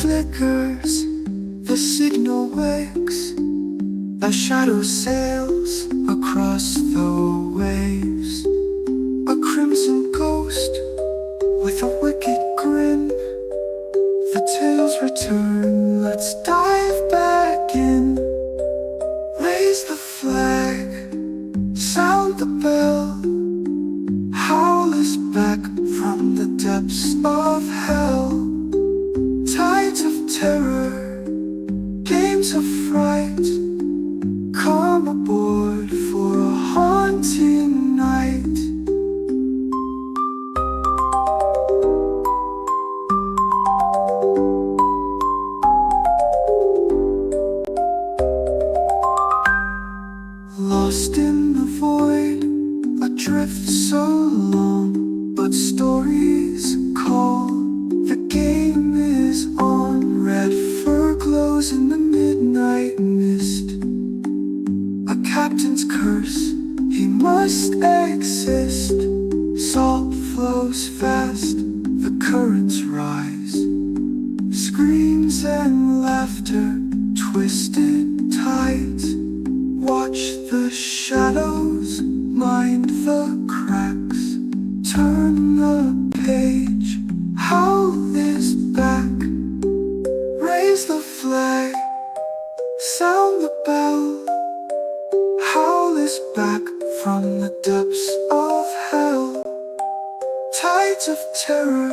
flickers, the signal wakes, a shadow sails across the waves. A crimson ghost with a wicked grin. The tales return, let's dive back in. Raise the flag, sound the bell. Howl is back from the depths of hell. Tides of terror, games of fright. Come aboard for a haunting night. Lost in the void, adrift so long, but stories call. The game is on. Red fur glows in the midnight mist. A captain's curse, he must exist. Salt flows fast, the currents rise. Screams and laughter, twisted tides. Watch the shadows, mind the cracks. Turn the page, Howl is back. Raise the flag, sound the bell. Howl is back from the depths of hell. Tides of terror,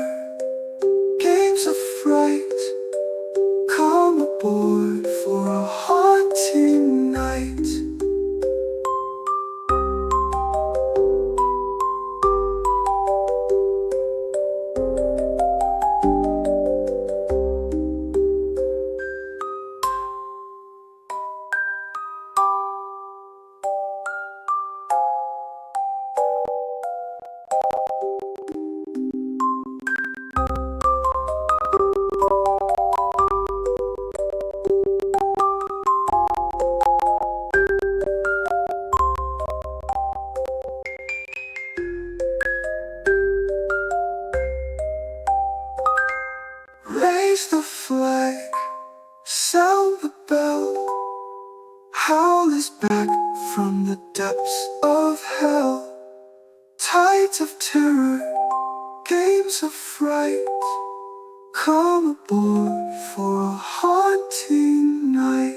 games of fright. Come aboard for a haunting night. Raise the flag, sound the bell. Howl is back from the depths of hell. Tides of terror, games of fright. Come aboard for a haunting night.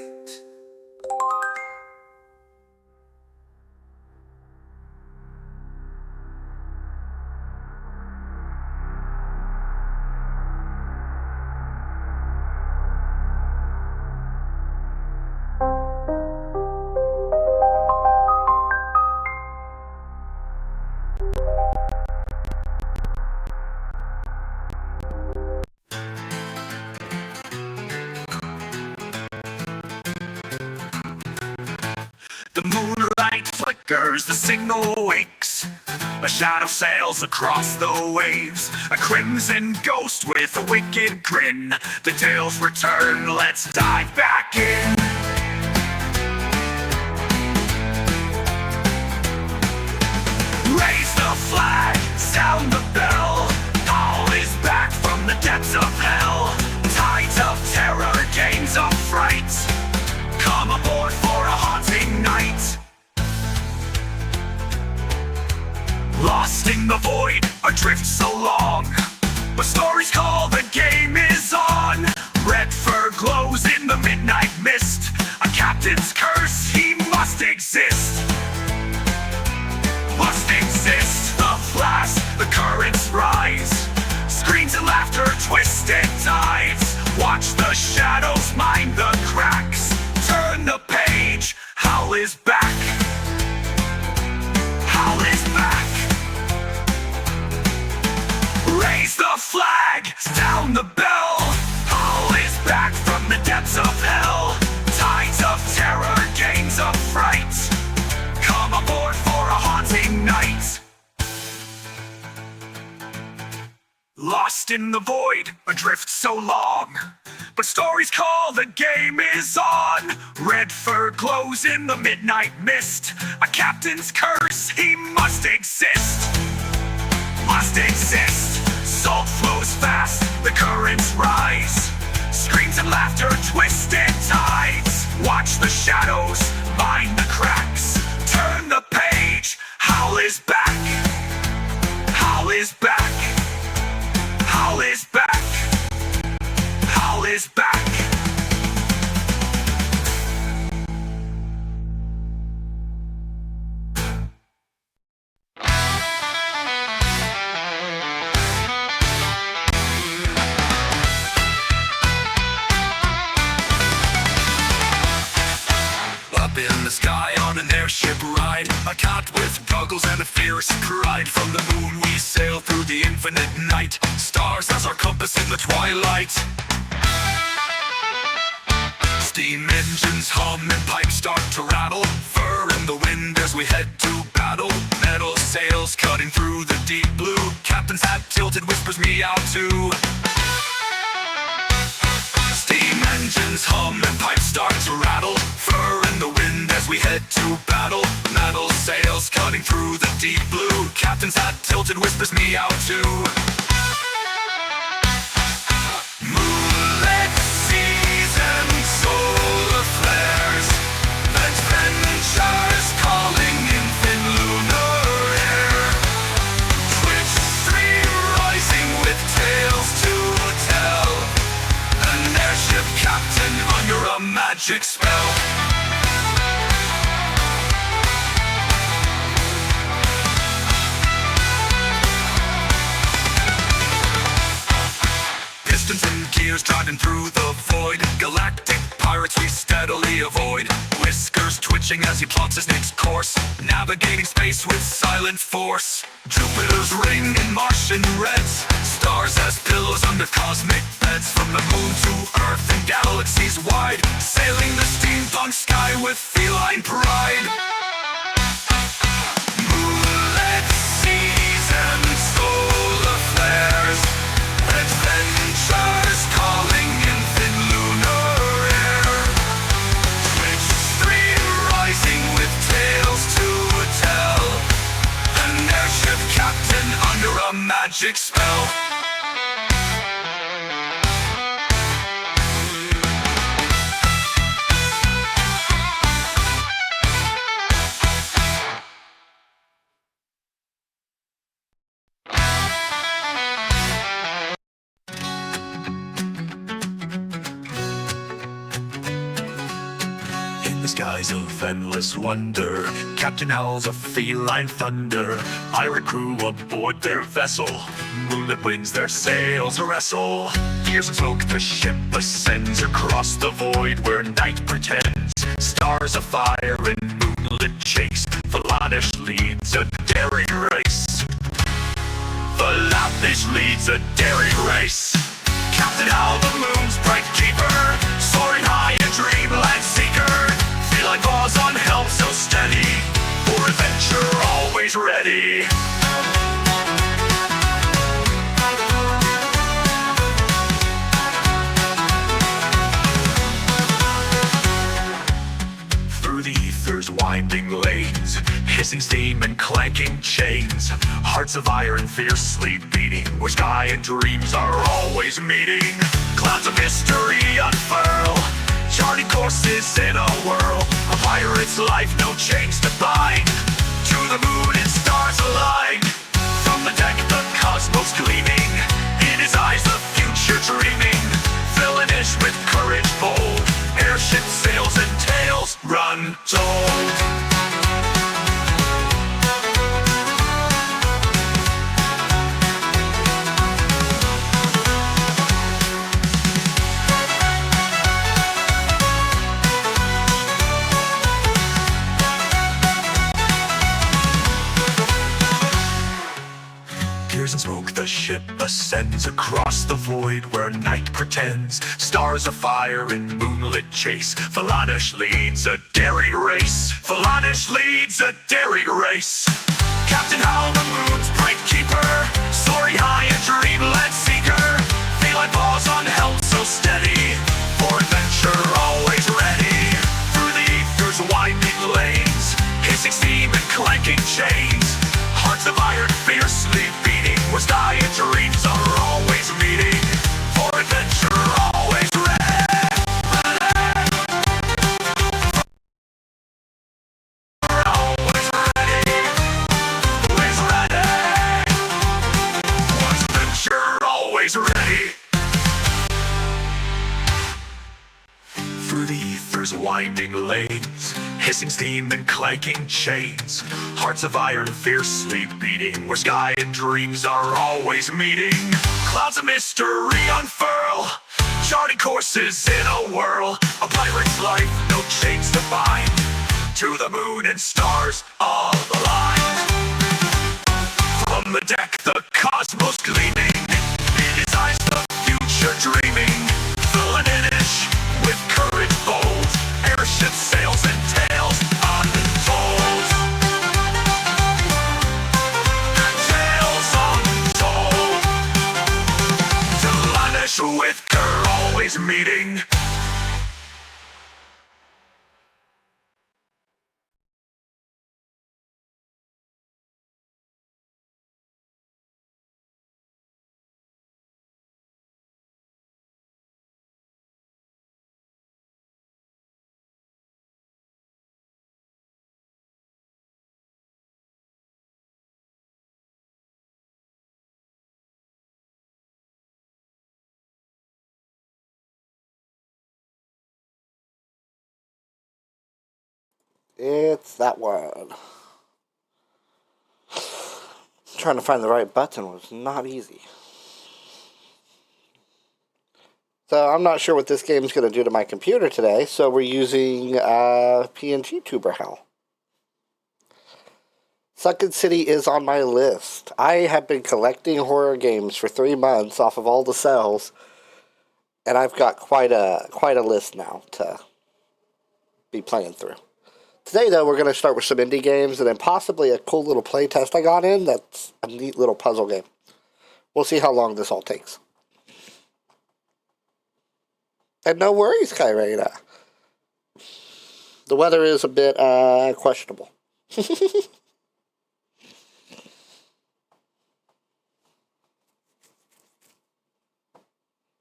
The moonlight flickers, the signal wakes. A shadow sails across the waves. A crimson ghost with a wicked grin. The tales return, let's dive back in. Raise the flag, sound the bell. Howl is back from the depths of hell. Tides of terror, games of fright. Come aboard for a haunting night. Lost in the void, adrift so long, but stories call, the game is on. Red fur glows in the midnight mist. A captain's curse, he must exist. Must exist. The blast, the currents rise. Screams and laughter, twisted tides. Watch the shadows, mind the cracks. Turn the page, Howl is back. Howl is back. Raise the flag, sound the bell. Howl is back from the depths of hell. Tides of terror, games of fright. Come aboard for a haunting night. Lost in the void, adrift so long, but stories call, the game is on. Red fur glows in the midnight mist. A captain's curse, he must exist. Must exist. Salt flows fast, the currents rise. screams and laughter, twisted tides. Watch the shadows, mind the cracks. Turn the page, Howl is back. Howl is back. Howl is back. Howl is back. Up in the sky on an airship ride, a cat with goggles and a fierce pride. From the moon we sail through the infinite night, stars as our compass in the twilight. Steam engines hum and pipes start to rattle, fur in the wind as we head to battle. Metal sails cutting through the deep blue, captain's hat tilted whispers me out too. Steam engines hum and pipes start to rattle, fur in the wind as we head to battle. Metal sails cutting through the deep blue, captain's hat tilted whispers me out too. Moonlit seas and solar flares, adventures calling in thin lunar air. Twitch stream rising with tales to tell, an airship captain under a magic spell. Pistons and gears driving through the void, galactic pirates we steadily avoid. Whiskers twitching as he plots his next course, navigating space with silent force. Jupiter's ring in Martian reds, stars as pillows under cosmic beds. From the moon to Earth and galaxies wide, sailing the steampunk sky with feline pride. Moonlit seas and solar flares, adventures calling in thin lunar air. Twitch stream rising with tales to tell, an airship captain under a magic spell. In the skies of endless wonder, Captain Howl's a feline thunder. Pirate crew aboard their vessel, moonlit winds their sails wrestle. Gears and smoke, the ship ascends across the void where night pretends. Stars afire in moonlit chase, Philinish leads a daring race. Philinish leads a daring race. Captain Howl, the moon's bright keeper, soaring high a dreamland seeker. Feel like paws on helm so steady, for adventure always ready. Through the ether's winding lanes, hissing steam and clanking chains. Hearts of iron fiercely beating, where sky and dreams are always meeting. Clouds of mystery unfurl, charting courses in a whirl. A pirate's life, no chains to bind. To the moon and stars align. From the deck, the cosmos gleaming. In his eyes, the future dreaming. Philinish with courage bold. Airship sails and tales run told. And smoke, the ship ascends across the void where night pretends. Stars afire in moonlit chase, Philinish leads a daring race. Philinish leads a daring race. Captain Howl, the moon's bright keeper, soaring high a dreamland seeker. Feline paws on helm so steady, for adventure always ready. Through the ether's winding lanes, hissing steam and clanking chains. Hearts of iron fiercely beating, where sky and dreams are always meeting. For adventure always ready. winding lanes, hissing steam and clanking chains, hearts of iron fiercely beating, where sky and dreams are always meeting. Clouds of mystery unfurl, charting courses in a whirl, a pirate's life, no chains to bind, to the moon and stars all aligned. From the deck, the cosmos gleaming, in his eyes the future dreaming. Philinish, with courage bold, airship sails and tales untold. Tales untold. Philinish with her always meeting. It's that one. Trying to find the right button was not easy. So I'm not sure what this game is going to do to my computer today, so we're using PNG Tuber Howl. Sunken City is on my list. I have been collecting horror games for 3 months off of all the sales, and I've got quite a list now to be playing through. Today, though, we're going to start with some indie games and then possibly a cool little play test I got in that's a neat little puzzle game. We'll see how long this all takes. And no worries, Kyrena. The weather is a bit questionable.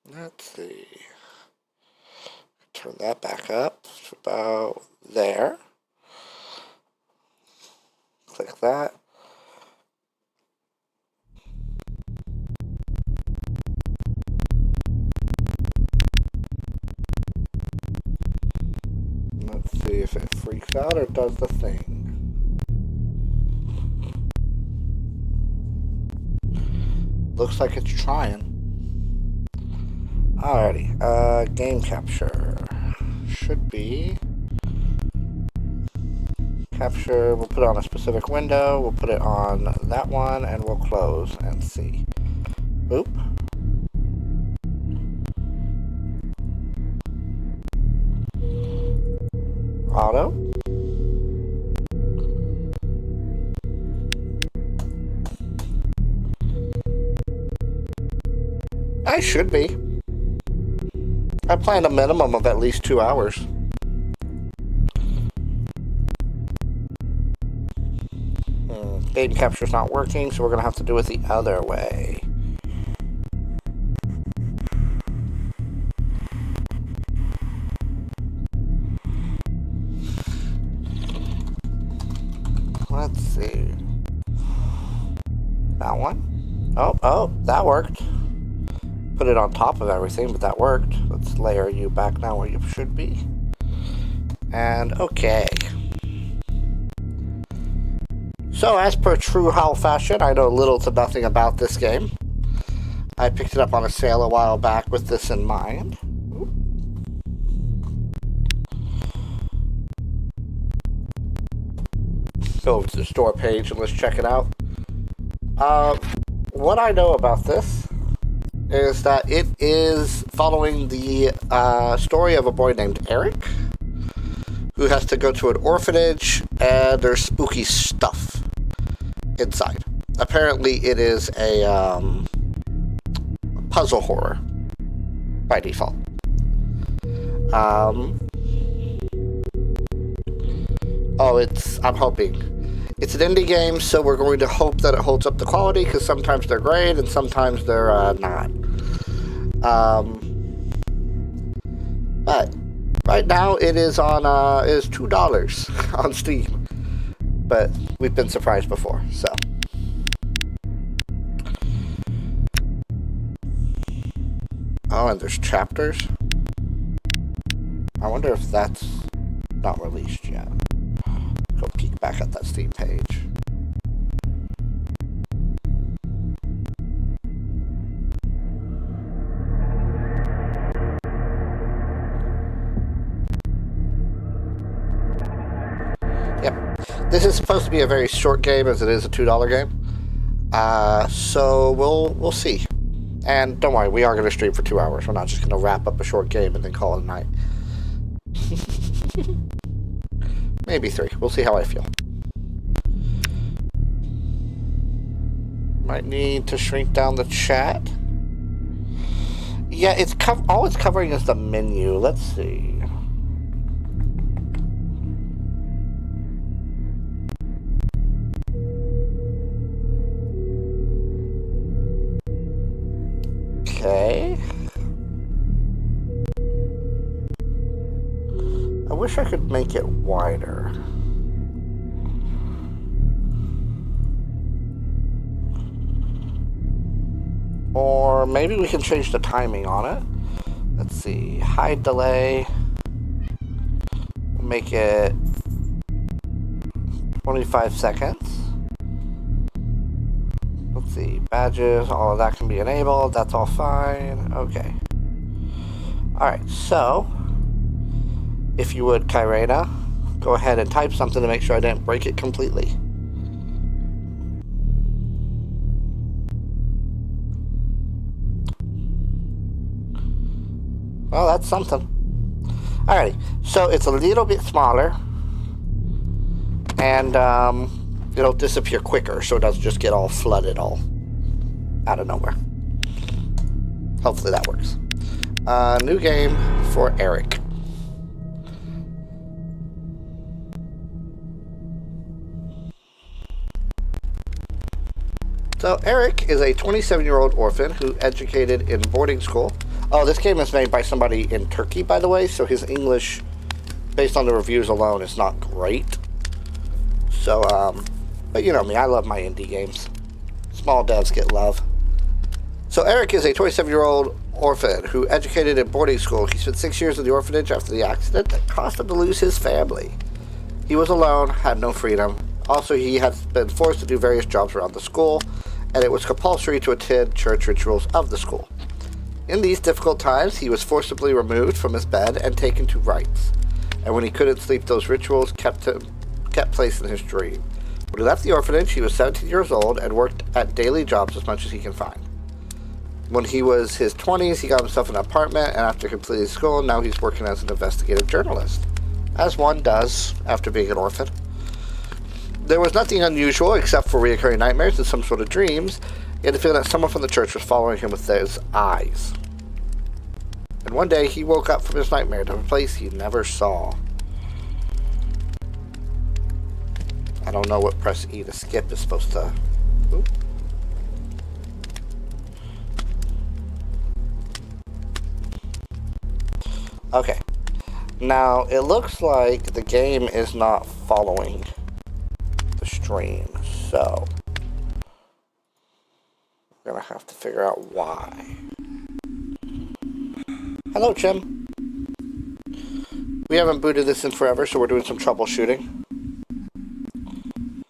Let's see. Turn that back up to about there. Click that. Let's see if it freaks out or does the thing. Looks like it's trying. Alrighty, game capture. Should be. Capture, we'll put it on a specific window, we'll put it on that one, and we'll close and see. Oop. Auto. I should be. I planned a minimum of at least 2 hours. Game capture's not working, so we're gonna have to do it the other way. Let's see. That one. Oh, that worked. Put it on top of everything, but that worked. Let's layer you back now where you should be. And okay. So, as per true Howl fashion, I know little to nothing about this game. I picked it up on a sale a while back with this in mind. Go over to the store page and let's check it out. What I know about this is that it is following the story of a boy named Eric, who has to go to an orphanage, and there's spooky stuff inside. Apparently it is a puzzle horror by default. I'm hoping. It's an indie game, so we're going to hope that it holds up the quality, because sometimes they're great and sometimes they're not. But right now it is on is $2 on Steam. But we've been surprised before, so. Oh, and there's chapters. I wonder if that's not released yet. Go peek back at that Steam page. Yep. This is supposed to be a very short game, as it is a $2 game. So we'll see. And don't worry, we are going to stream for 2 hours. We're not just going to wrap up a short game and then call it a night. Maybe 3. We'll see how I feel. Might need to shrink down the chat. Yeah, all it's covering is the menu. Let's see. Okay. I wish I could make it wider. Or maybe we can change the timing on it. Let's see. Hide delay. We'll make it 25 seconds. Let's see. Badges, all of that can be enabled. That's all fine. Okay. Alright, so if you would, Kyrena, go ahead and type something to make sure I didn't break it completely. Well, that's something. Alrighty, so it's a little bit smaller, and it'll disappear quicker, so it doesn't just get all flooded all out of nowhere. Hopefully that works. New game for Eric. So Eric is a 27-year-old orphan who educated in boarding school. Oh, this game is made by somebody in Turkey, by the way, so his English, based on the reviews alone, is not great. So, but you know me, I love my indie games. Small devs get love. So Eric is a 27-year-old orphan who educated in boarding school. He spent 6 years in the orphanage after the accident that caused him to lose his family. He was alone, had no freedom. Also, he had been forced to do various jobs around the school, and it was compulsory to attend church rituals of the school. In these difficult times, he was forcibly removed from his bed and taken to rites. And when he couldn't sleep, those rituals kept place in his dream. When he left the orphanage, he was 17 years old and worked at daily jobs as much as he can find. When he was his 20s, he got himself an apartment, and after completing school, now he's working as an investigative journalist, as one does after being an orphan. There was nothing unusual except for recurring nightmares and some sort of dreams. He had the feeling that someone from the church was following him with his eyes. And one day, he woke up from his nightmare to a place he never saw. I don't know what press E to skip is supposed to... Oop. Okay. Now, it looks like the game is not following the stream, so we're gonna have to figure out why. Hello, Chim. We haven't booted this in forever, so we're doing some troubleshooting.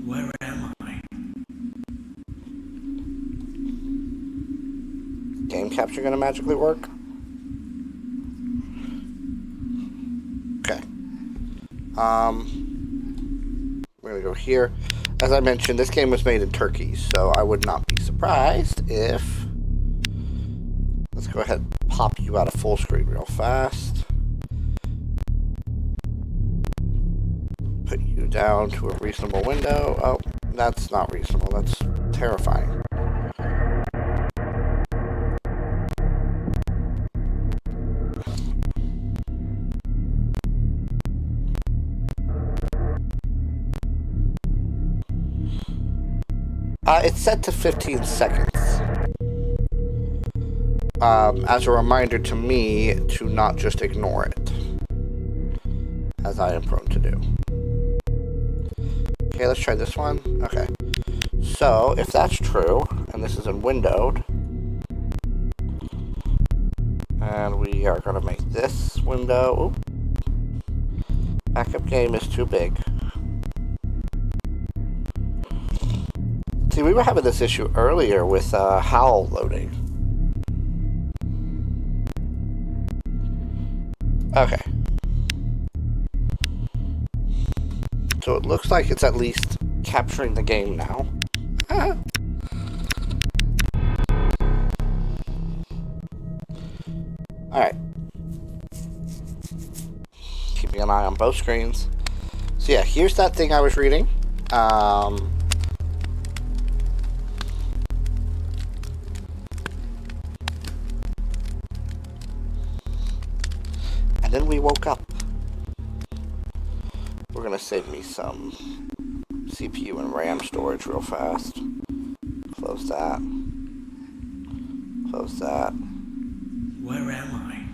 Where am I? Game capture gonna magically work? Okay. We're gonna go here. As I mentioned, this game was made in Turkey, so I would not be surprised if... Let's go ahead and pop you out of full screen real fast. Put you down to a reasonable window. Oh, that's not reasonable. That's terrifying. It's set to 15 seconds. As a reminder to me to not just ignore it, as I am prone to do. Okay, let's try this one. Okay. So, if that's true, and this is in windowed, and we are going to make this window, Backup game is too big. See, we were having this issue earlier with Howl loading. Okay. So it looks like it's at least capturing the game now. Alright. Keeping an eye on both screens. So yeah, here's that thing I was reading. And then we woke up. We're gonna save me some CPU and RAM storage real fast. Close that. Close that. Where am I?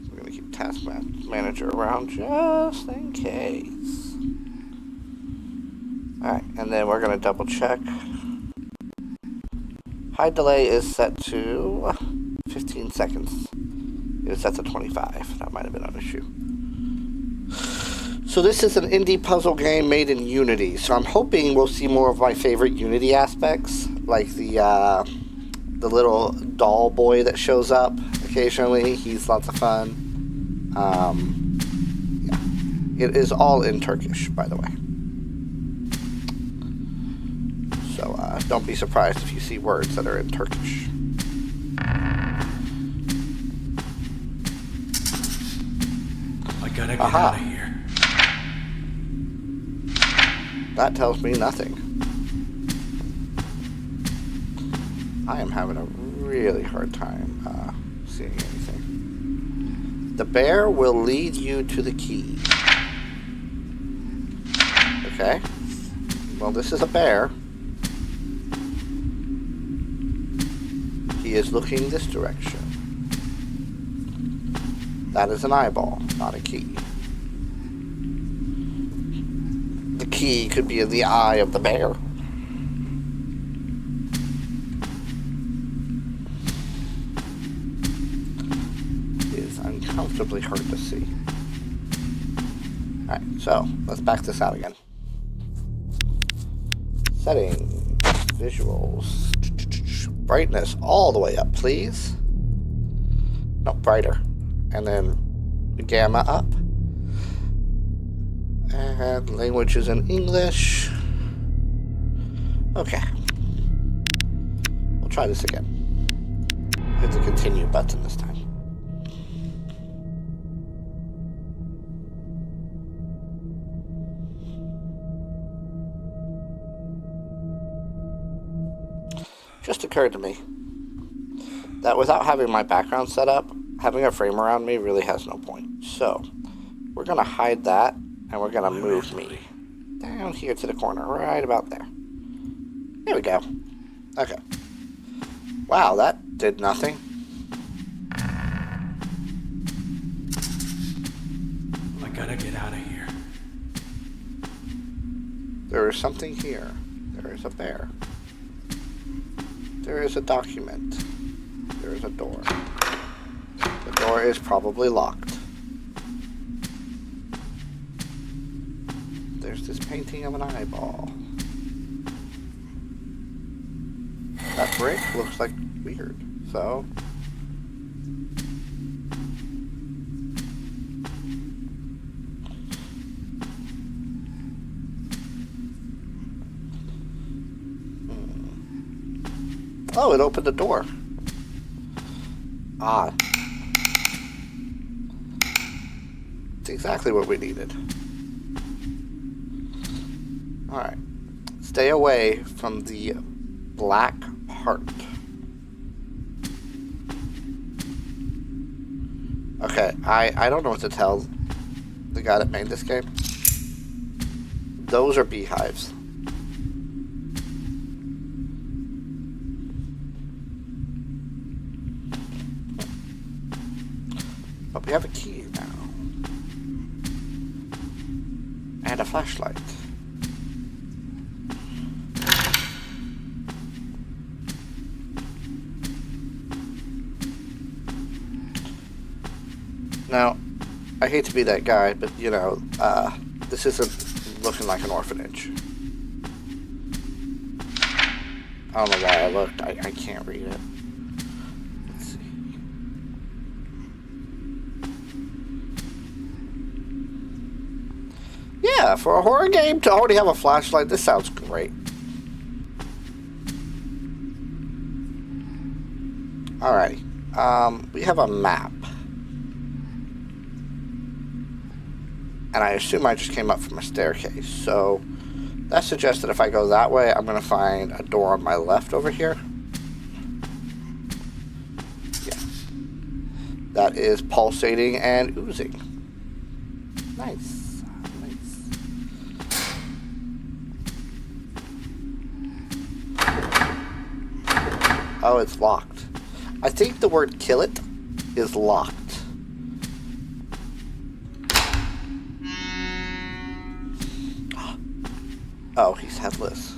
We're gonna keep Task Manager around just in case. Alright, and then we're gonna double check. Hide delay is set to 15 seconds. It was set to 25. That might have been an issue. So this is an indie puzzle game made in Unity. So I'm hoping we'll see more of my favorite Unity aspects, like the little doll boy that shows up occasionally. He's lots of fun. Yeah. It is all in Turkish, by the way. So don't be surprised if you see words that are in Turkish. I gotta get out of here. That tells me nothing. I am having a really hard time seeing anything. The bear will lead you to the key. Okay. Well, this is a bear. He is looking this direction. That is an eyeball, not a key. The key could be in the eye of the bear. It is uncomfortably hard to see. Alright, so let's back this out again. Settings, visuals, brightness all the way up, please. No, brighter. And then gamma up. And language is in English. Okay. We'll try this again. Hit the continue button this time. Just occurred to me that without having my background set up, having a frame around me really has no point. So, we're going to hide that, and we're going to move me down here to the corner, right about there. There we go. Okay. Wow, that did nothing. I gotta get out of here. There is something here. There is a bear. There is a document. There is a door. The door is probably locked. There's this painting of an eyeball. That brick looks like weird, so... Oh, it opened the door. Ah. It's exactly what we needed. Alright. Stay away from the black heart. Okay, I don't know what to tell the guy that made this game. Those are beehives. But we have a key now. And a flashlight. Now, I hate to be that guy, but you know, this isn't looking like an orphanage. I don't know why I looked. I can't read it. Let's see. Yeah, for a horror game to already have a flashlight, this sounds great. Alrighty. We have a map. And I assume I just came up from a staircase. So that suggests that if I go that way, I'm going to find a door on my left over here. Yeah. That is pulsating and oozing. Nice. Nice. Oh, it's locked. I think the word kill it is locked. Oh, he's headless.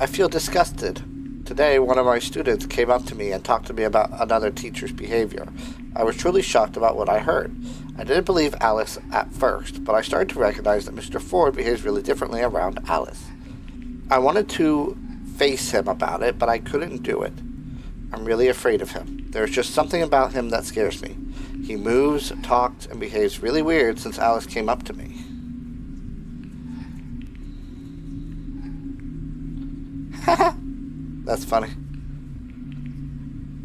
I feel disgusted. Today, one of my students came up to me and talked to me about another teacher's behavior. I was truly shocked about what I heard. I didn't believe Alice at first, but I started to recognize that Mr. Ford behaves really differently around Alice. I wanted to face him about it, but I couldn't do it. I'm really afraid of him. There's just something about him that scares me. He moves, talks, and behaves really weird since Alice came up to me. That's funny.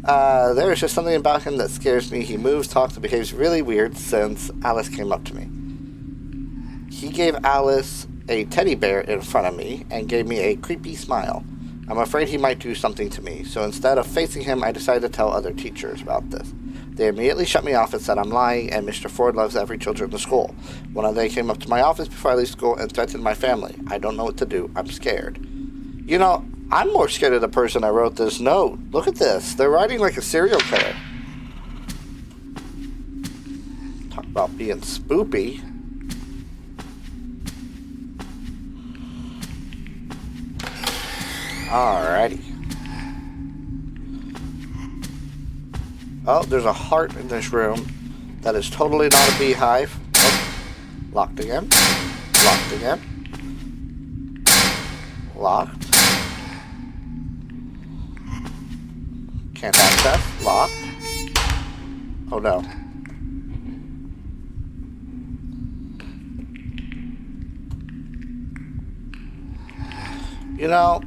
There's just something about him that scares me. He moves, talks, and behaves really weird since Alice came up to me. He gave Alice a teddy bear in front of me and gave me a creepy smile. I'm afraid he might do something to me, so instead of facing him, I decided to tell other teachers about this. They immediately shut me off and said I'm lying, and Mr. Ford loves every child in the school. One of them came up to my office before I leave school and threatened my family. I don't know what to do. I'm scared. You know, I'm more scared of the person that wrote this note. Look at this. They're writing like a serial killer. Talk about being spoopy. Alrighty. Oh, there's a heart in this room. That is totally not a beehive. Oh, locked again. Locked again. Locked. Can't access. Locked. Oh no. You know,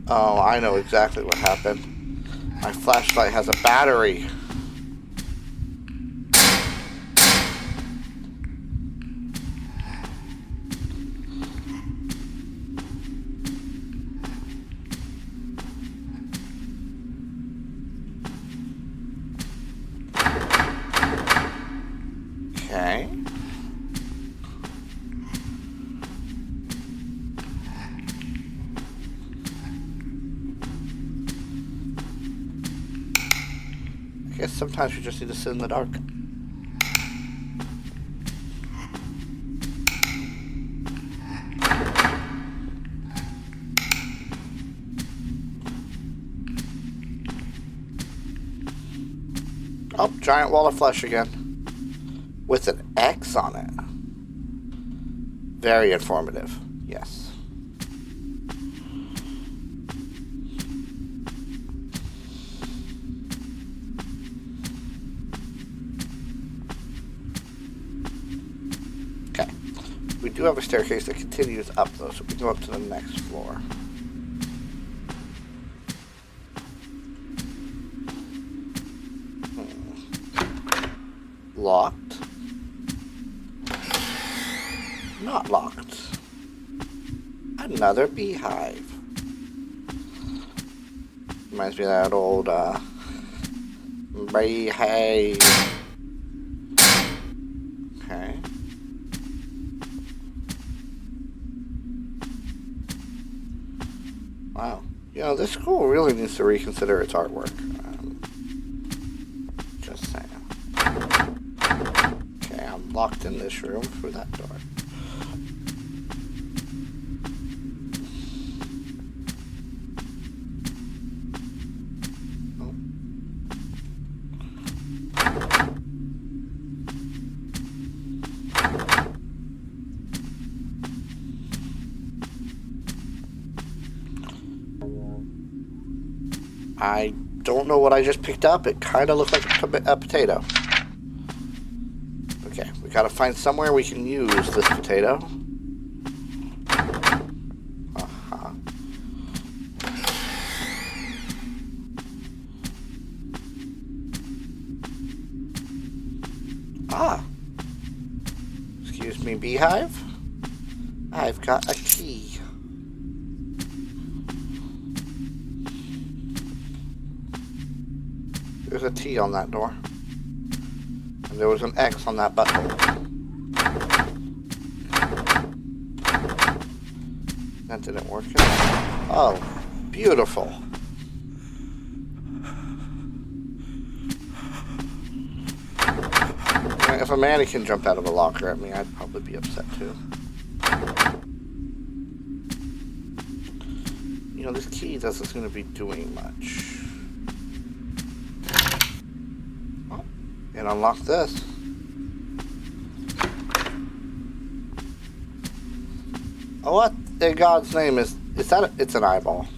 oh, I know exactly what happened. My flashlight has a battery. Okay. I guess sometimes you just need to sit in the dark. Oh, giant wall of flesh again. With an X on it. Very informative. Yes. Okay. We do have a staircase that continues up though, so we can go up to the next floor. Locked. Not locked. Another beehive. Reminds me of that old beehive. Okay. Wow. You know, this school really needs to reconsider its artwork. locked in this room through that door. I don't know what I just picked up. It kind of looked like a potato. Okay, we gotta find somewhere we can use this potato. Uh-huh. Ah. Excuse me, beehive? I've got a key. There's a T on that door. And there was an X on that butthole. That didn't work at all. Oh, beautiful. If a mannequin jumped out of a locker at me, I'd probably be upset too. You know, this key doesn't seem to be doing much. And unlock this. Oh, what in God's name is that? It's an eyeball.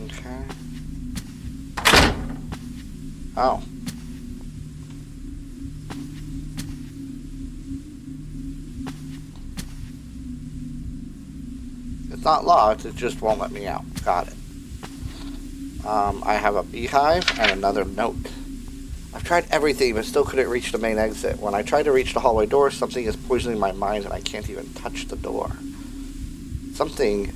Okay. Oh. It's not locked, it just won't let me out. Got it. I have a beehive and another note. I've tried everything, but still couldn't reach the main exit. When I try to reach the hallway door, something is poisoning my mind and I can't even touch the door. Something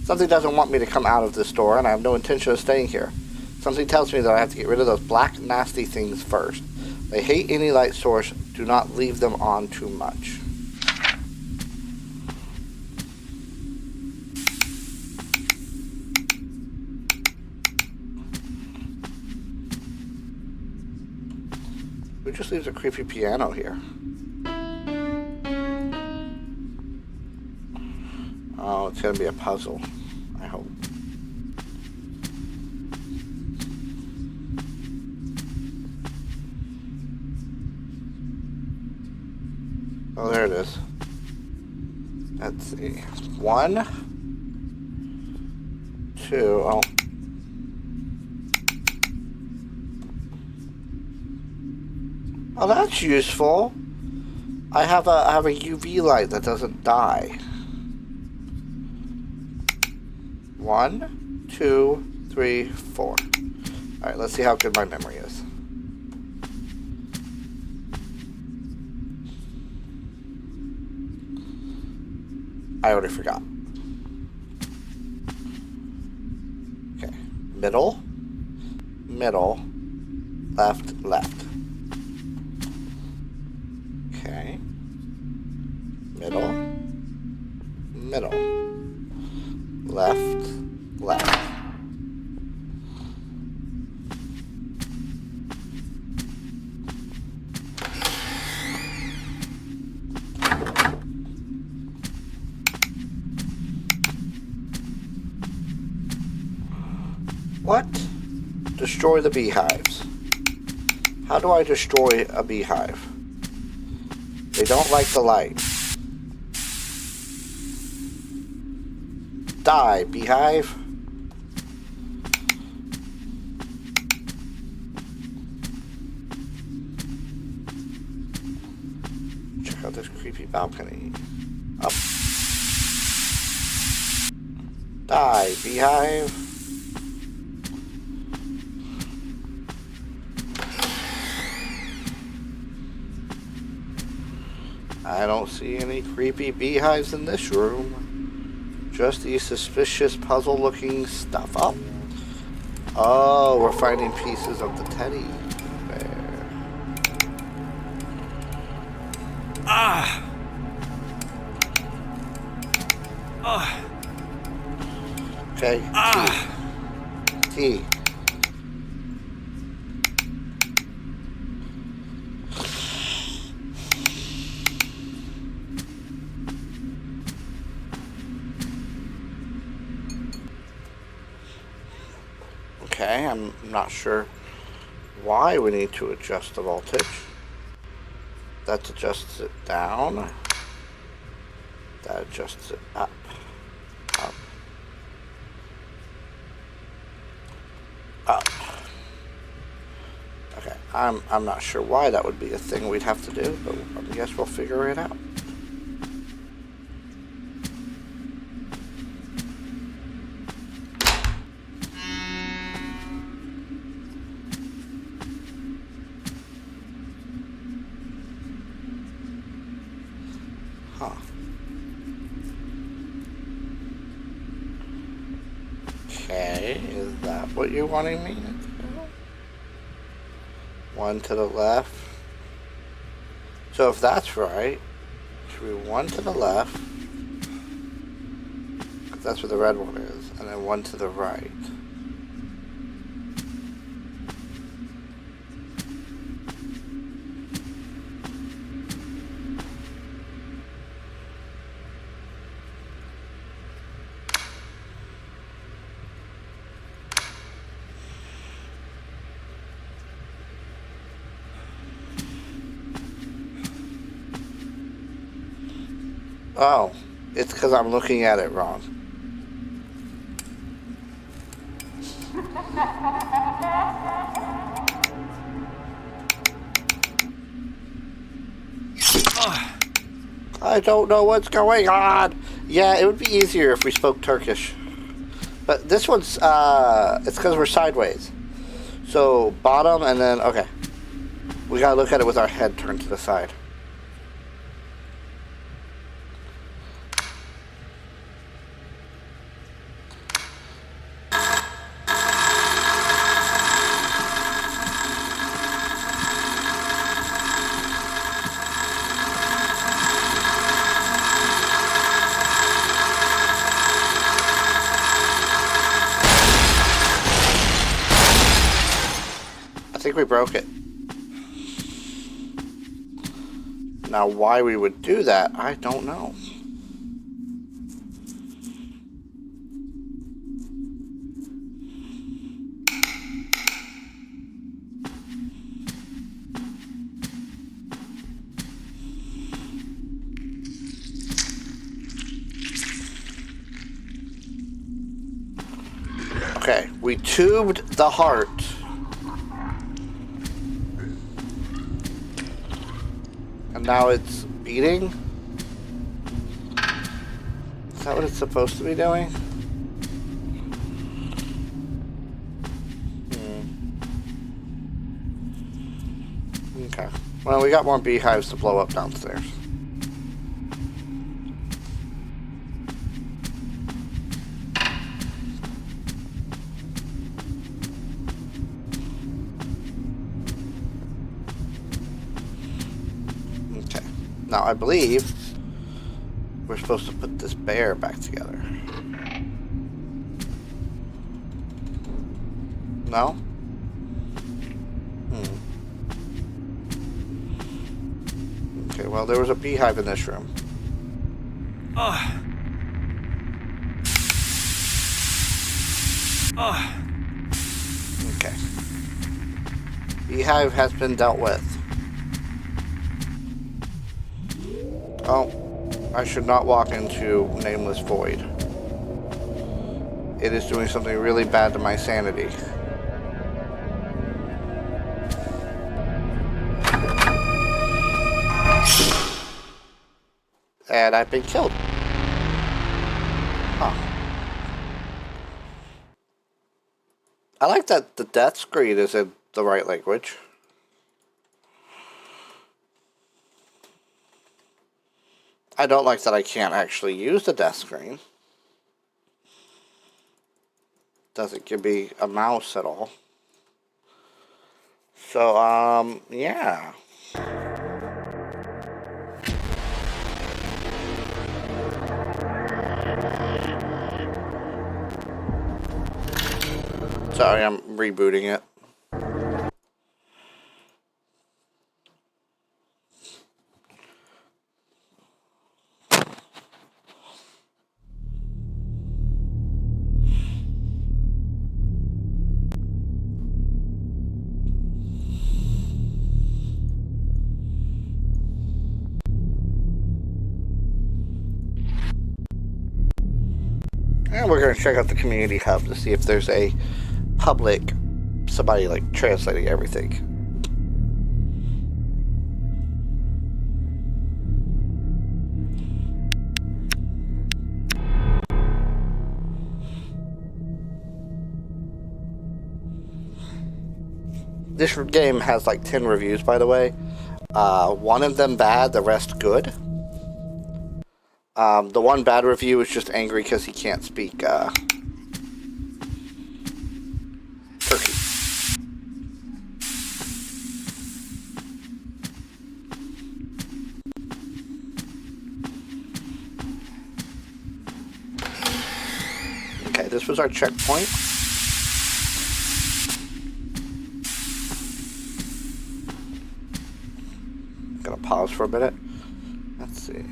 doesn't want me to come out of this door, and I have no intention of staying here. Something tells me that I have to get rid of those black, nasty things first. They hate any light source. Do not leave them on too much. Who just leaves a creepy piano here? Oh, it's gonna be a puzzle, I hope. Oh, there it is. Let's see. 1, 2, oh. Oh, that's useful. I have a UV light that doesn't die. 1, 2, 3, 4. Alright, let's see how good my memory is. I already forgot. Okay. Middle, middle, left, left. Okay. Middle, middle, left, left. What? Destroy the beehives. How do I destroy a beehive? They don't like the light. Die, beehive. Check out this creepy balcony. Up. Die, beehive. I don't see any creepy beehives in this room. Just these suspicious puzzle-looking stuff. Oh, we're finding pieces of the teddy bear. Okay, T. Okay, I'm not sure why we need to adjust the voltage. That adjusts it down. That adjusts it up. Up. Up. Okay, I'm not sure why that would be a thing we'd have to do, but I guess we'll figure it out. Huh. Okay, is that what you're wanting me to do? One to the left. So if that's right, it should be one to the left, because that's where the red one is, and then one to the right. Oh, it's because I'm looking at it wrong. I don't know what's going on. Yeah, it would be easier if we spoke Turkish. But this one's, it's because we're sideways. So, bottom and then, okay. We gotta look at it with our head turned to the side. I think we broke it. Now, why we would do that, I don't know. Okay, we tubed the heart. And now it's beating? Is that what it's supposed to be doing? Okay. Well, we got more beehives to blow up downstairs. Okay. Now, I believe we're supposed to put this bear back together. No? Okay, well, there was a beehive in this room. Okay. Beehive has been dealt with. Oh, I should not walk into Nameless Void. It is doing something really bad to my sanity. And I've been killed. Huh. I like that the death screen is in the right language. I don't like that I can't actually use the death screen. Doesn't give me a mouse at all. So, yeah. Sorry, I'm rebooting it. And we're going to check out the community hub to see if there's a public, somebody like translating everything. This game has like 10 reviews, by the way. One of them bad, the rest good. The one bad review is just angry because he can't speak Turkish. Okay, this was our checkpoint. I'm gonna pause for a minute. Let's see.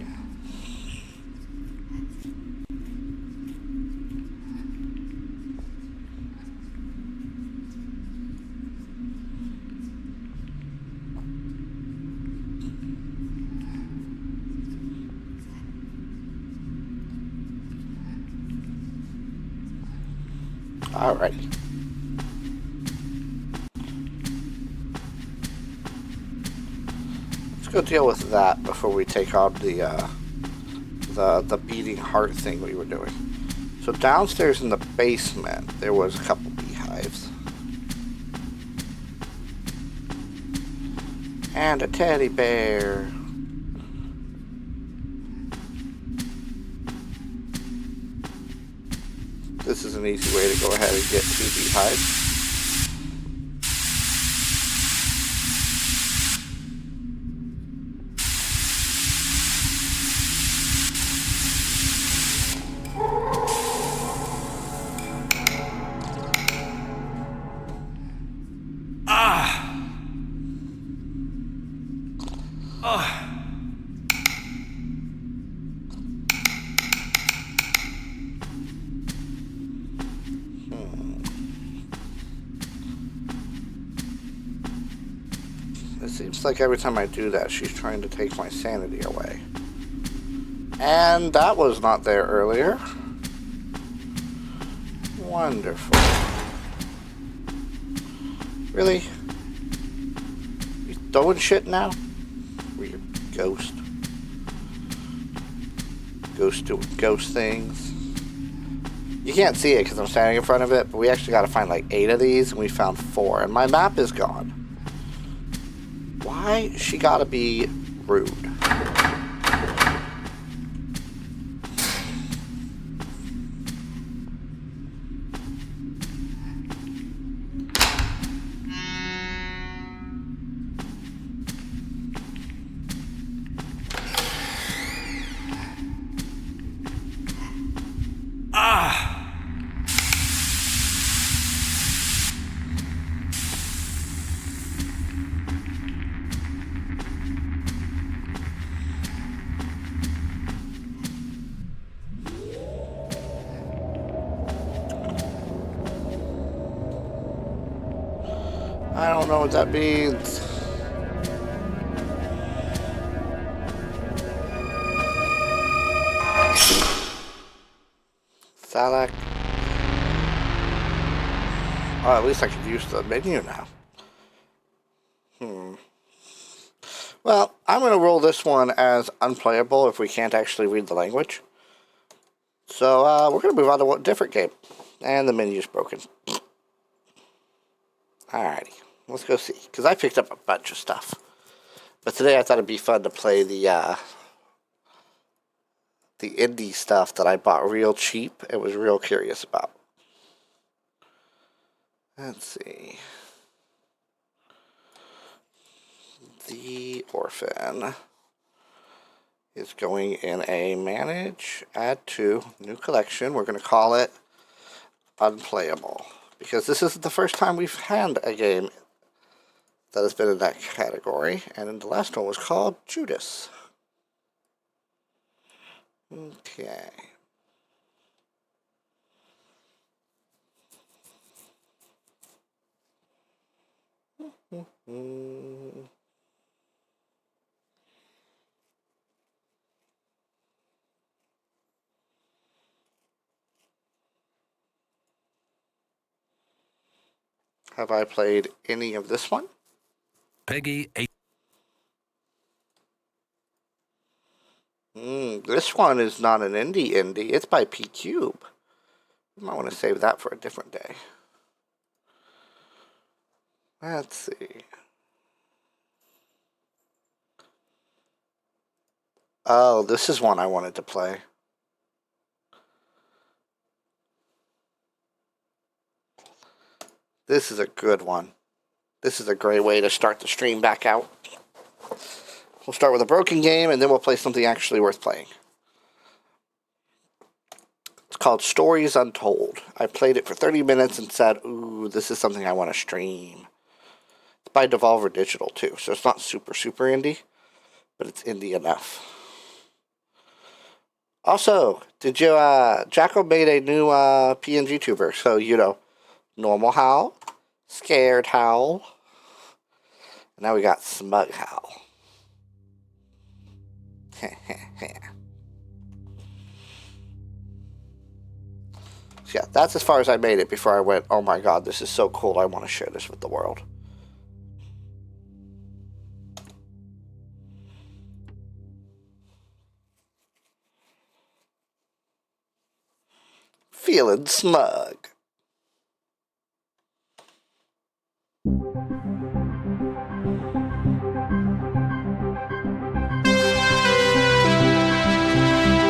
Alrighty. Let's go deal with that before we take on the beating heart thing we were doing. So downstairs in the basement, there was a couple beehives. And a teddy bear. This is an easy way to go ahead and get 2 beehives. It seems like every time I do that, she's trying to take my sanity away. And that was not there earlier. Wonderful. Really? You throwing shit now? Weird ghost. Ghost doing ghost things. You can't see it because I'm standing in front of it, but we actually got to find like 8 of these, and we found 4, and my map is gone. Why she gotta be rude? I don't know what that means. Salak. Oh, at least I can use the menu now. Well, I'm going to roll this one as unplayable if we can't actually read the language. So, we're going to move on to a different game. And the menu's broken. Alrighty. Let's go see. Because I picked up a bunch of stuff. But today I thought it'd be fun to play the indie stuff that I bought real cheap and was real curious about. Let's see. The Orphan is going in a manage, add to, new collection. We're going to call it unplayable because this isn't the first time we've had a game that has been in that category, and the last one was called Judas. Okay. Have I played any of this one? Peggy 8. This one is not an indie. It's by P-Cube. You might want to save that for a different day. Let's see. Oh, this is one I wanted to play. This is a good one. This is a great way to start the stream back out. We'll start with a broken game, and then we'll play something actually worth playing. It's called Stories Untold. I played it for 30 minutes and said, ooh, this is something I want to stream. It's by Devolver Digital, too, so it's not super indie, but it's indie enough. Also, did you, Jacko made a new PNG tuber, so, you know, normal Howl, scared Howl, and now we got smug Howl. So yeah, that's as far as I made it before I went, oh my god, this is so cool, I want to share this with the world. Feeling smug.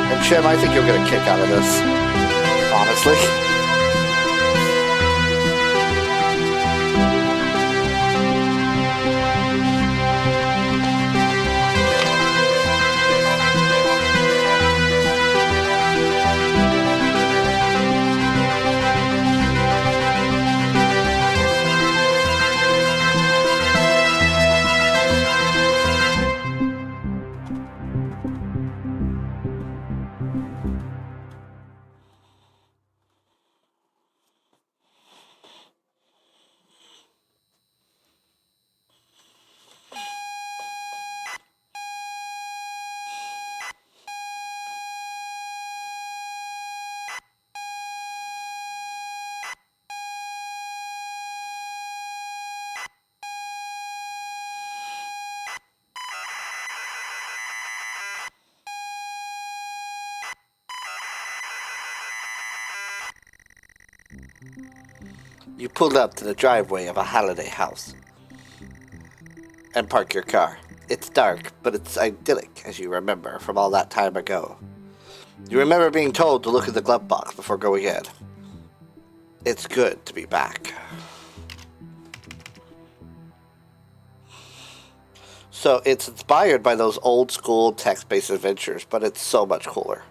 And Shem, I think you'll get a kick out of this, honestly. You pulled up to the driveway of a holiday house and park your car. It's dark, but it's idyllic, as you remember from all that time ago. You remember being told to look at the glove box before going in. It's good to be back. So it's inspired by those old school text-based adventures, but it's so much cooler.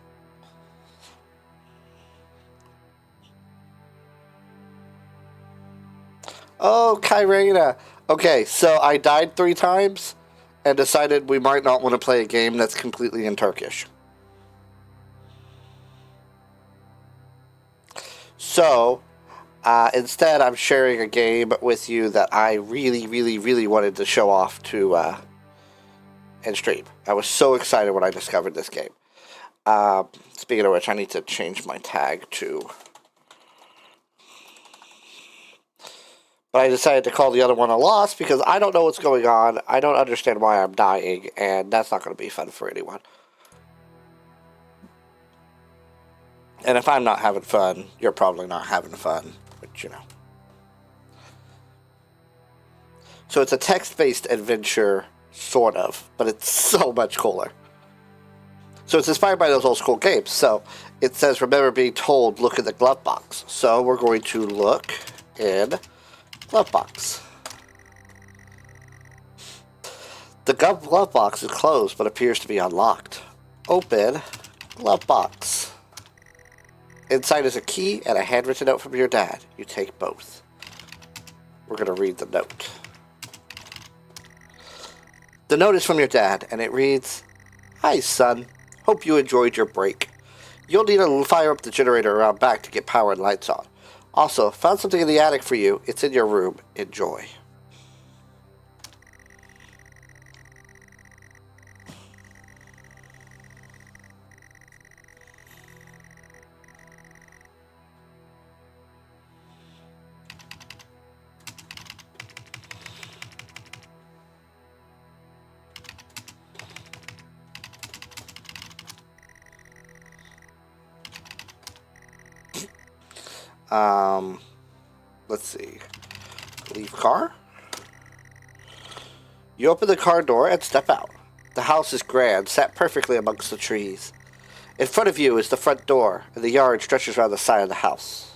Oh, Kyrena. Okay, so I died 3 times and decided we might not want to play a game that's completely in Turkish. So, instead I'm sharing a game with you that I really wanted to show off to and stream. I was so excited when I discovered this game. Speaking of which, I need to change my tag to... But I decided to call the other one a loss because I don't know what's going on. I don't understand why I'm dying, and that's not going to be fun for anyone. And if I'm not having fun, you're probably not having fun, but you know. So it's a text-based adventure, sort of, but it's so much cooler. So it's inspired by those old school games. So it says, remember being told, look at the glove box. So we're going to look in glove box. The glove box is closed but appears to be unlocked. Open glove box. Inside is a key and a handwritten note from your dad. You take both. We're going to read the note. The note is from your dad, and it reads, "Hi, son. Hope you enjoyed your break. You'll need to fire up the generator around back to get power and lights on. Also, found something in the attic for you. It's in your room. Enjoy." Let's see. Leave car. You open the car door and step out. The house is grand, set perfectly amongst the trees. In front of you is the front door, and the yard stretches around the side of the house.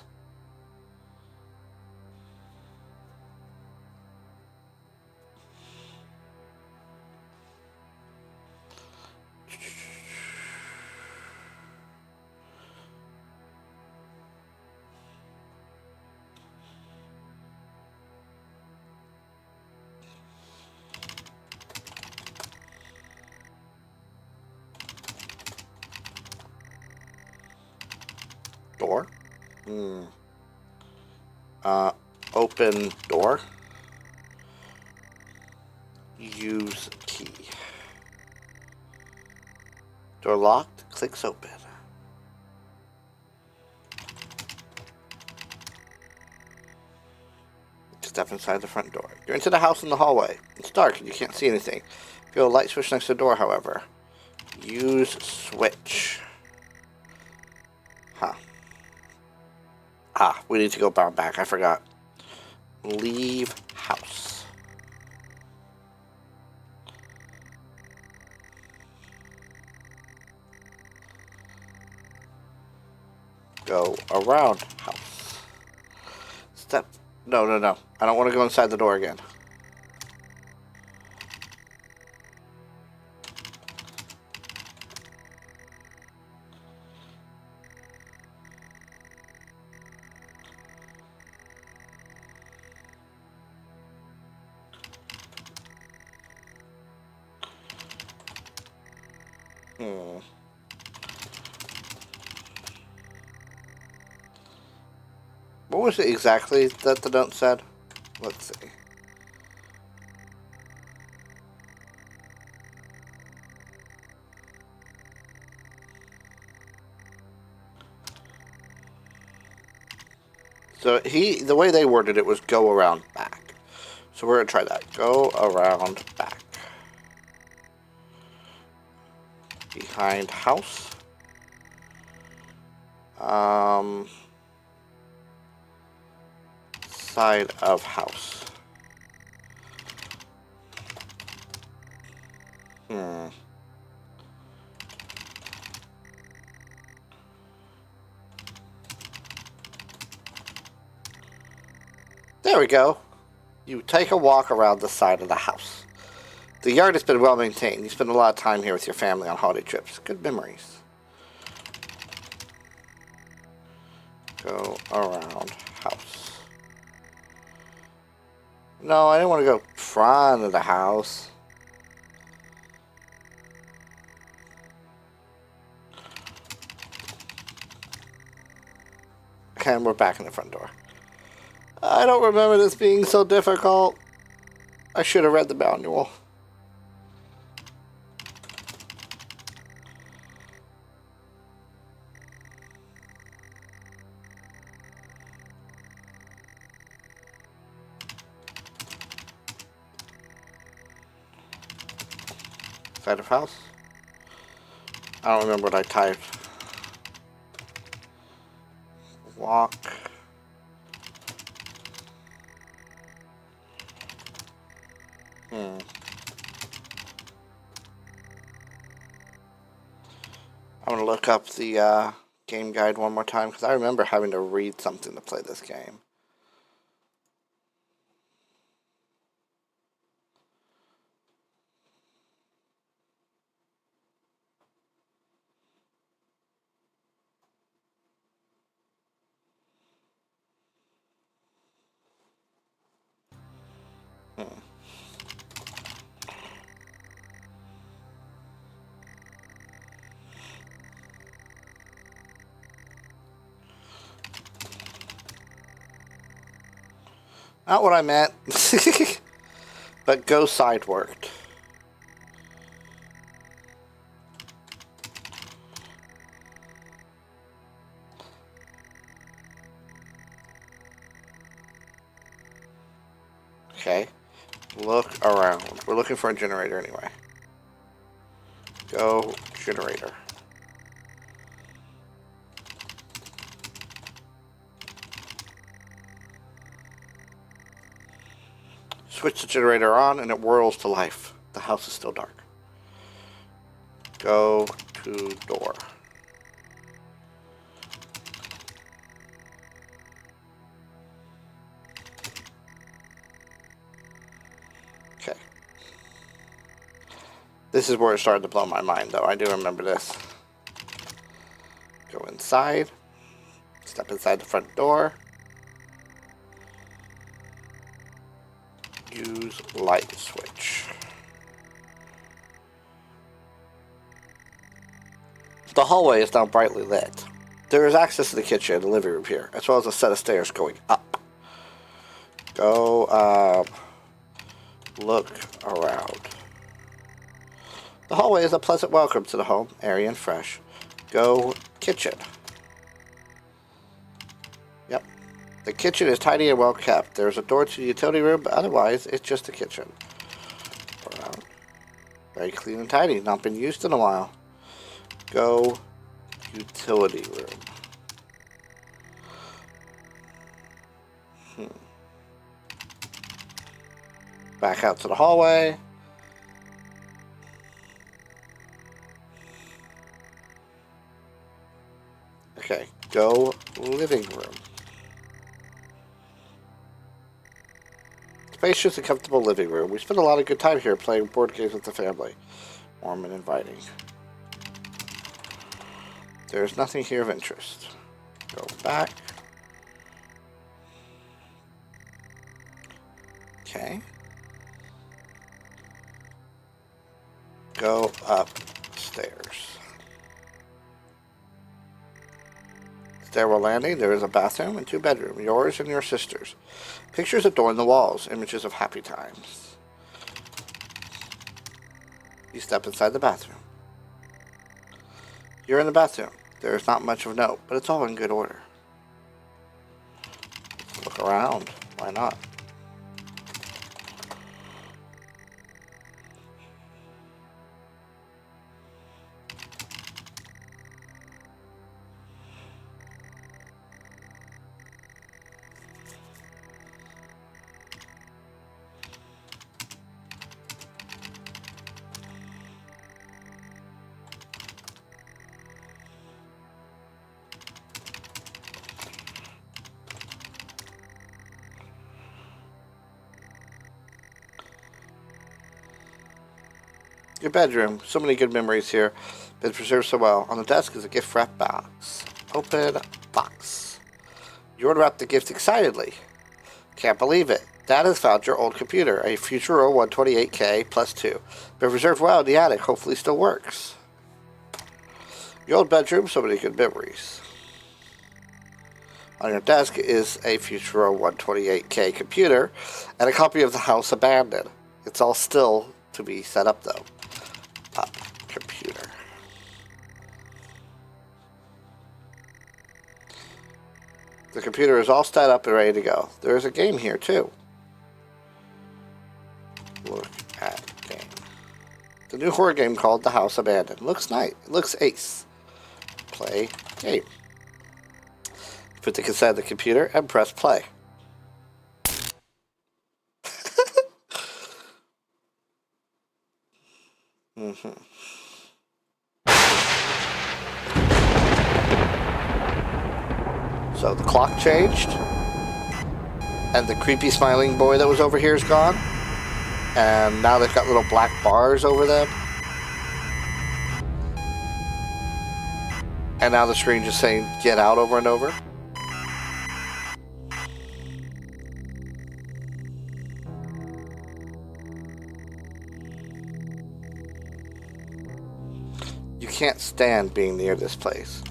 Door. Open door. Use key. Door locked. Clicks open. Step inside the front door. You're into the house in the hallway. It's dark and you can't see anything. Feel a light switch next to the door, however. Use switch. Huh. Ah, we need to go back. I forgot. Leave house. Go around house. Step. No. I don't want to go inside the door again. What was it exactly that the note said? Let's see. So the way they worded it was go around back. So we're gonna try that. Go around back. Behind house. Side of house. There we go. You take a walk around the side of the house. The yard has been well maintained. You spend a lot of time here with your family on holiday trips. Good memories. Go around house. No, I didn't want to go front of the house. And we're back in the front door. I don't remember this being so difficult. I should have read the manual. Side of house? I don't remember what I typed. Walk. I'm going to look up the game guide one more time because I remember having to read something to play this game. Not what I meant. But go sideward. Okay. Look around. We're looking for a generator anyway. Go generator. Switch the generator on and it whirls to life. The house is still dark. Go to door. Okay. This is where it started to blow my mind though. I do remember this. Go inside. Step inside the front door. Use light switch. The hallway is now brightly lit. There is access to the kitchen and the living room here, as well as a set of stairs going up. Go, look around. The hallway is a pleasant welcome to the home, airy and fresh. Go kitchen. Yep. The kitchen is tidy and well kept. There's a door to the utility room, but otherwise it's just a kitchen. Around. Very clean and tidy. Not been used in a while. Go utility room. Back out to the hallway. Okay, go living room. Spacious and comfortable living room. We spend a lot of good time here playing board games with the family. Warm and inviting. There's nothing here of interest. Go back. Okay. Go upstairs. Stairwell landing, there is a bathroom and 2 bedrooms, yours and your sister's. Pictures adorn the walls, images of happy times. You step inside the bathroom. You're in the bathroom. There is not much of note, but it's all in good order. Look around. Why not? Your bedroom. So many good memories here. Been preserved so well. On the desk is a gift wrap box. Open box. You unwrap the gift excitedly. Can't believe it. Dad has found your old computer, a Futuro 128K plus 2. Been preserved well in the attic. Hopefully still works. Your old bedroom. So many good memories. On your desk is a Futuro 128K computer and a copy of The House Abandoned. It's all still to be set up though. Computer. The computer is all set up and ready to go. There is a game here too. Look at game. The new horror game called The House Abandoned. Looks nice. It looks ace. Play game. Put the cassette in the computer and press play. So the clock changed, and the creepy smiling boy that was over here is gone, and now they've got little black bars over them, and now the screen just saying "get out" over and over. You can't stand being near this place.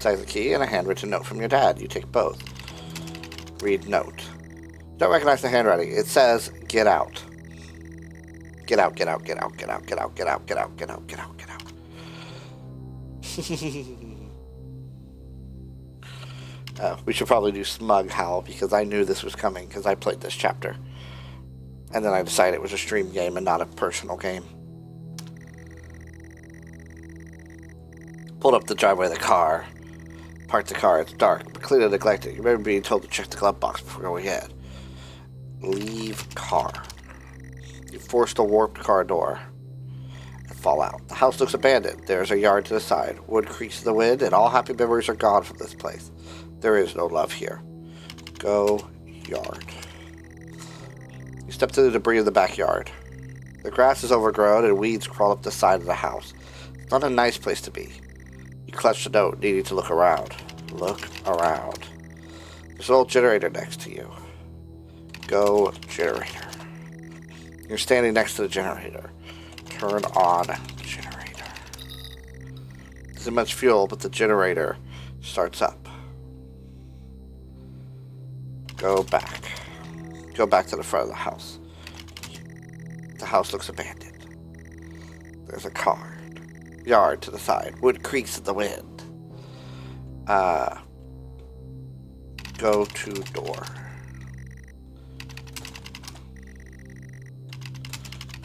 Inside the key and a handwritten note from your dad. You take both. Read note. Don't recognize the handwriting. It says, get out. Get out, get out, get out, get out, get out, get out, get out, get out, get out, get out. We should probably do Smug Howl because I knew this was coming because I played this chapter. And then I decided it was a stream game and not a personal game. Pulled up the driveway of the car. Parked the car. It's dark, but clearly neglected. You remember being told to check the glove box before going in. Leave car. You force the warped car door and fall out. The house looks abandoned. There's a yard to the side. Wood creaks in the wind, and all happy memories are gone from this place. There is no love here. Go yard. You step through the debris of the backyard. The grass is overgrown and weeds crawl up the side of the house. It's not a nice place to be. You clutch the note, needing to look around. Look around. There's an old generator next to you. Go generator. You're standing next to the generator. Turn on generator. There isn't much fuel, but the generator starts up. Go back. Go back to the front of the house. The house looks abandoned. There's a car. Yard to the side. Wood creaks in the wind. Go to door.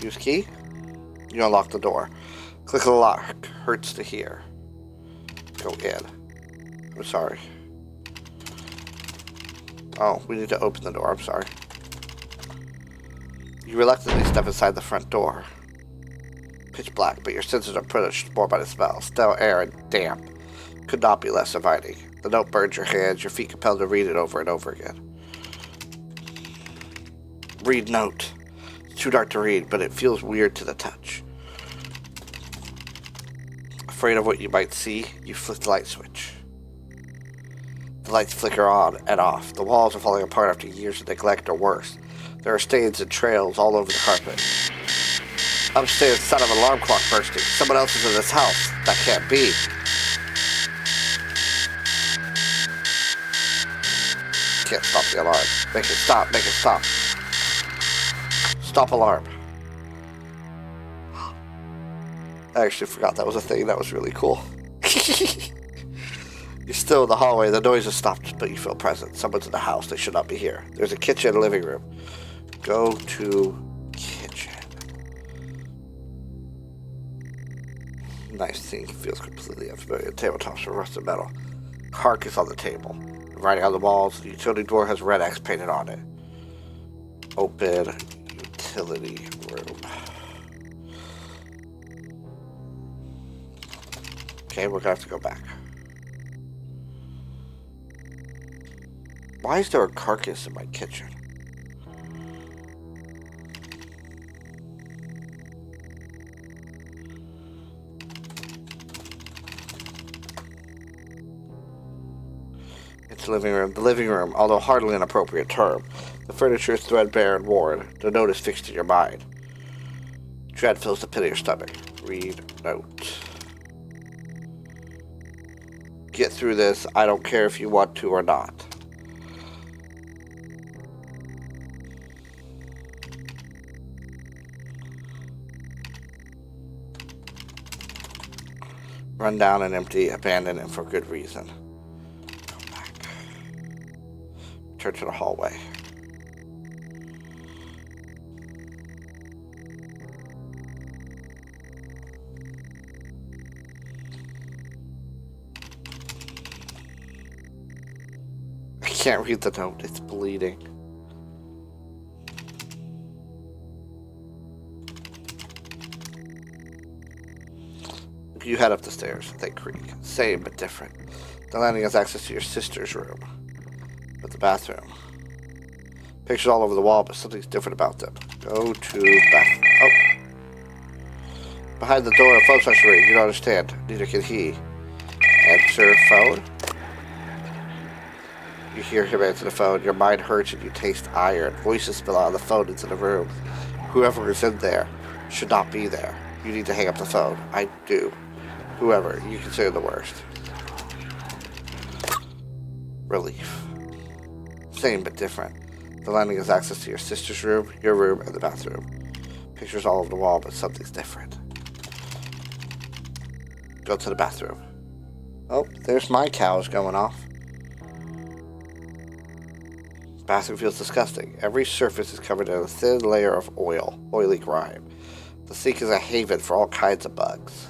Use key. You unlock the door. Click the lock. Hurts to hear. Go in. I'm sorry. Oh, we need to open the door. I'm sorry. You reluctantly step inside the front door. Pitch black, but your senses are pushed more by the smell. Stale air and damp. Could not be less inviting. The note burns your hands, your feet compelled to read it over and over again. Read note. It's too dark to read, but it feels weird to the touch. Afraid of what you might see, you flick the light switch. The lights flicker on and off. The walls are falling apart after years of neglect or worse. There are stains and trails all over the carpet. Upstairs, the sound of an alarm clock bursting. Someone else is in this house. That can't be. Can't stop the alarm. Make it stop. Make it stop. Stop alarm. I actually forgot that was a thing. That was really cool. You're still in the hallway. The noise has stopped, but you feel present. Someone's in the house. They should not be here. There's a kitchen and living room. Go to kitchen. Nice thing. Feels completely unfamiliar. Tabletops are rusted metal. Carcass on the table. Writing on the walls. The utility door has red X painted on it. Open utility room. Okay, we're gonna have to go back. Why is there a carcass in my kitchen? It's the living room. The living room, although hardly an appropriate term. The furniture is threadbare and worn. The note is fixed in your mind. Dread fills the pit of your stomach. Read note. Get through this. I don't care if you want to or not. Run down and empty, abandon it for good reason. Go back. Return to the hallway. I can't read the note, it's bleeding. You head up the stairs. They creak. Same, but different. The landing has access to your sister's room. But the bathroom. Pictures all over the wall, but something's different about them. Go to bathroom. Oh. Behind the door, a phone starts to ring. You don't understand. Neither can he. Answer phone. You hear him answer the phone. Your mind hurts and you taste iron. Voices spill out of the phone into the room. Whoever is in there should not be there. You need to hang up the phone. I do. Whoever, you consider the worst. Relief. Same but different. The landing has access to your sister's room, your room, and the bathroom. Pictures all over the wall, but something's different. Go to the bathroom. Oh, there's my cows going off. Bathroom feels disgusting. Every surface is covered in a thin layer of oily grime. The sink is a haven for all kinds of bugs.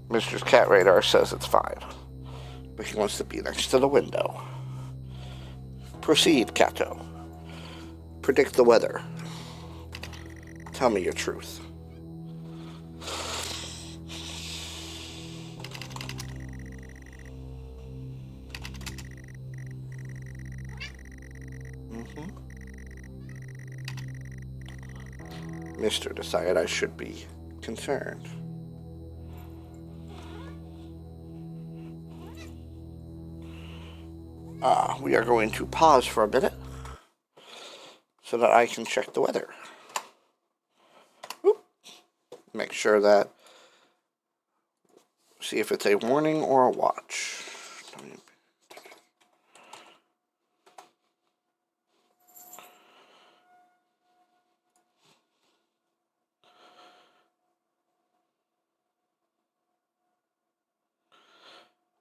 Mr. Cat Radar says it's fine, but he wants to be next to the window. Proceed, Cato. Predict the weather. Tell me your truth. Mr. decided I should be concerned. We are going to pause for a minute so that I can check the weather. Oop. Make sure that, see if it's a warning or a watch.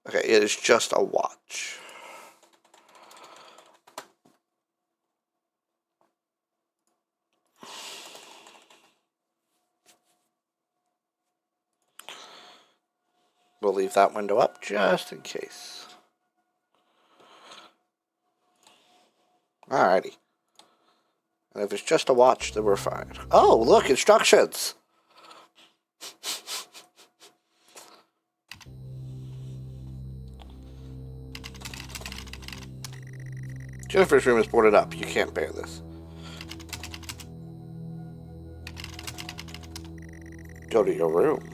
Okay, it is just a watch. We'll leave that window up just in case. Alrighty. And if it's just a watch, then we're fine. Oh, look, instructions! Jennifer's room is boarded up. You can't bear this. Go to your room.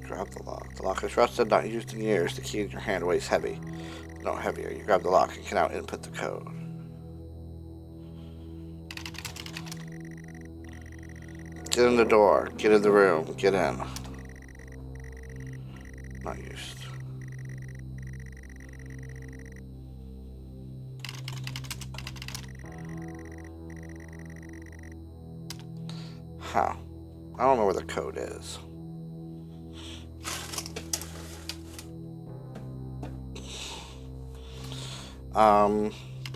Grab the lock. The lock is rusted, not used in years. The key in your hand weighs heavy. No heavier. You grab the lock and can now input the code. Get in the door. Get in the room. Get in. Not used. Huh. I don't know where the code is.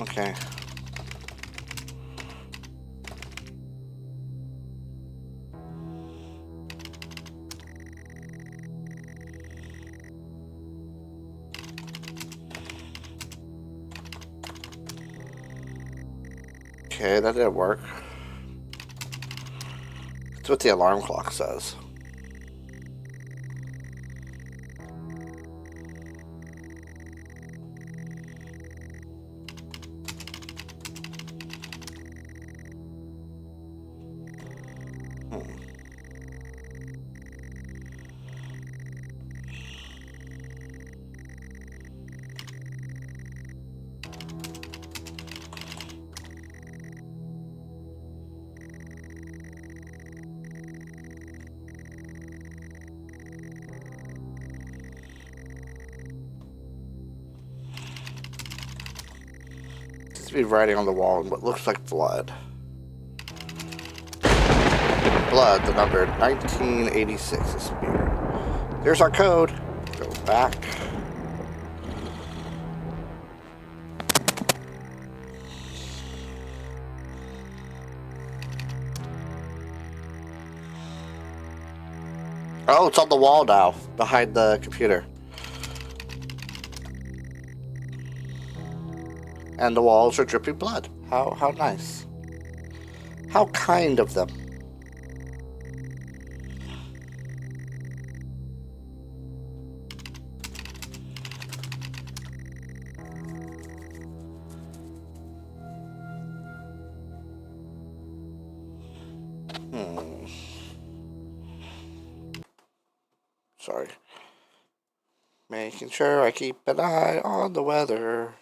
Okay. Okay, that didn't work. That's what the alarm clock says. To be writing on the wall in what looks like blood. Blood, the number 1986 is here. There's our code. Go back. Oh, it's on the wall now, behind the computer. And the walls are dripping blood. How nice. How kind of them. Sorry. Making sure I keep an eye on the weather.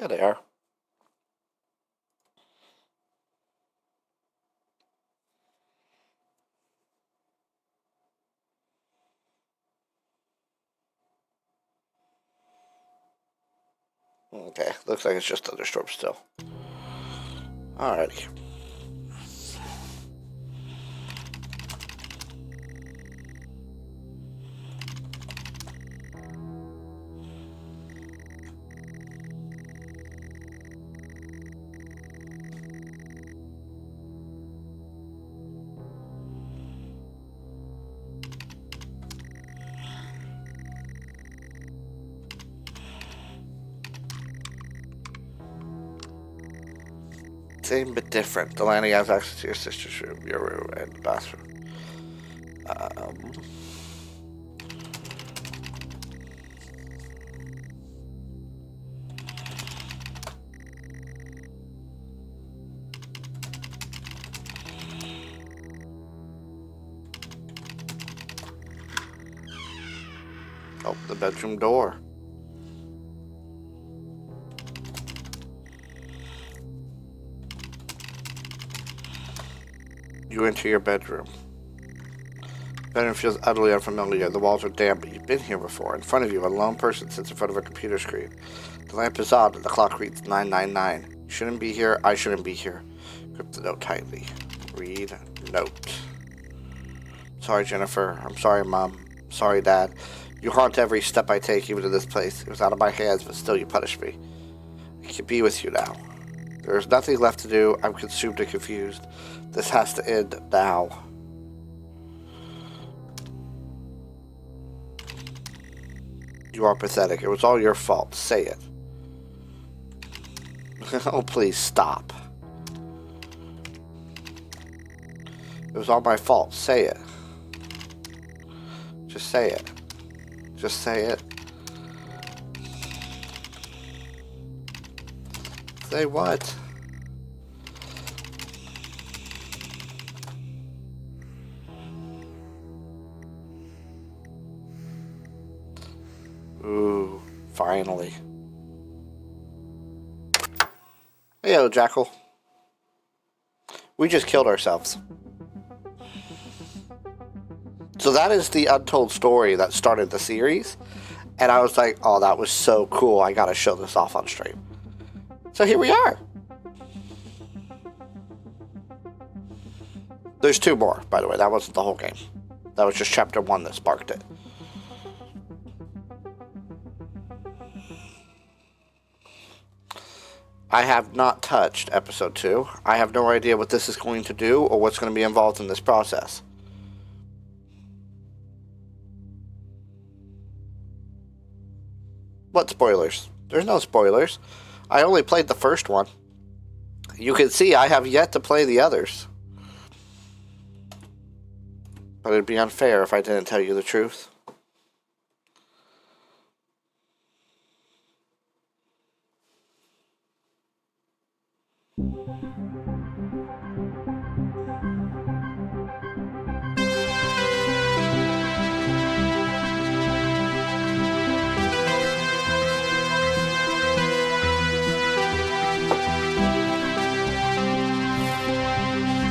There they are. Okay, looks like it's just thunderstorm still. Alrighty. Same but different. The landing has access to your sister's room, your room, and the bathroom. Oh, the bedroom door. You enter your bedroom. The bedroom feels utterly unfamiliar. The walls are damp, but you've been here before. In front of you, a lone person sits in front of a computer screen. The lamp is on, and the clock reads 999. You shouldn't be here. I shouldn't be here. Grip the note tightly. Read note. Sorry, Jennifer. I'm sorry, Mom. Sorry, Dad. You haunt every step I take, even to this place. It was out of my hands, but still you punish me. I can be with you now. There is nothing left to do. I'm consumed and confused. This has to end now. You are pathetic. It was all your fault. Say it. Oh, please stop. It was all my fault. Say it. Just say it. Just say it. Say what? Ooh, finally. Heyo, Jackal. We just killed ourselves. So that is the Untold Story that started the series. And I was like, oh, that was so cool. I gotta show this off on stream. So here we are. There's 2 more, by the way. That wasn't the whole game. That was just chapter 1 that sparked it. I have not touched episode 2. I have no idea what this is going to do or what's going to be involved in this process. What spoilers? There's no spoilers. I only played the first one. You can see I have yet to play the others. But it'd be unfair if I didn't tell you the truth.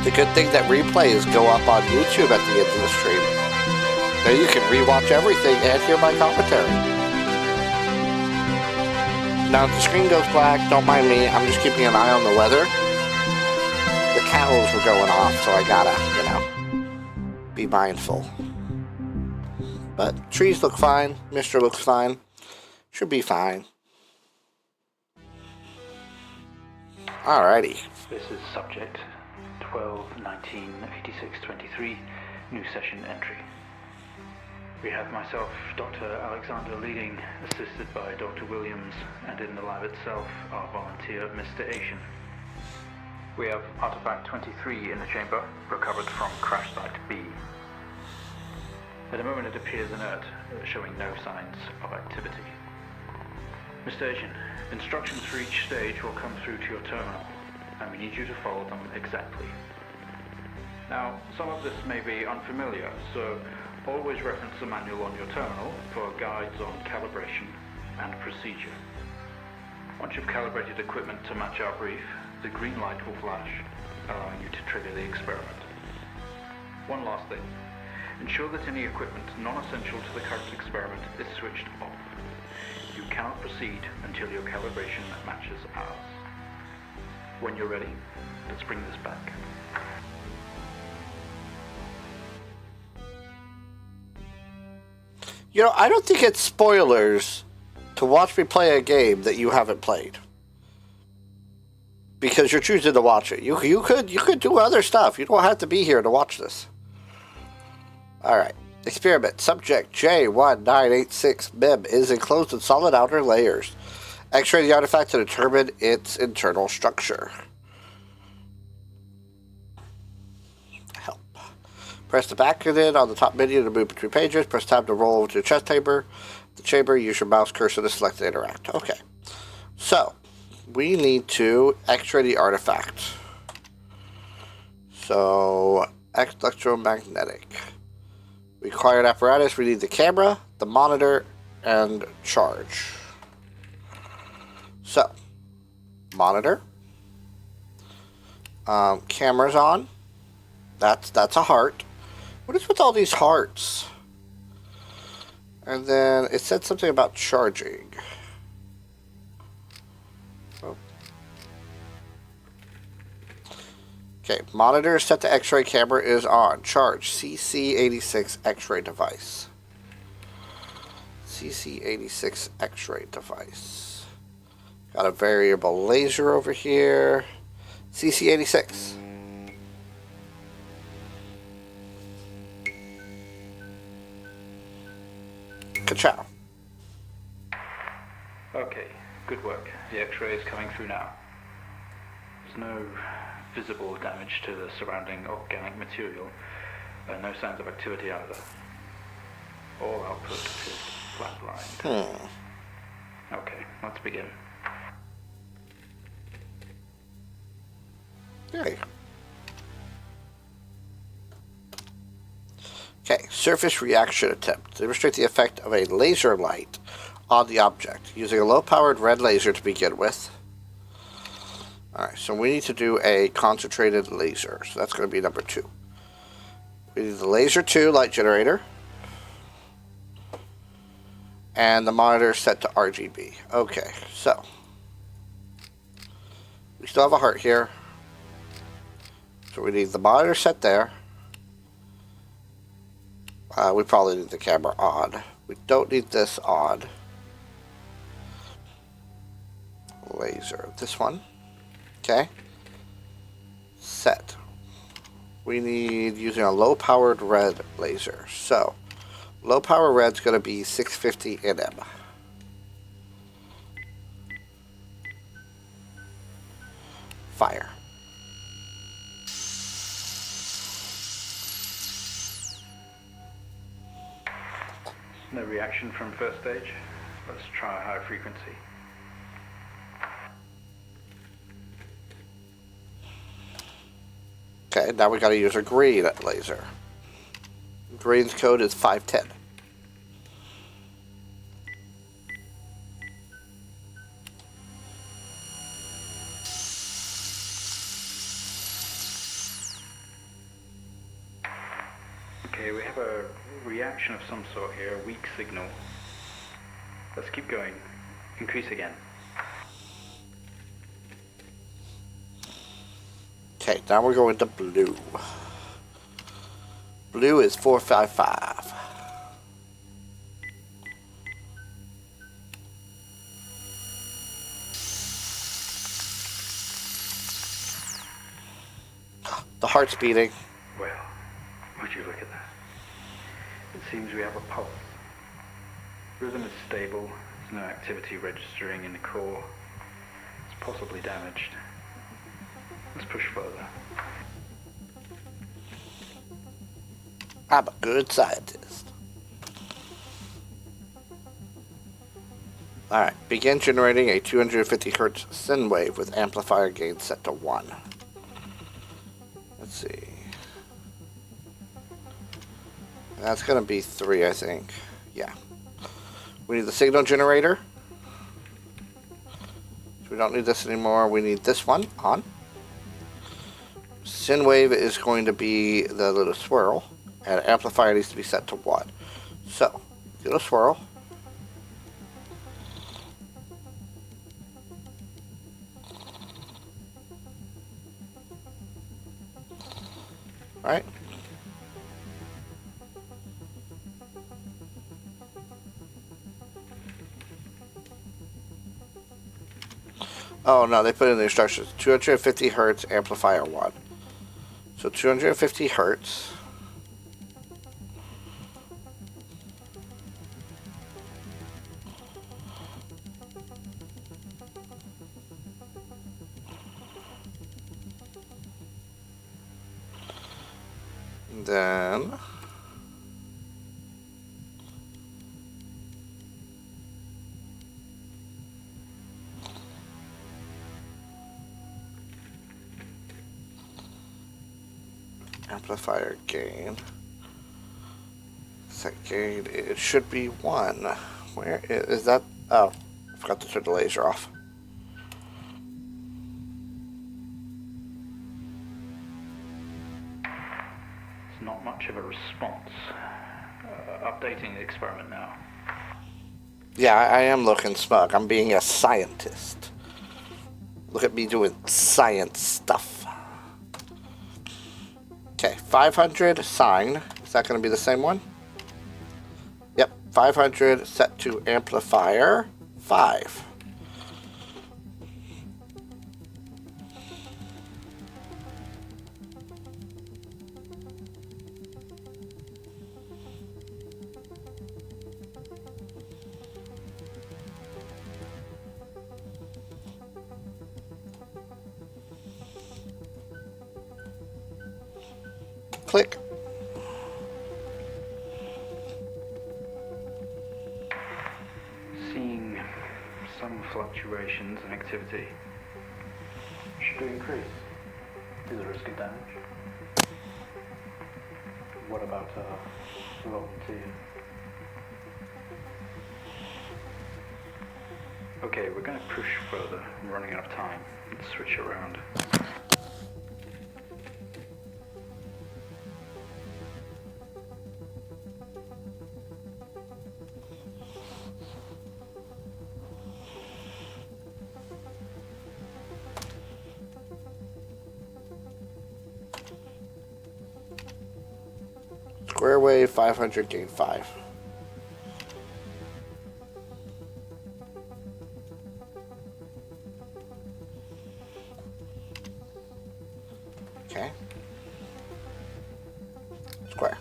The good thing that replays go up on YouTube at the end of the stream. There you can rewatch everything and hear my commentary. Now if the screen goes black, don't mind me, I'm just keeping an eye on the weather. The cows were going off, so I gotta, be mindful. But trees look fine, Mr. looks fine, should be fine. Alrighty. This is subject 12/19/86/23, new session entry. We have myself, Dr. Alexander leading, assisted by Dr. Williams, and in the lab itself, our volunteer, Mr. Asian. We have artifact 23 in the chamber, recovered from crash site B. At the moment it appears inert, showing no signs of activity. Mr. Asian, instructions for each stage will come through to your terminal, and we need you to follow them exactly. Now, some of this may be unfamiliar, so always reference the manual on your terminal for guides on calibration and procedure. Once you've calibrated equipment to match our brief, the green light will flash, allowing you to trigger the experiment. One last thing. Ensure that any equipment non-essential to the current experiment is switched off. You cannot proceed until your calibration matches ours. When you're ready, let's bring this back. You know, I don't think it's spoilers to watch me play a game that you haven't played. Because you're choosing to watch it. You could do other stuff. You don't have to be here to watch this. Alright. Experiment. Subject J1986 MEM is enclosed in solid outer layers. X-ray the artifact to determine its internal structure. Help. Press the back button on the top menu to move between pages. Press tab to roll over to the chest chamber. The chamber, use your mouse cursor to select and interact. Okay. So, we need to X-ray the artifact. So, electromagnetic. Required apparatus, we need the camera, the monitor, and charge. So, monitor. Camera's on. That's a heart. What is with all these hearts? And then it said something about charging. Oh. Okay, monitor set to X-ray, camera is on. Charge CC86 X-ray device. CC86 X-ray device. Got a variable laser over here. CC86. Ka-chow. Okay, good work. The X-ray is coming through now. There's no visible damage to the surrounding organic material, and no signs of activity either. All output is flatlined. Okay, let's begin. There you go. Okay, surface reaction attempt. Demonstrate the effect of a laser light on the object, using a low-powered red laser to begin with. Alright, so we need to do a concentrated laser. So that's going to be number 2. We need the laser 2 light generator. And the monitor set to RGB. Okay, so. We still have a heart here. So we need the monitor set there. We probably need the camera on. We don't need this on. Laser. This one. Okay. Set. We need using a low-powered red laser. So, low-power red's going to be 650 nm. Fire. No reaction from first stage. Let's try a high frequency. Okay, now we got to use a green laser. Green's code is 510. Okay, we have a reaction of some sort here, a weak signal. Let's keep going. Increase again. Okay, now we're going to blue. Blue is 455. The heart's beating. Well, would you look at that? It seems we have a pulse. Rhythm is stable. There's no activity registering in the core. It's possibly damaged. Let's push further. I'm a good scientist. Alright, begin generating a 250 Hz sine wave with amplifier gain set to 1. Let's see. That's going to be 3, I think. Yeah. We need the signal generator. we don't need this anymore. We need this one on. Synwave is going to be the little swirl, and amplifier needs to be set to 1. So, get a swirl. Right? Oh no, they put in the instructions. 250 hertz, amplifier 1. So 250 hertz. Then amplifier gain. Set gain, it should be 1. Where is that? Oh, I forgot to turn the laser off. It's not much of a response. Updating the experiment now. Yeah, I am looking smug. I'm being a scientist. Look at me doing science stuff. Okay, 500 sine. Is that going to be the same one? Yep, 500 set to amplifier 5. Click. Seeing some fluctuations in activity. Should we increase? Is there risk of damage? What about volunteer? Okay, we're going to push further. I'm running out of time. Let's switch around. Square wave 500 gain 5. Okay. Square.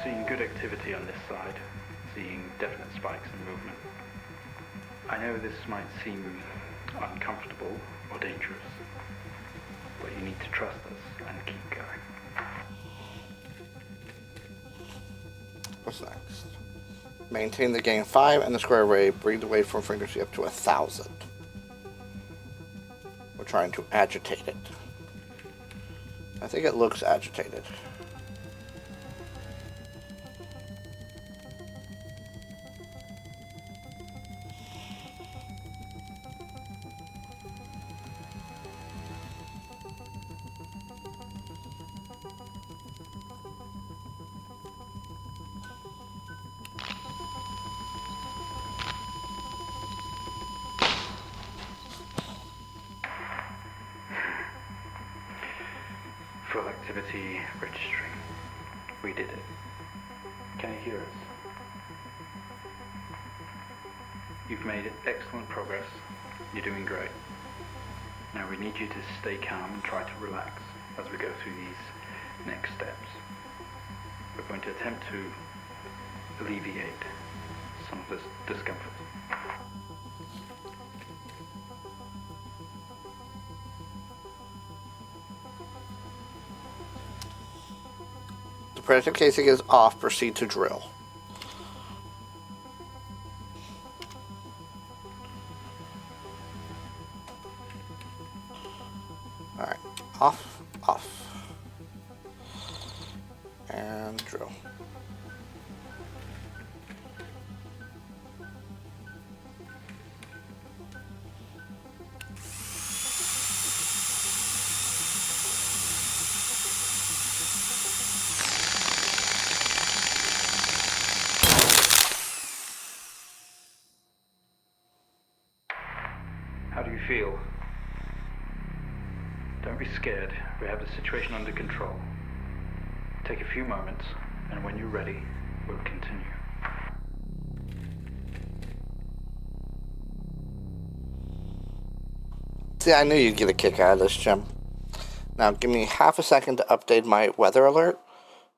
Seeing good activity on this side. Seeing definite spikes in movement. I know this might seem uncomfortable or dangerous, but you need to trust us and keep going. What's next? Maintain the gain 5 and the square wave. Bring the waveform frequency up to 1,000. We're trying to agitate it. I think it looks agitated. Full activity registering. We did it. Can you hear us? You've made excellent progress. You're doing great. Now we need you to stay calm and try to relax as we go through these next steps. We're going to attempt to alleviate some of this discomfort. The protective casing is off. Proceed to drill. Alright. Off. And drill. feel? Don't be scared. We have the situation under control. Take a few moments, and when you're ready, we'll continue. See, I knew you'd get a kick out of this, Jim. Now, give me half a second to update my weather alert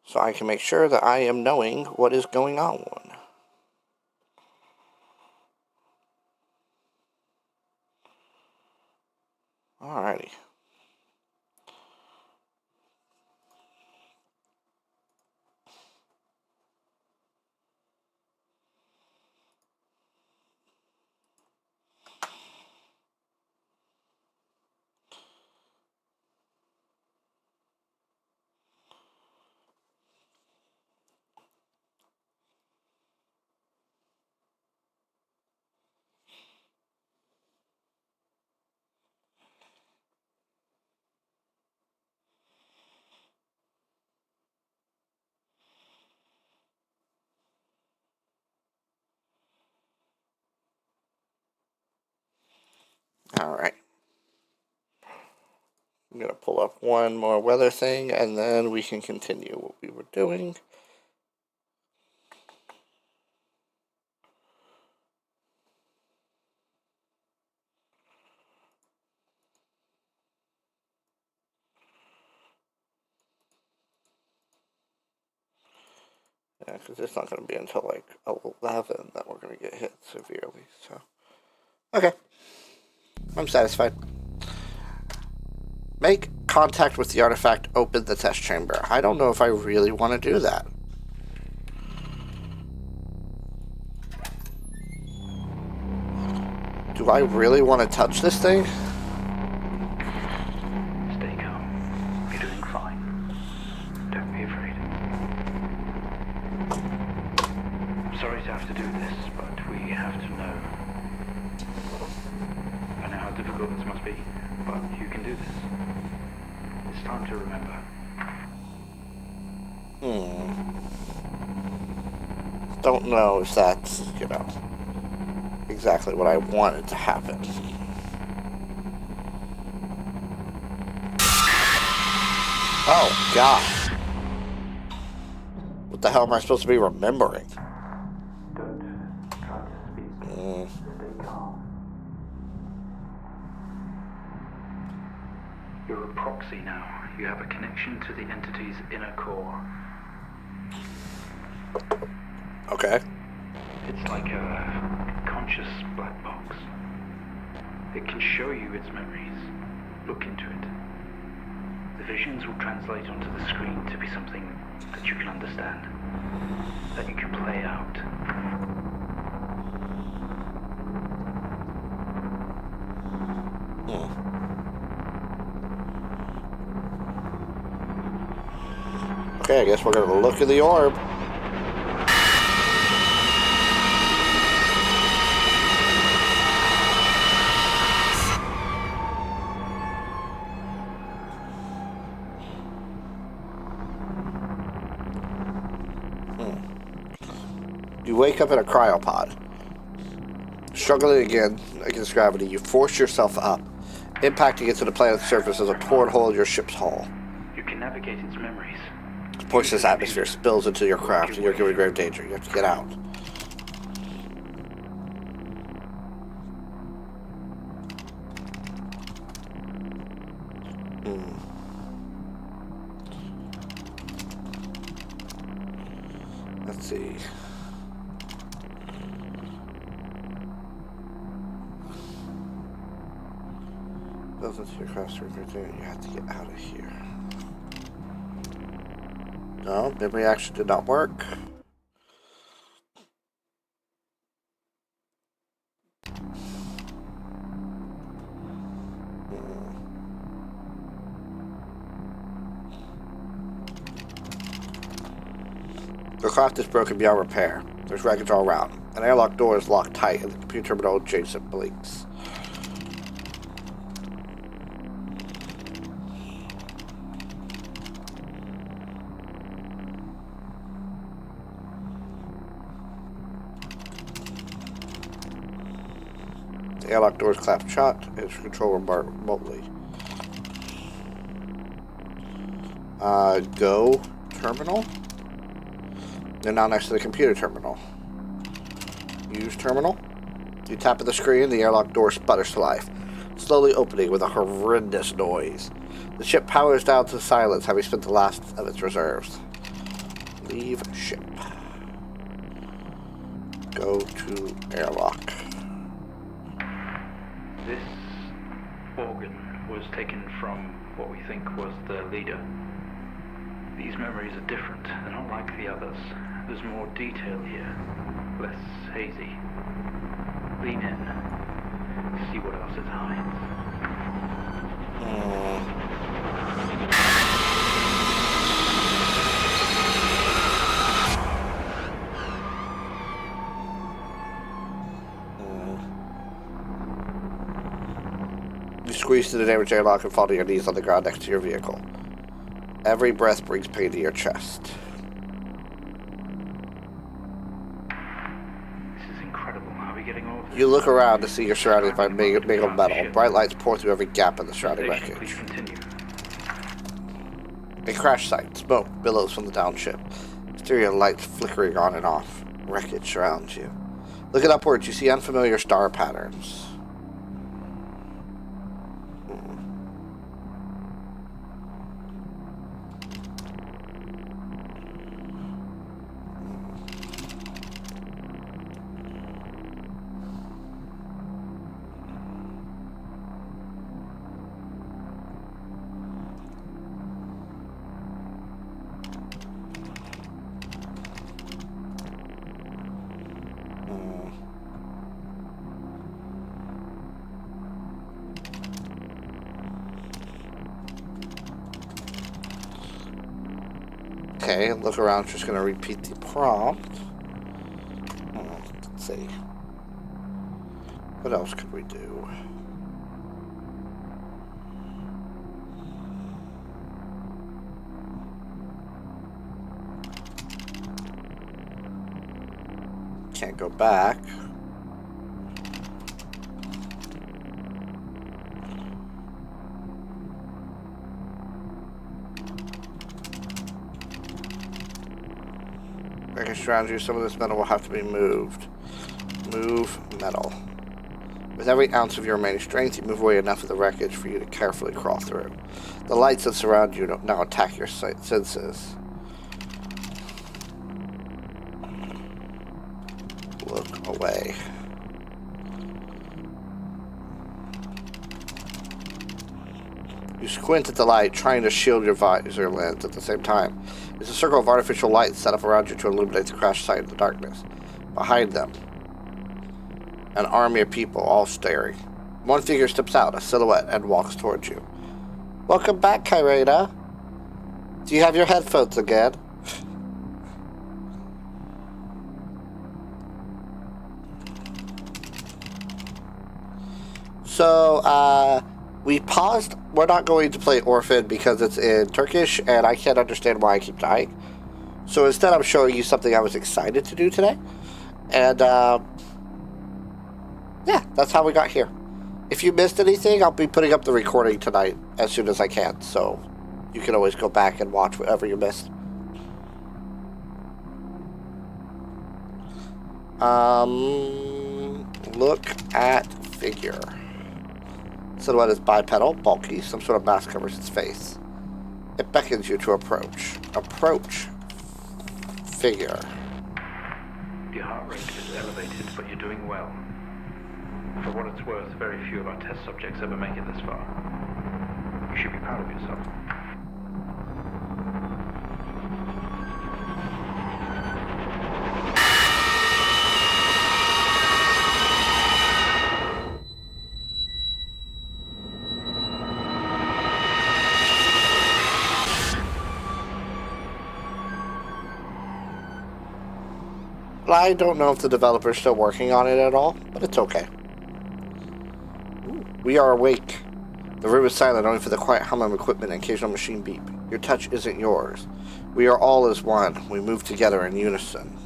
so I can make sure that I am knowing what is going on. Alrighty. Alright. I'm going to pull up one more weather thing, and then we can continue what we were doing. Yeah, because it's not going to be until like 11 that we're going to get hit severely. So, okay. I'm satisfied. Make contact with the artifact, open the test chamber. I don't know if I really want to do that. Do I really want to touch this thing? Stay calm. You're doing fine. Don't be afraid. I'm sorry to have to do this, but we have to know. I know how difficult this must be, but you can do this. It's time to remember. Don't know if that's, exactly what I wanted to happen. Oh, God. What the hell am I supposed to be remembering? Don't try to speak. Stay calm. You're a proxy now. You have a connection to the entity's inner core. Okay. It's like a conscious black box. It can show you its memories. Look into it. The visions will translate onto the screen to be something that you can understand, that you can play out. Okay, I guess we're gonna look at the orb. You wake up in a cryopod. Struggling again against gravity, you force yourself up, impacting into the planet's surface as a porthole in your ship's hull. You can navigate its memories. The poisonous atmosphere spills into your craft, and you're in grave danger. You have to get out. Let's see. Builds into your craft, you have to get out of here. No, memory action did not work. The craft is broken beyond repair. There's wreckage all around. An airlock door is locked tight, and the computer terminal adjacent blinks. The airlock doors clap shut and control remotely. Go terminal. They're now next to the computer terminal. Use terminal. You tap at the screen, the airlock door sputters to life, slowly opening with a horrendous noise. The ship powers down to silence, having spent the last of its reserves. Leave ship. Go to airlock. This organ was taken from what we think was the leader. These memories are different. They're not like the others. There's more detail here. Less hazy. Lean in. See what else it hides. You squeeze to the damaged airlock and fall to your knees on the ground next to your vehicle. Every breath brings pain to your chest. This is incredible. How are we getting all of this? You look around to see you're surrounded by mangled metal. Bright lights pour through every gap in the surrounding Please wreckage. continue. A crash site. Smoke billows from the downship. Exterior lights flickering on and off. Wreckage surrounds you. Looking upwards, you see unfamiliar star patterns. Okay, look around. Just going to repeat the prompt. Let's see. What else could we do? Can't go back. Wreckage around you. Some of this metal will have to be moved. Move metal. With every ounce of your remaining strength, you move away enough of the wreckage for you to carefully crawl through. The lights that surround you now attack your senses. Look away. You squint at the light, trying to shield your visor lens at the same time. There's a circle of artificial lights set up around you to illuminate the crash site in the darkness. Behind them, an army of people, all staring. One figure steps out, a silhouette, and walks towards you. Welcome back, Kyrena. Do you have your headphones again? So, we paused. We're not going to play Orphan because it's in Turkish, and I can't understand why I keep dying. So instead, I'm showing you something I was excited to do today. And, yeah, that's how we got here. If you missed anything, I'll be putting up the recording tonight as soon as I can. So you can always go back and watch whatever you missed. Look at figure. Silhouette is bipedal, bulky, some sort of mask covers its face. It beckons you to approach. Approach. Figure. Your heart rate is elevated, but you're doing well. For what it's worth, very few of our test subjects ever make it this far. You should be proud of yourself. I don't know if the developer's still working on it at all, but it's okay. We are awake. The room is silent only for the quiet hum of equipment and occasional machine beep. Your touch isn't yours. We are all as one. We move together in unison.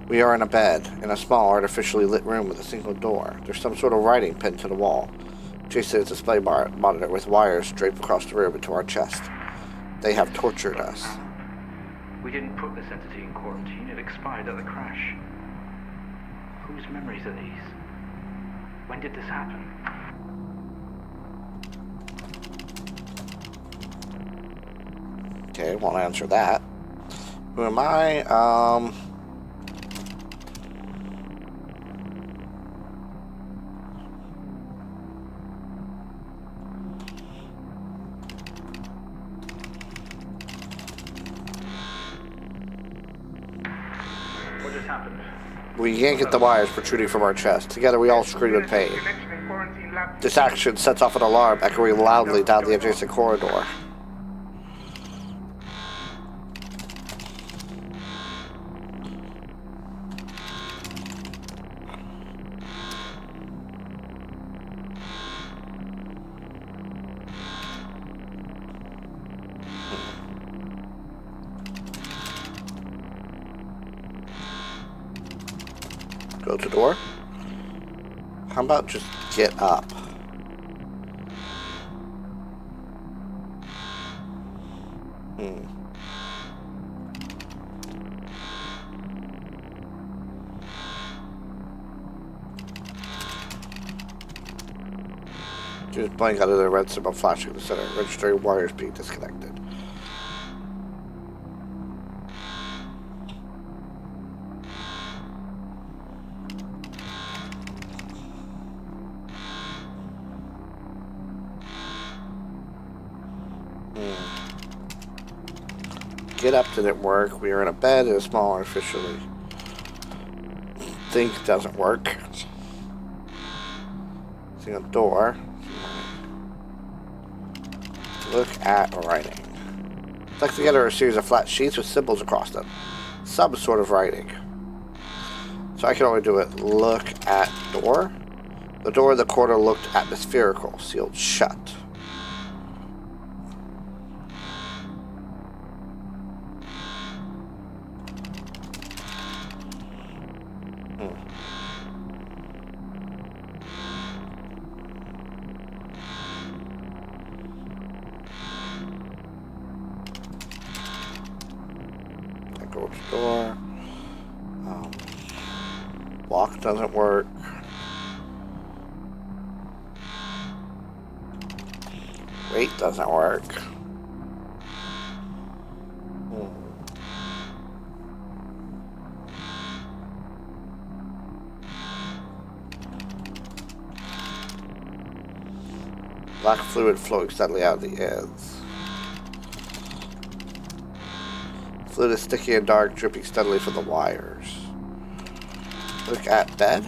We are in a bed, in a small, artificially lit room with a single door. There's some sort of writing pinned to the wall. Jason's display monitor with wires draped across the room into our chest. They have tortured us. We didn't put this entity in quarantine. It expired at the crash. Whose memories are these? When did this happen? Okay, won't answer that. Who am I? What just happened? We yank at the wires protruding from our chest. Together we all scream in pain. This action sets off an alarm echoing loudly down the adjacent corridor. Go to door. How about just get up? Just blank out of the red symbol flashing in the center, registering wires being disconnected. Get up didn't work. We are in a bed in a small artificially. Think doesn't work. See a door. Look at writing. Stuck together a series of flat sheets with symbols across them. Some sort of writing. So I can only do it. Look at door. The door in the corner looked atmospherical, sealed shut. Go to door. Lock doesn't work. Wait doesn't work. Black fluid flowing steadily out of the ends. Fluid is sticky and dark, dripping steadily from the wires. Look at bed.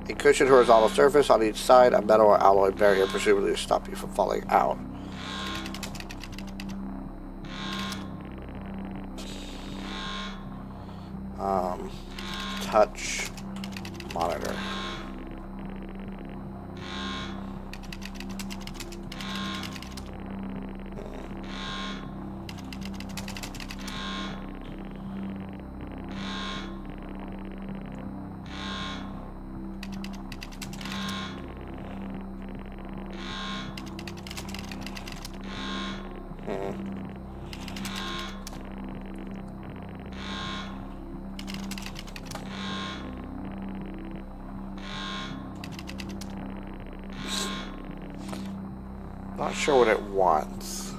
A cushioned horizontal surface on each side, a metal or alloy barrier, presumably to stop you from falling out. Touch monitor. Not sure what it wants.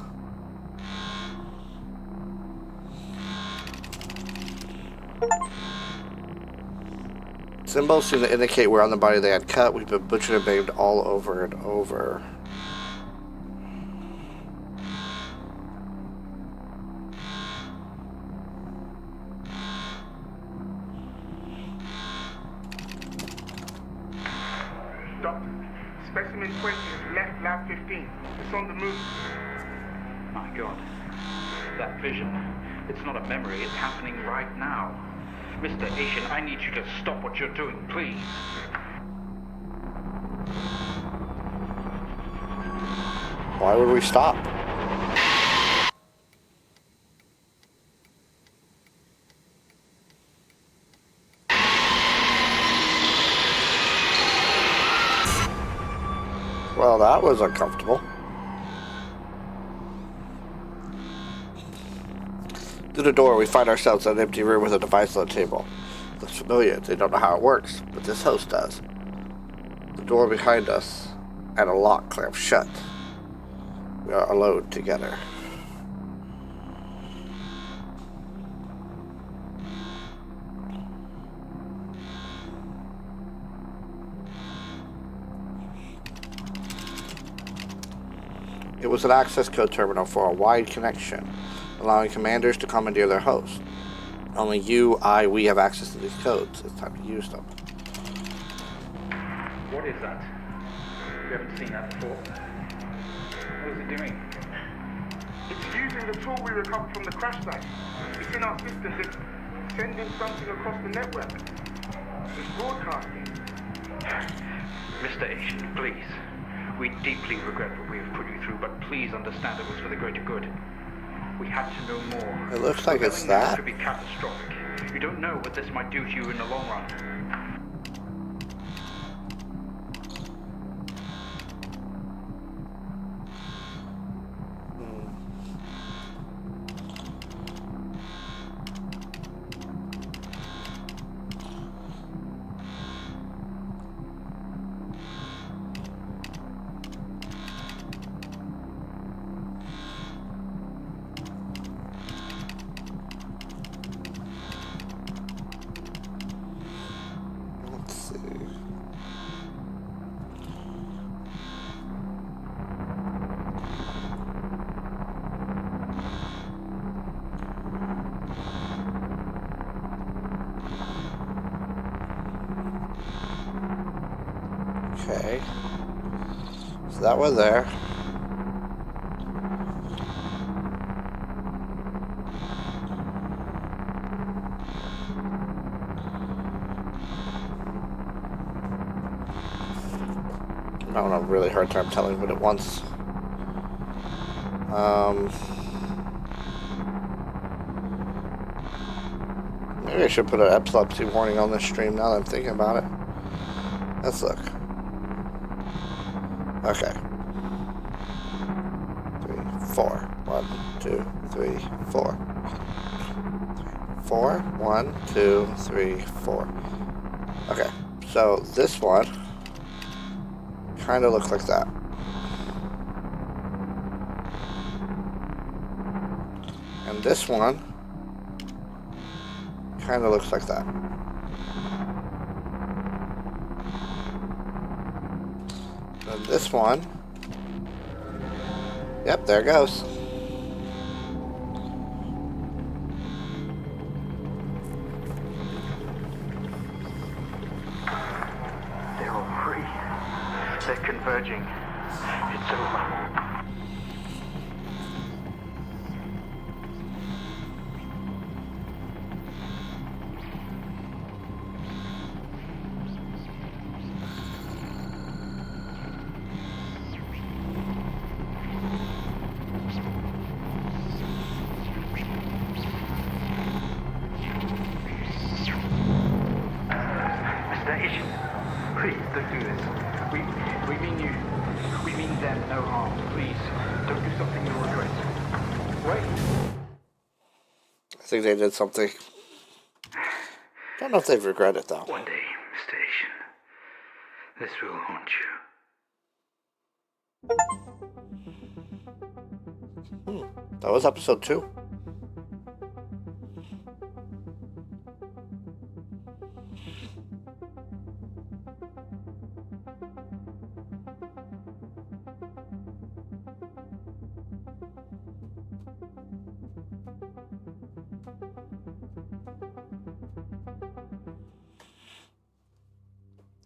Symbols seem to indicate where on the body they had cut. We've been butchered and maimed all over and over. Specimen 20 left lab 15. It's on the move. My God. That vision. It's not a memory. It's happening right now. Mr. Asian, I need you to stop what you're doing, please. Why would we stop? Well, that was uncomfortable. Through the door, we find ourselves in an empty room with a device on the table. It looks familiar. They don't know how it works, but this host does. The door behind us and a lock clamps shut. We are alone together. It was an access code terminal for a wide connection, allowing commanders to commandeer their host. Only you, we have access to these codes. It's time to use them. What is that? We haven't seen that before. What is it doing? It's using the tool we recovered from the crash site. It's in our systems. It's sending something across the network. It's broadcasting. Mr. Asian, please. We deeply regret what we have put you through, but please understand it was for the greater good. We had to know more. It looks like it's Rebelling now that. could be catastrophic. You don't know what this might do to you in the long run. Let's see. Okay. So that was there. I'm having a really hard time telling what it wants. Maybe I should put an epilepsy warning on this stream now that I'm thinking about it. Let's look. Okay. 3, 4. 1, 2, 3, 4. 4. 1, 2, 3, 4. Okay. So this one kind of looks like that. And this one kind of looks like that. And this one, yep, there it goes. They're all free. They're converging. It's over. Please, don't do this. We mean you. We mean them no harm. Please, don't do something you'll regret. Wait. I think they did something. Don't know if they've regretted it though. One day, Mr. Asian, this will haunt you. That was episode 2.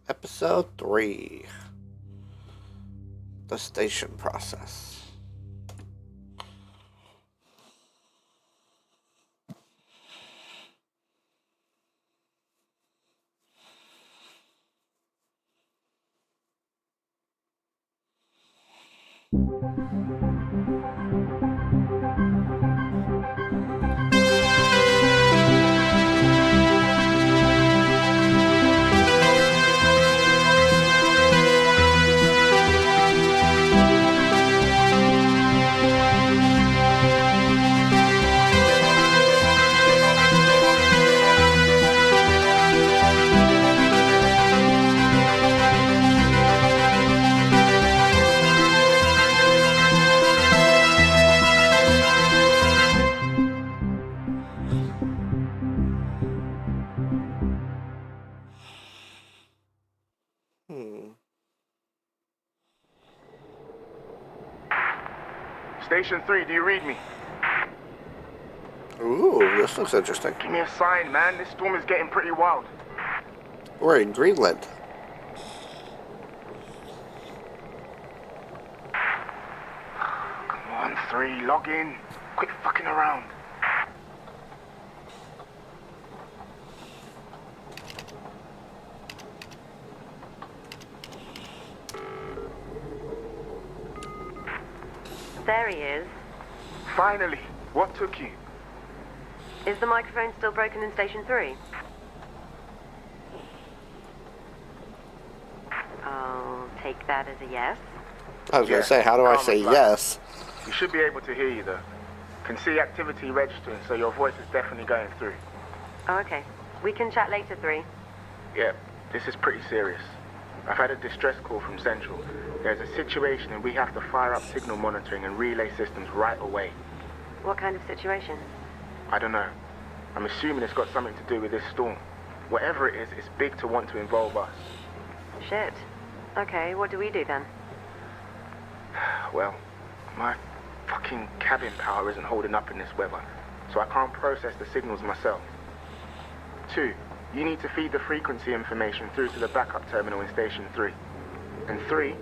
Episode 3. The station process. Station 3, do you read me? Ooh, this looks interesting. Give me a sign, man. This storm is getting pretty wild. We're in Greenland. Come on, 3, log in. Quit fucking around. There he is. Finally. What took you? Is the microphone still broken in Station 3? I'll take that as a yes. I was going to say, how do I say yes? You should be able to hear you, though. Can see activity registering, so your voice is definitely going through. Oh, okay. We can chat later, 3. Yeah, this is pretty serious. I've had a distress call from Central. There's a situation and we have to fire up signal monitoring and relay systems right away. What kind of situation? I don't know. I'm assuming it's got something to do with this storm. Whatever it is, it's big to want to involve us. Shit. Okay, what do we do then? Well, my fucking cabin power isn't holding up in this weather, so I can't process the signals myself. 2, you need to feed the frequency information through to the backup terminal in Station 3. And 3,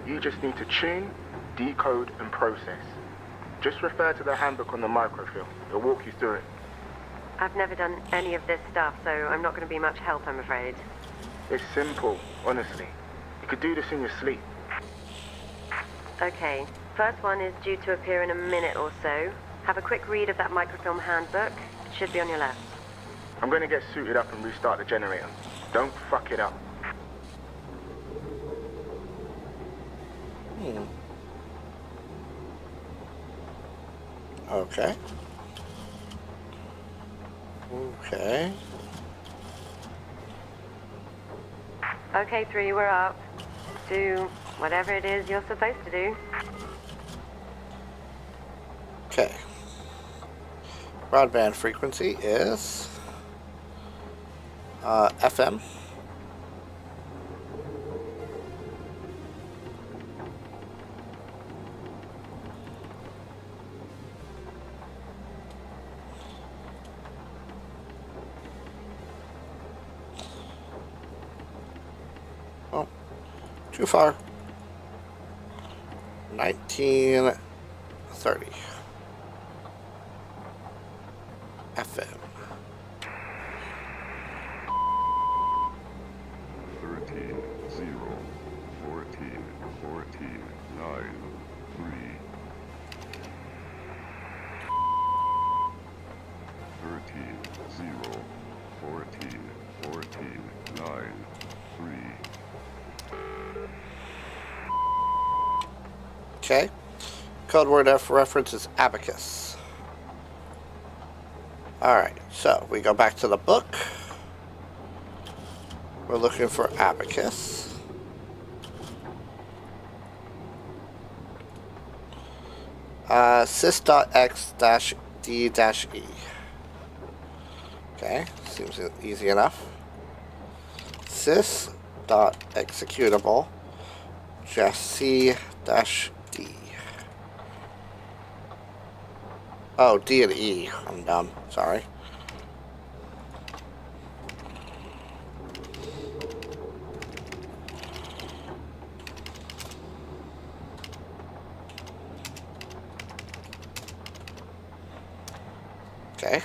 you just need to tune, decode, and process. Just refer to the handbook on the microfilm. It'll walk you through it. I've never done any of this stuff, so I'm not going to be much help, I'm afraid. It's simple, honestly. You could do this in your sleep. Okay, first one is due to appear in a minute or so. Have a quick read of that microfilm handbook. It should be on your left. I'm gonna get suited up and restart the generator. Don't fuck it up. Okay. Okay. Okay, 3, we're up. Do whatever it is you're supposed to do. Okay. Broadband frequency is FM. Oh, too far. 1930. FM. 13, 0, 14, 14, 9, 3. 13, 0, 14, 14, 9, 3. Okay. Code word F reference is abacus. Alright, so we go back to the book. We're looking for abacus. sys.x-d-e. Okay, seems easy enough. Sys.executable c-d. Oh, D and E. I'm dumb. Sorry. Okay.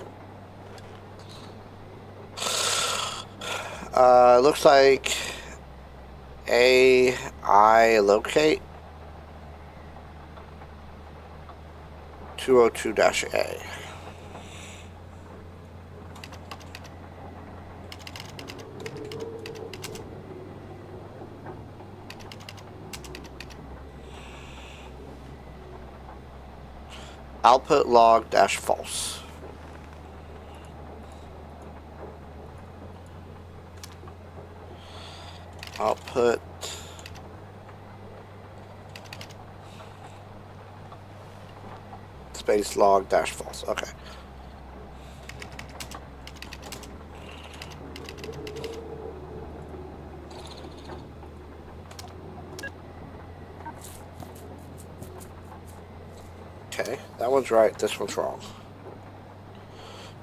Looks like AI locate 202-A. Output log dash false. Output space log dash false. Okay. Okay, that one's right, this one's wrong.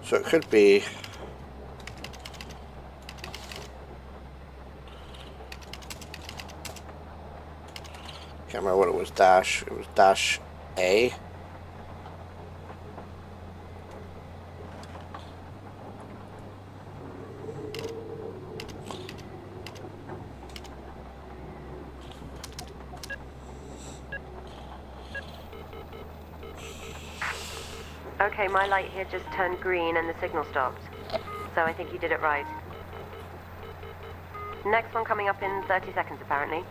So it could be... Can't remember what it was, dash. It was dash A. Okay, my light here just turned green and the signal stopped. So I think you did it right. Next one coming up in 30 seconds, apparently.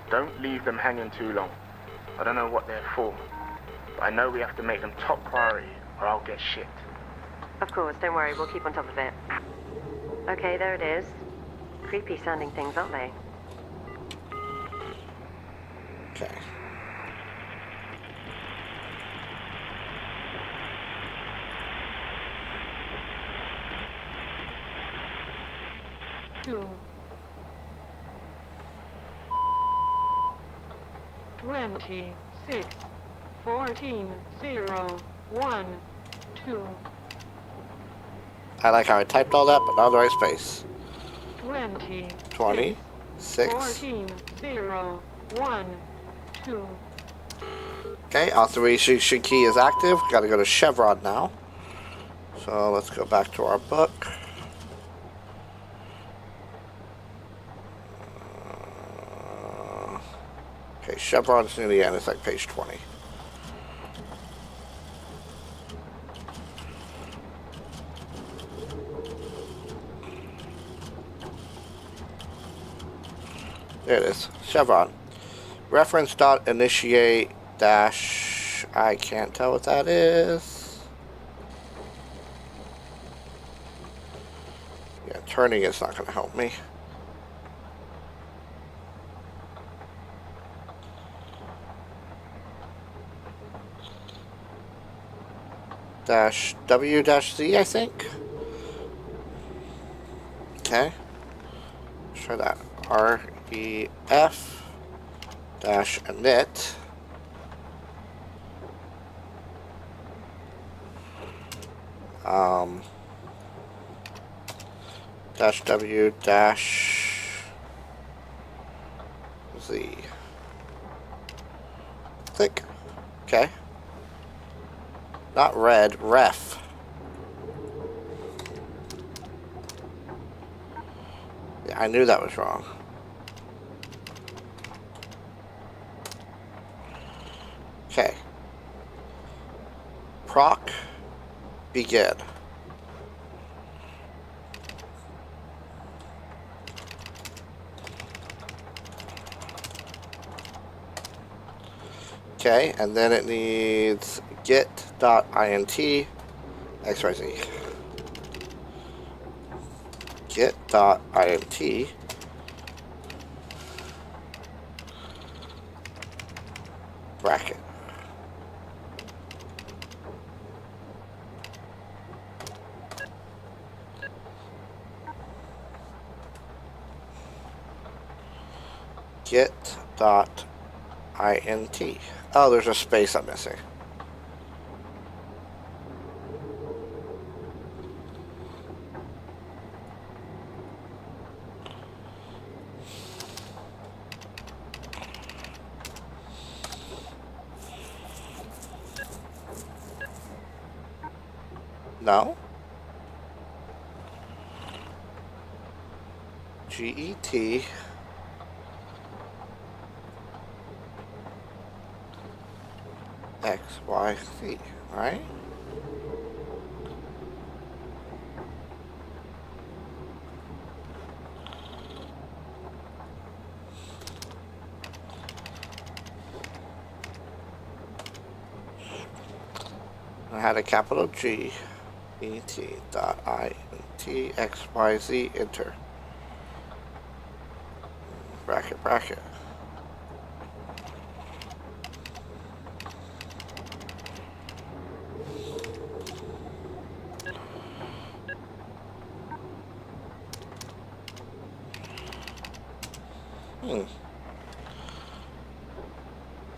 Don't leave them hanging too long. I don't know what they're for, but I know we have to make them top priority or I'll get shit. Of course, don't worry, we'll keep on top of it. Okay, there it is. Creepy sounding things, aren't they? Okay. Two. 26, 14, 0, 1, 2. I like how I typed all that, but not the right space. 20, 6. 14, 0, 1, 2. Okay, authorization key is active. Gotta go to Chevron now. So let's go back to our book. Okay, Chevron's near the end. It's like page 20. There it is. Chevron. Reference dot initiate dash. I can't tell what that is. Yeah, turning is not going to help me. Dash W dash Z, I think. Okay. Let's try that. REF dash init. Dash W dash Z. Click. Okay. Not red, ref. Yeah, I knew that was wrong. Okay. Proc. Begin. Okay, and then it needs get.int xyz. Get.int bracket. Get.int. Oh, there's a space I'm missing. No? GET XYZ, right? I had a capital G ET.INT XYZ enter. Bracket, bracket.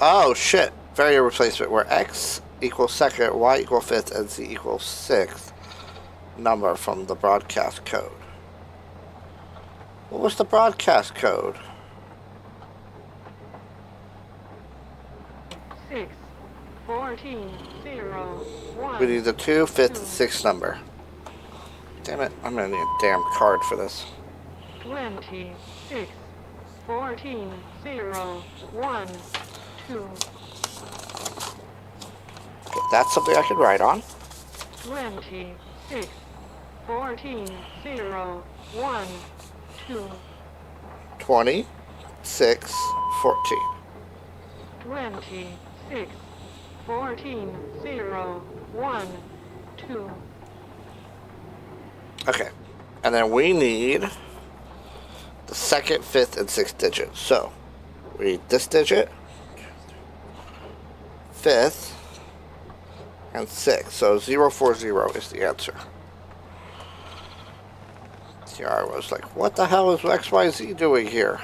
Oh shit. Variable replacement where X equals second, Y equals fifth, and Z equals sixth number from the broadcast code. What was the broadcast code? 6, 14, 0, 1. We need the 2, 5th, and 6th number. Damn it, I'm gonna need a damn card for this. 26, 14, 0, 1, 2. Okay, that's something I can write on. 26, 14, 0, 1, 2. 26, 14. 26, 14, 0, 1, 2. Okay, and then we need the 2nd, 5th, and 6th digit. So, we need this digit, 5th, and 6th. So 040 is the answer. Here I was like, what the hell is XYZ doing here?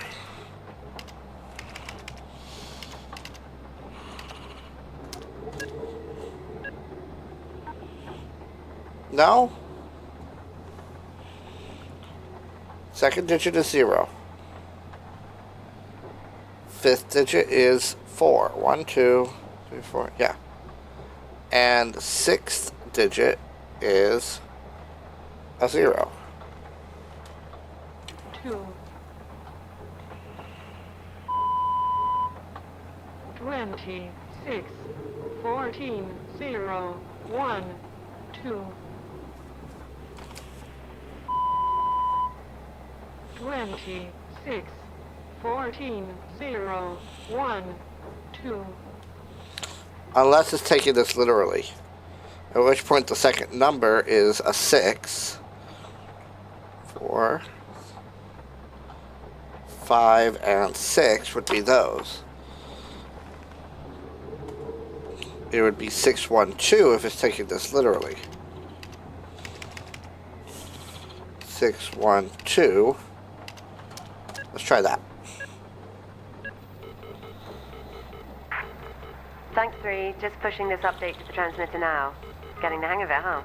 No? Second digit is 0. 5th digit is 4. 1, 2, 3, 4. Yeah. And 6th digit is a 0. 2. 26, 14, 0, 1, 2. 26, 14, 0, 1, 2. Unless it's taking this literally. At which point the second number is a 6. 4, 5, and 6 would be those. It would be 612 if it's taking this literally. 612. Let's try that. Thanks, 3. Just pushing this update to the transmitter now. Getting the hang of it, huh?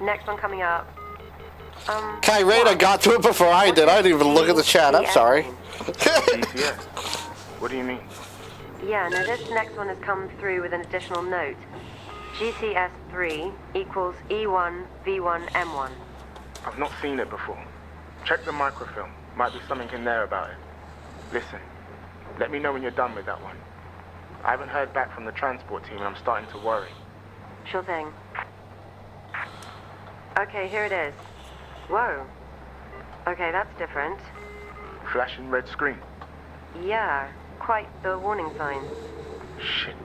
Next one coming up. Kyrena got to it before I did. I didn't even look at the chat. I'm sorry. GCS? What do you mean? Yeah, no, this next one has come through with an additional note. GCS3 equals E1V1M1. I've not seen it before. Check the microfilm. Might be something in there about it. Listen, let me know when you're done with that one. I haven't heard back from the transport team and I'm starting to worry. Sure thing. Okay, here it is. Whoa. Okay, that's different. Flashing red screen. Yeah, quite the warning sign. Shit.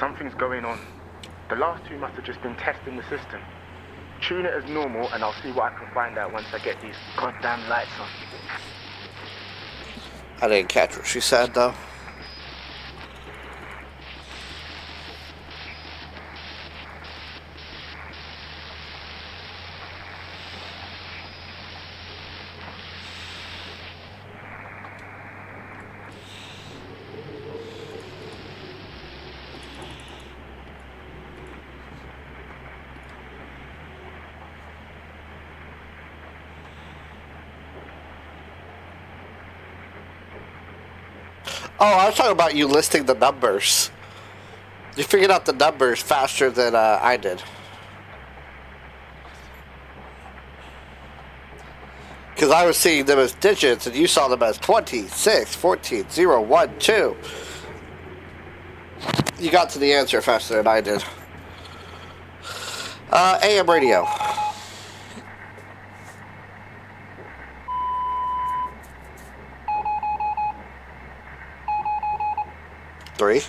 Something's going on. The last two must have just been testing the system. Tune it as normal and I'll see what I can find out once I get these goddamn lights on. I didn't catch what she said, though. Oh, I was talking about you listing the numbers. You figured out the numbers faster than I did. Because I was seeing them as digits, and you saw them as 26, 14, 0, 1, 2. You got to the answer faster than I did. AM radio. Three.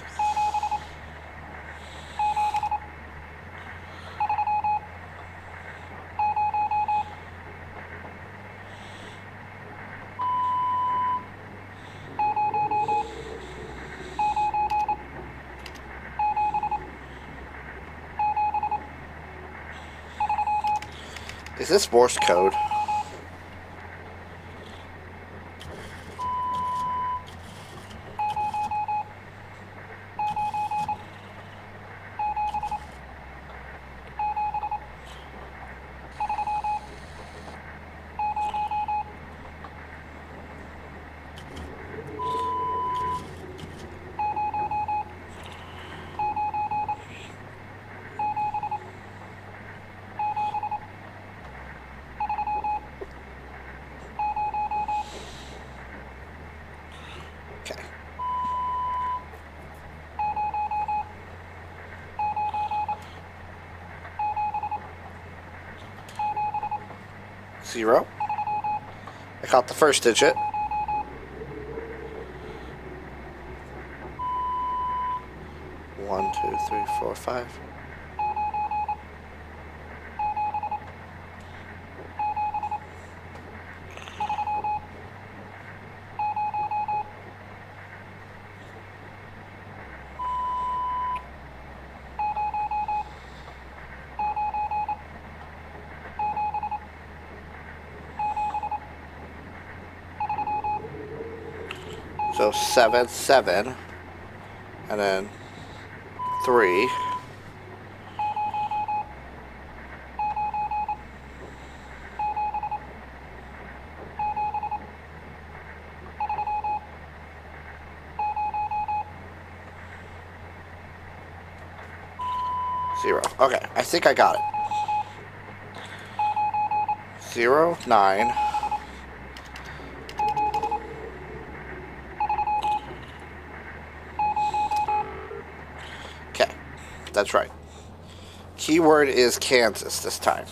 Is this Morse code? 0. I caught the first digit. One, two, three, four, 5. So 7, 7, and then 3. Zero. Okay, I think I got it. 0, 9. Okay, that's right. Keyword is Kansas this time.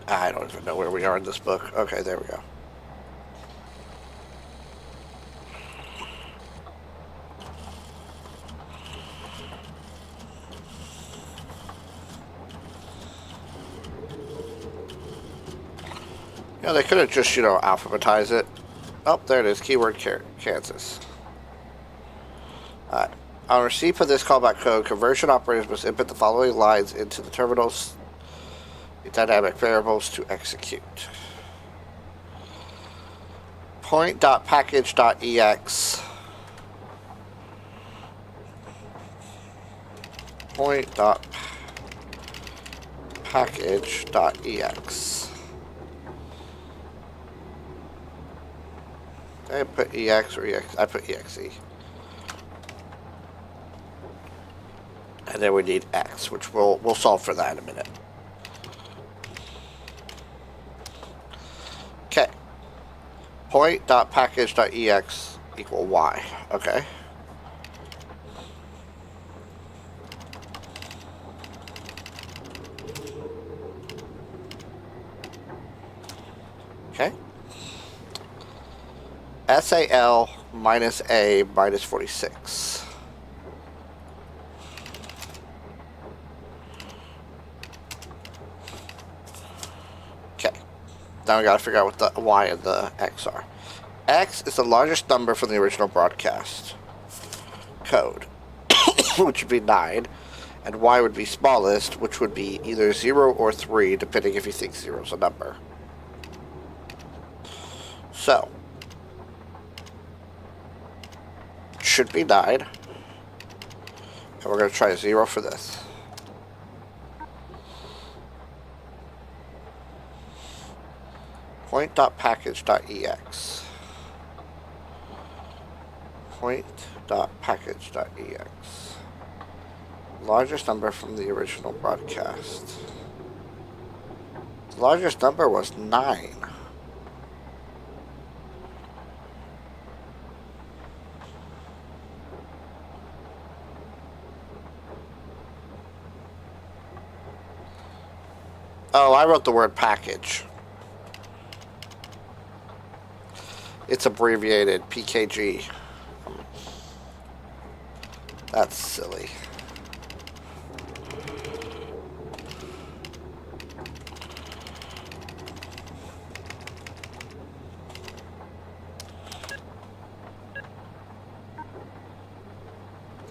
I don't even know where we are in this book. Okay, there we go. Yeah, they could have just, alphabetized it. Oh, there it is. Keyword Kansas. Alright. On receipt of this callback code, conversion operators must input the following lines into the terminal's dynamic variables to execute. Point.package.ex. Point.package.ex. Did I put EX or EX? I put EXE. And then we need X, which we'll solve for that in a minute. Okay. Point.package.ex equal Y. Okay. Okay. SAL minus A minus 46. Now we gotta figure out what the Y and the X are. X is the largest number from the original broadcast code, which would be 9, and Y would be smallest, which would be either 0 or 3, depending if you think 0 is a number. So, should be 9, and we're gonna try 0 for this. Point.package.ex. Point.package.ex. Largest number from the original broadcast. The largest number was 9. Oh, I wrote the word package. It's abbreviated PKG. That's silly.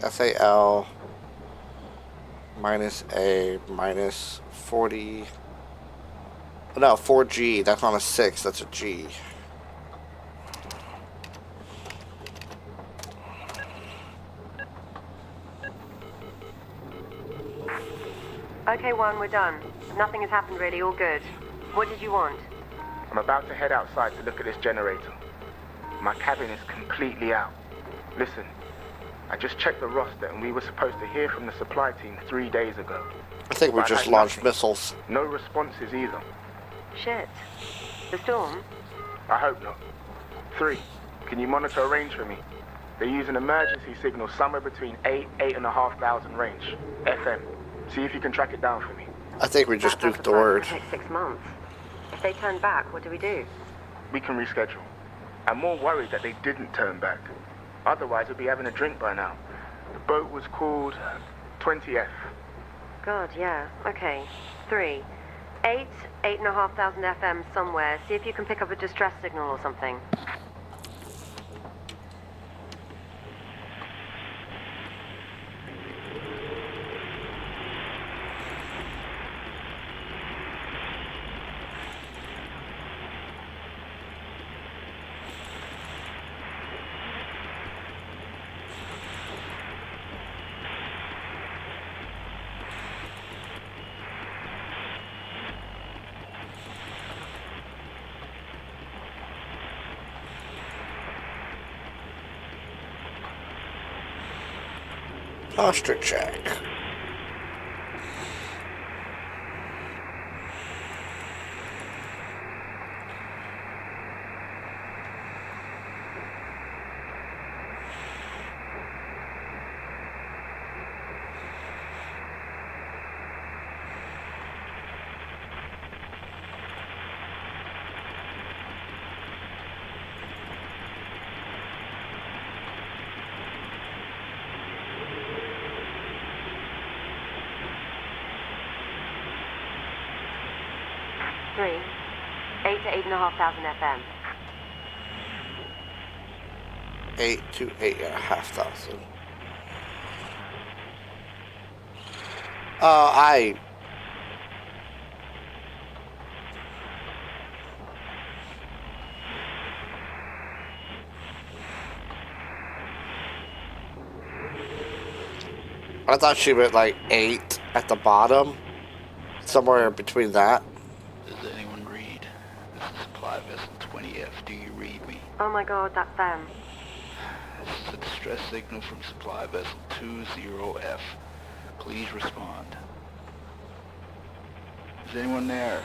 SAL minus A minus 40. No, 4G. That's not a 6. That's a G. Okay, Juan, we're done. Nothing has happened really, all good. What did you want? I'm about to head outside to look at this generator. My cabin is completely out. Listen, I just checked the roster and we were supposed to hear from the supply team 3 days ago. I think we just launched missiles. No responses either. Shit. The storm? I hope not. 3, can you monitor a range for me? They use an emergency signal somewhere between 8,500 range. FM. See if you can track it down for me. I think we just That's nuked the word. Take 6 months. If they turn back, what do we do? We can reschedule. I'm more worried that they didn't turn back. Otherwise, we'd be having a drink by now. The boat was called 20F. God, yeah. Okay. 3. 8,500 FM somewhere. See if you can pick up a distress signal or something. Posture check. Three. 8 to 8,500 FM. 8 to 8,500. I thought she meant like 8 at the bottom. Somewhere between that. Does anyone read? This is supply vessel 20F. Do you read me? Oh my god, that's them. This is a distress signal from supply vessel 20F. Please respond. Is anyone there?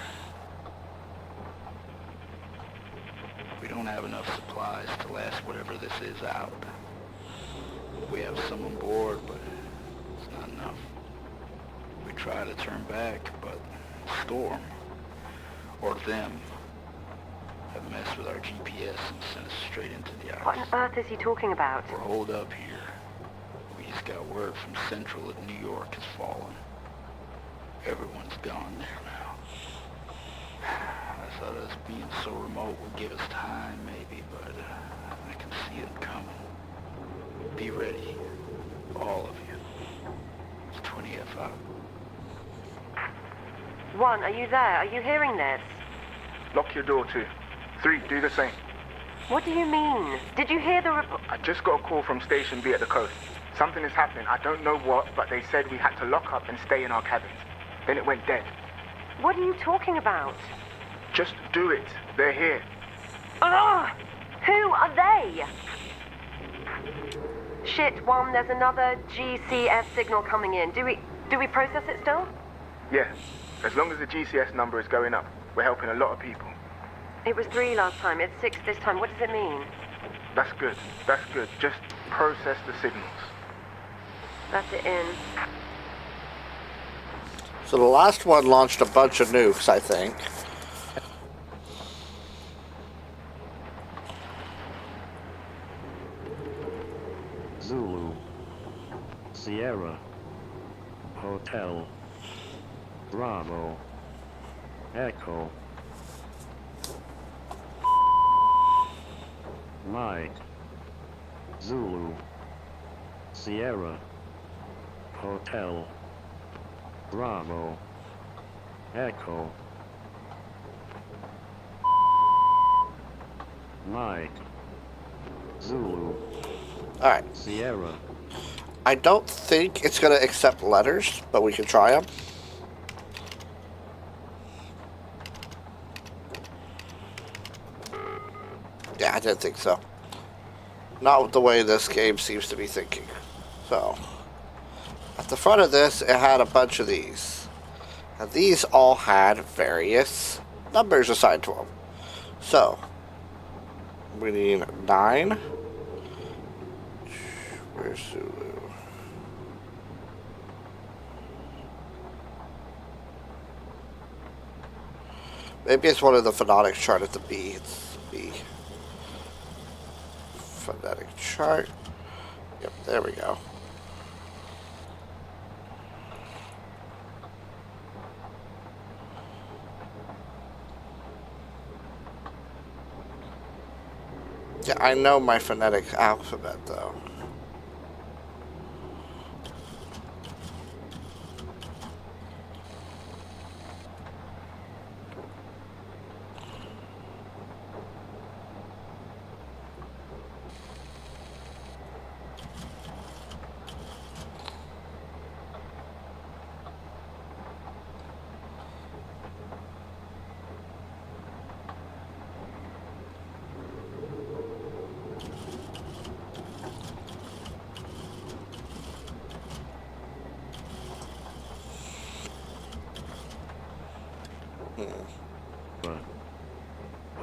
We don't have enough supplies to last whatever this is out. We have some on board, but it's not enough. We try to turn back, but Storm, or them, have messed with our GPS and sent us straight into the ice. What on earth is he talking about? We're holed up here. We just got word from Central that New York has fallen. Everyone's gone there now. I thought us being so remote would give us time, maybe, but I can see it coming. Be ready, all of you. It's 20F out. 1, are you there? Are you hearing this? Lock your door too. 3, do the same. What do you mean? Did you hear the I just got a call from Station B at the coast. Something is happening. I don't know what, but they said we had to lock up and stay in our cabins. Then it went dead. What are you talking about? Just do it. They're here. Ugh! Who are they? Shit, 1, there's another GCS signal coming in. Do we process it still? Yeah. As long as the GCS number is going up, we're helping a lot of people. It was 3 last time, it's 6 this time. What does it mean? That's good. That's good. Just process the signals. That's it in. So the last one launched a bunch of nukes, I think. Zulu, Sierra, Hotel, Bravo, Echo, Mike, Zulu, Sierra, Hotel, Bravo, Echo, Mike, Zulu, Alright. Sierra. I don't think it's going to accept letters, but we can try them. Yeah, I didn't think so. Not the way this game seems to be thinking. So, at the front of this, it had a bunch of these. And these all had various numbers assigned to them. So, we need 9. Where's Zulu? Maybe it's one of the phonetic chart at the B. It's B. Phonetic chart. Yep, there we go. Yeah, I know my phonetic alphabet though.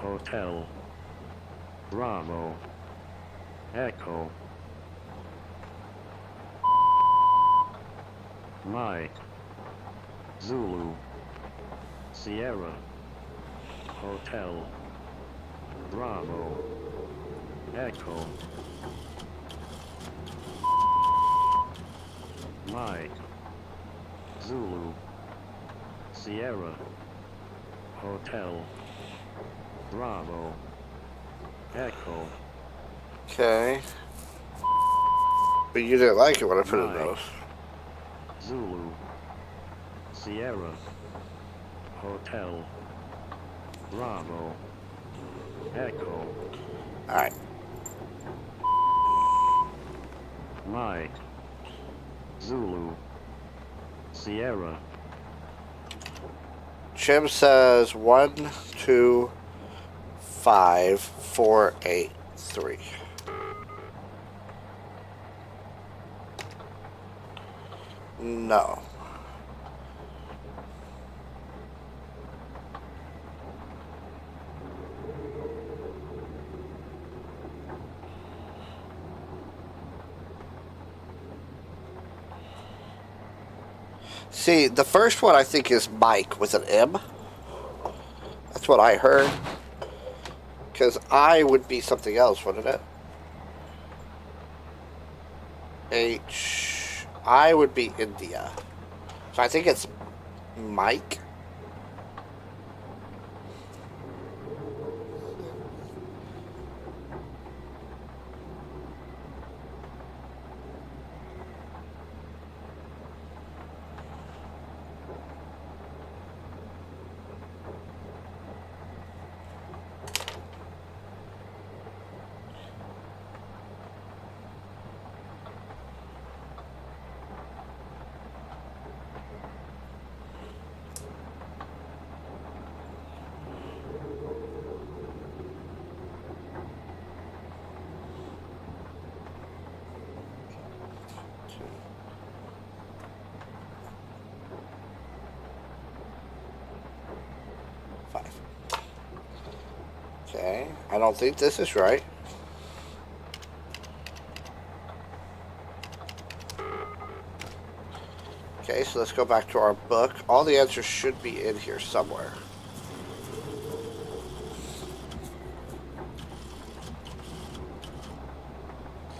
Hotel. Bravo. Echo. Mike. Zulu. Sierra. Hotel. Bravo. Echo. Mike. Zulu. Sierra. Hotel. Bravo. Echo. Okay. But you didn't like it when I put in Mike. those. Zulu. Sierra. Hotel. Bravo. Echo. Alright. Mike. Zulu. Sierra. Jim says 1, 2, 5, 4, 8, 3. No. See, the first one I think is Mike with an M. That's what I heard. Because I would be something else, wouldn't it? H. I would be India. So I think it's Mike. Okay, I don't think this is right. Okay, so let's go back to our book. All the answers should be in here somewhere.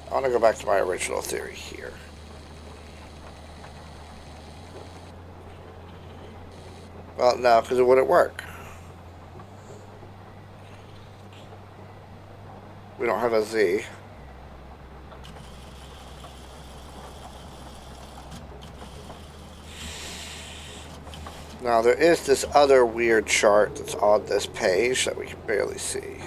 I want to go back to my original theory here. Well, no, because it wouldn't work. We don't have a Z. Now, there is this other weird chart that's on this page that we can barely see.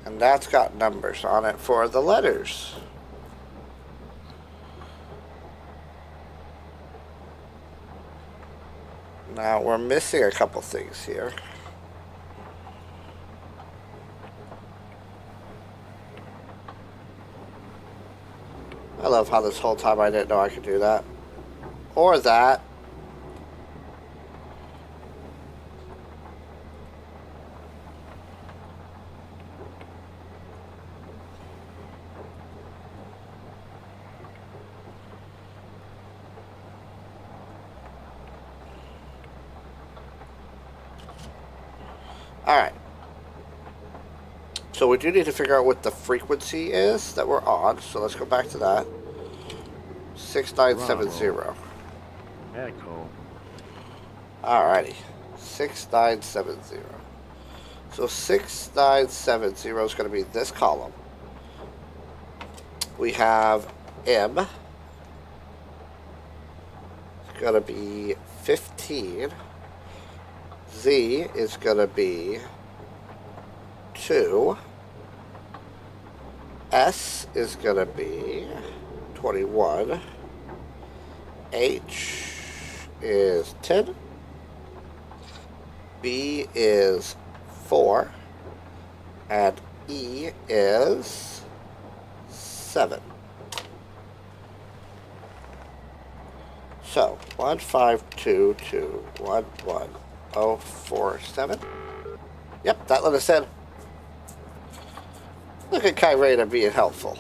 And that's got numbers on it for the letters. Now, we're missing a couple things here. I love how this whole time I didn't know I could do that. Or that. Alright. So we do need to figure out what the frequency is that we're on. So let's go back to that. 6970. Bravo. Echo. Alrighty. 6970. So 6970 is going to be this column. We have M. It's going to be 15. Z is going to be 2. S is going to be 21. H is 10. B is 4. And E is 7. So 152211047. Yep, that let us in. Look at Kyraina being helpful.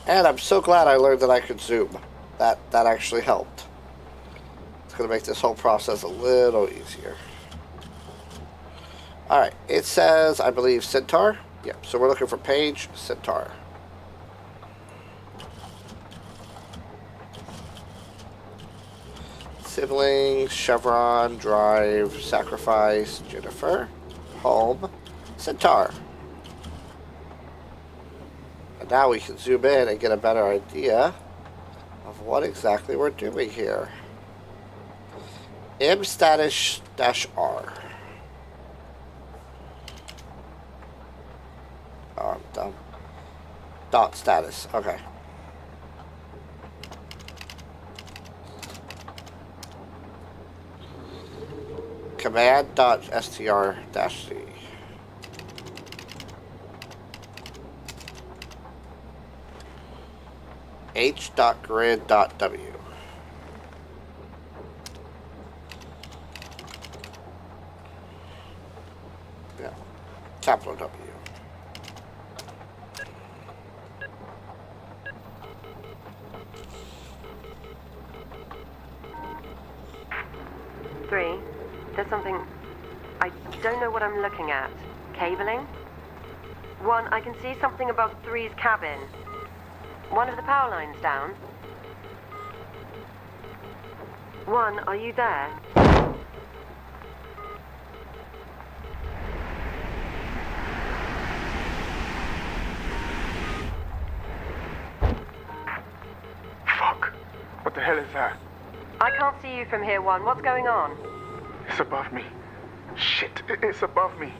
And I'm so glad I learned that I could zoom. That actually helped. It's going to make this whole process a little easier. Alright, it says, I believe, Centaur. Yep, so we're looking for page Centaur. Siblings, Chevron, Drive, Sacrifice, Jennifer, Home, Centaur. And now we can zoom in and get a better idea of what exactly we're doing here. M status -R. Oh, I'm dumb. Dot status. Okay. Command.str-c. H.grid.w. Yeah. Capital W. There's something... I don't know what I'm looking at. Cabling? 1, I can see something above 3's cabin. One of the power lines down. 1, are you there? Fuck! What the hell is that? I can't see you from here, 1. What's going on? It's above me. Shit, it's above me.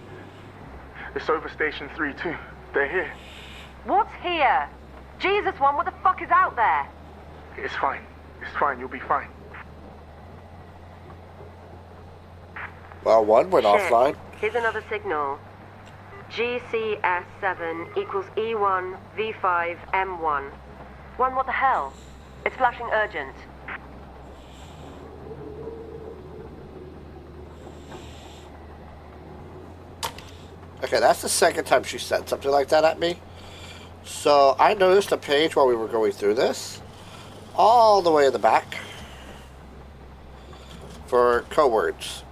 It's over Station 3 too. They're here. What's here? Jesus, 1, what the fuck is out there? It's fine. It's fine. You'll be fine. Well, 1 went Shit. offline. Here's another signal. GCS7 equals E1 V5 M1. 1, what the hell? It's flashing urgent. Okay, that's the second time she said something like that at me. So I noticed a page while we were going through this, all the way in the back, for code words.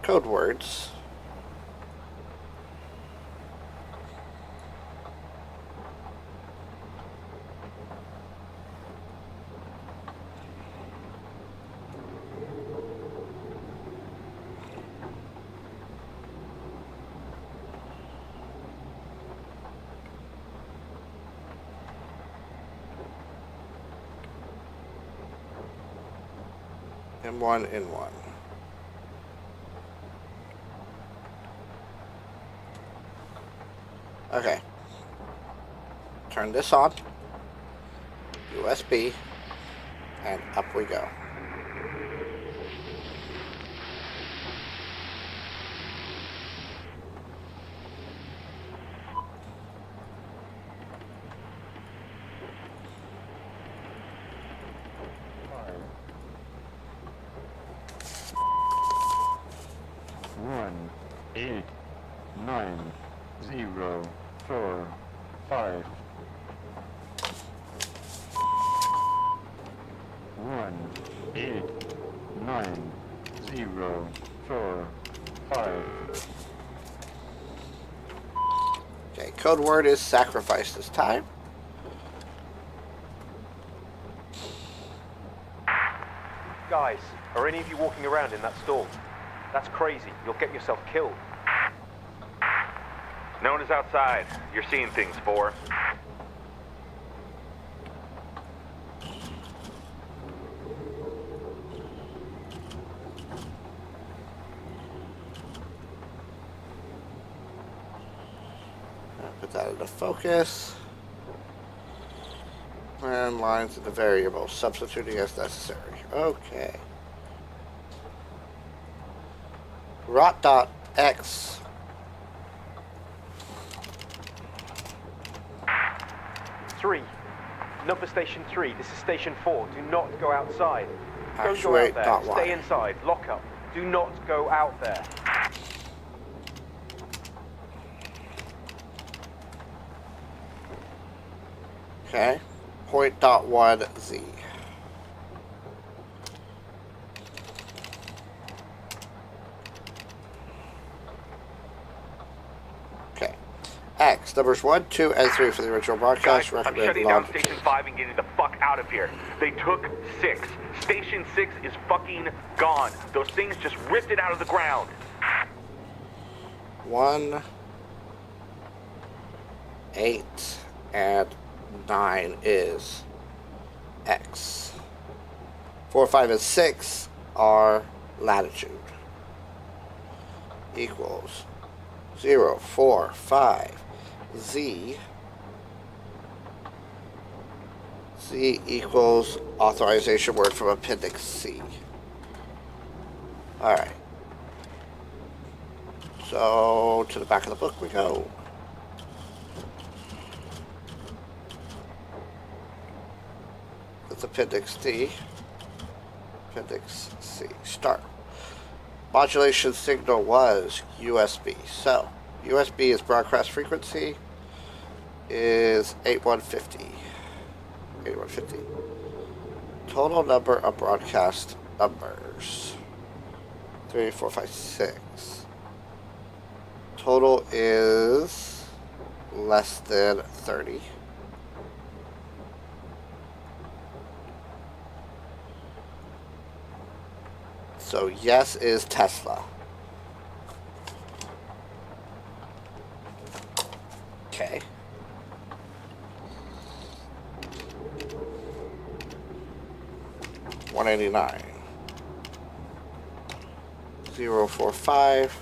M1 in 1. Okay. Turn this on. USB. And up we go. One, 8, 9, 0, 4, 5. 18904 Okay, code word is sacrifice this time. Guys, are any of you walking around in that stall? That's crazy. You'll get yourself killed. No one is outside. You're seeing things, 4. Put that into focus. And lines into variables, substituting as necessary. Okay. Rot.x. Three. Number station 3. This is station 4. Do not go outside. Don't go Actuate out there. dot Stay Y. inside. Lock up. Do not go out there. Okay. Point.1Z. Okay. X, numbers 1, 2, and 3 for the original broadcast. Guys, I'm Recommend shutting down longitude. Station 5 and getting the fuck out of here. They took 6. Station 6 is fucking gone. Those things just ripped it out of the ground. 1, 8, and 9 is X. 4, 5, and 6 are latitude. Equals 0, 4, 5, Z. Z equals authorization word from Appendix C. Alright. So, to the back of the book we go. That's Appendix D. Appendix C. Start. Modulation signal was USB. So, USB is broadcast frequency is 8150. 8150. Total number of broadcast numbers. 3, 4, 5, 6. Total is less than 30. So yes is Tesla. Okay. $189. 045.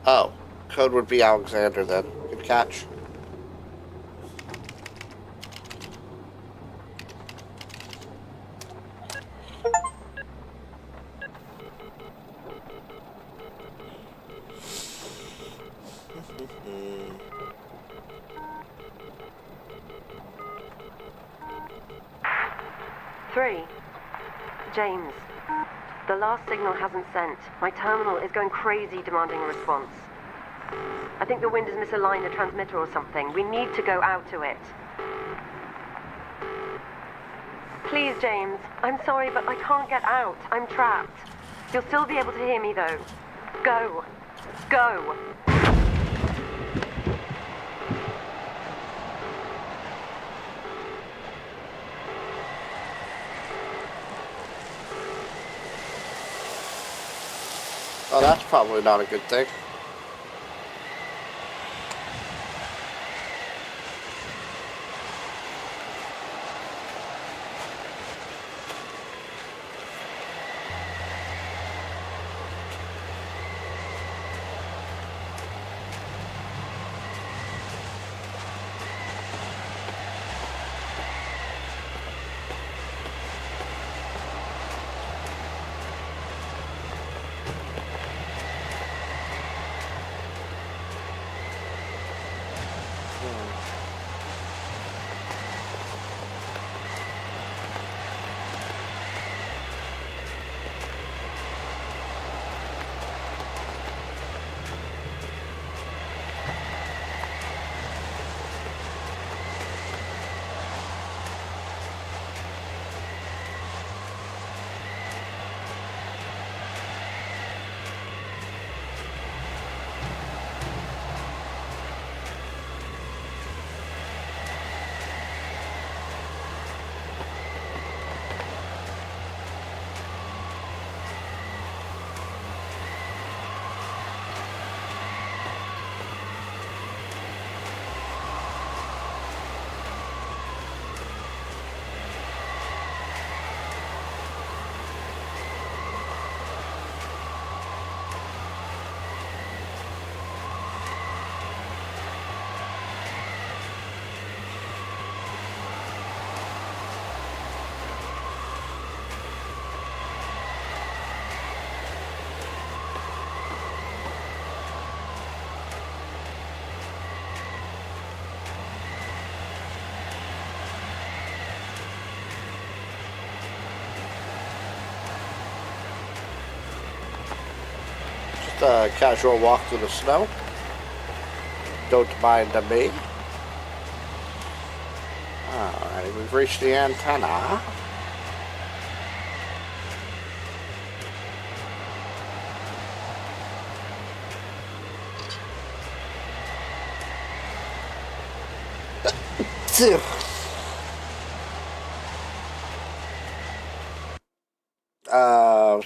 Oh, code would be Alexander then. Good catch. Three. James, the last signal hasn't sent. My terminal is going crazy demanding a response. I think the wind has misaligned the transmitter or something. We need to go out to it. Please, James. I'm sorry, but I can't get out. I'm trapped. You'll still be able to hear me, though. Go. Go. Oh, that's probably not a good thing. just a casual walk through the snow. Don't mind me. Alright, we've reached the antenna.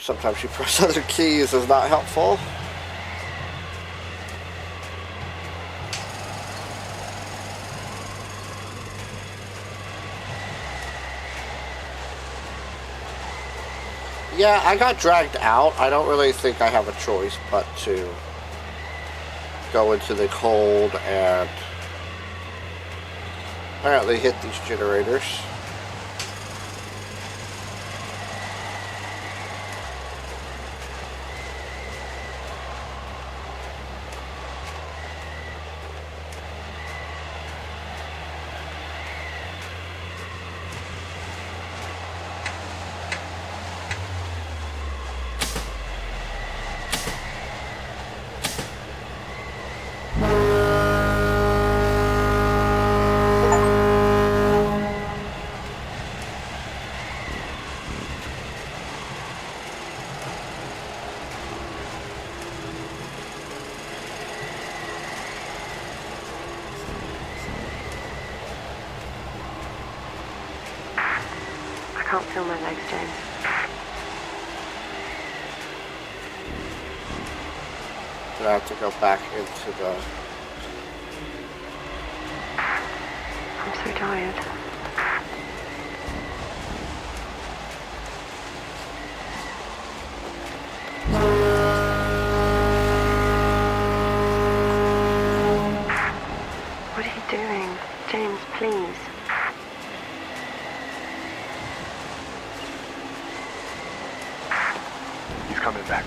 Sometimes you press other keys is not helpful. Yeah, I got dragged out. I don't really think I have a choice but to go into the cold and apparently hit these generators. I can't feel my legs, James. I have to go back into the... I'm so tired. What are you doing? James, please. He's coming back.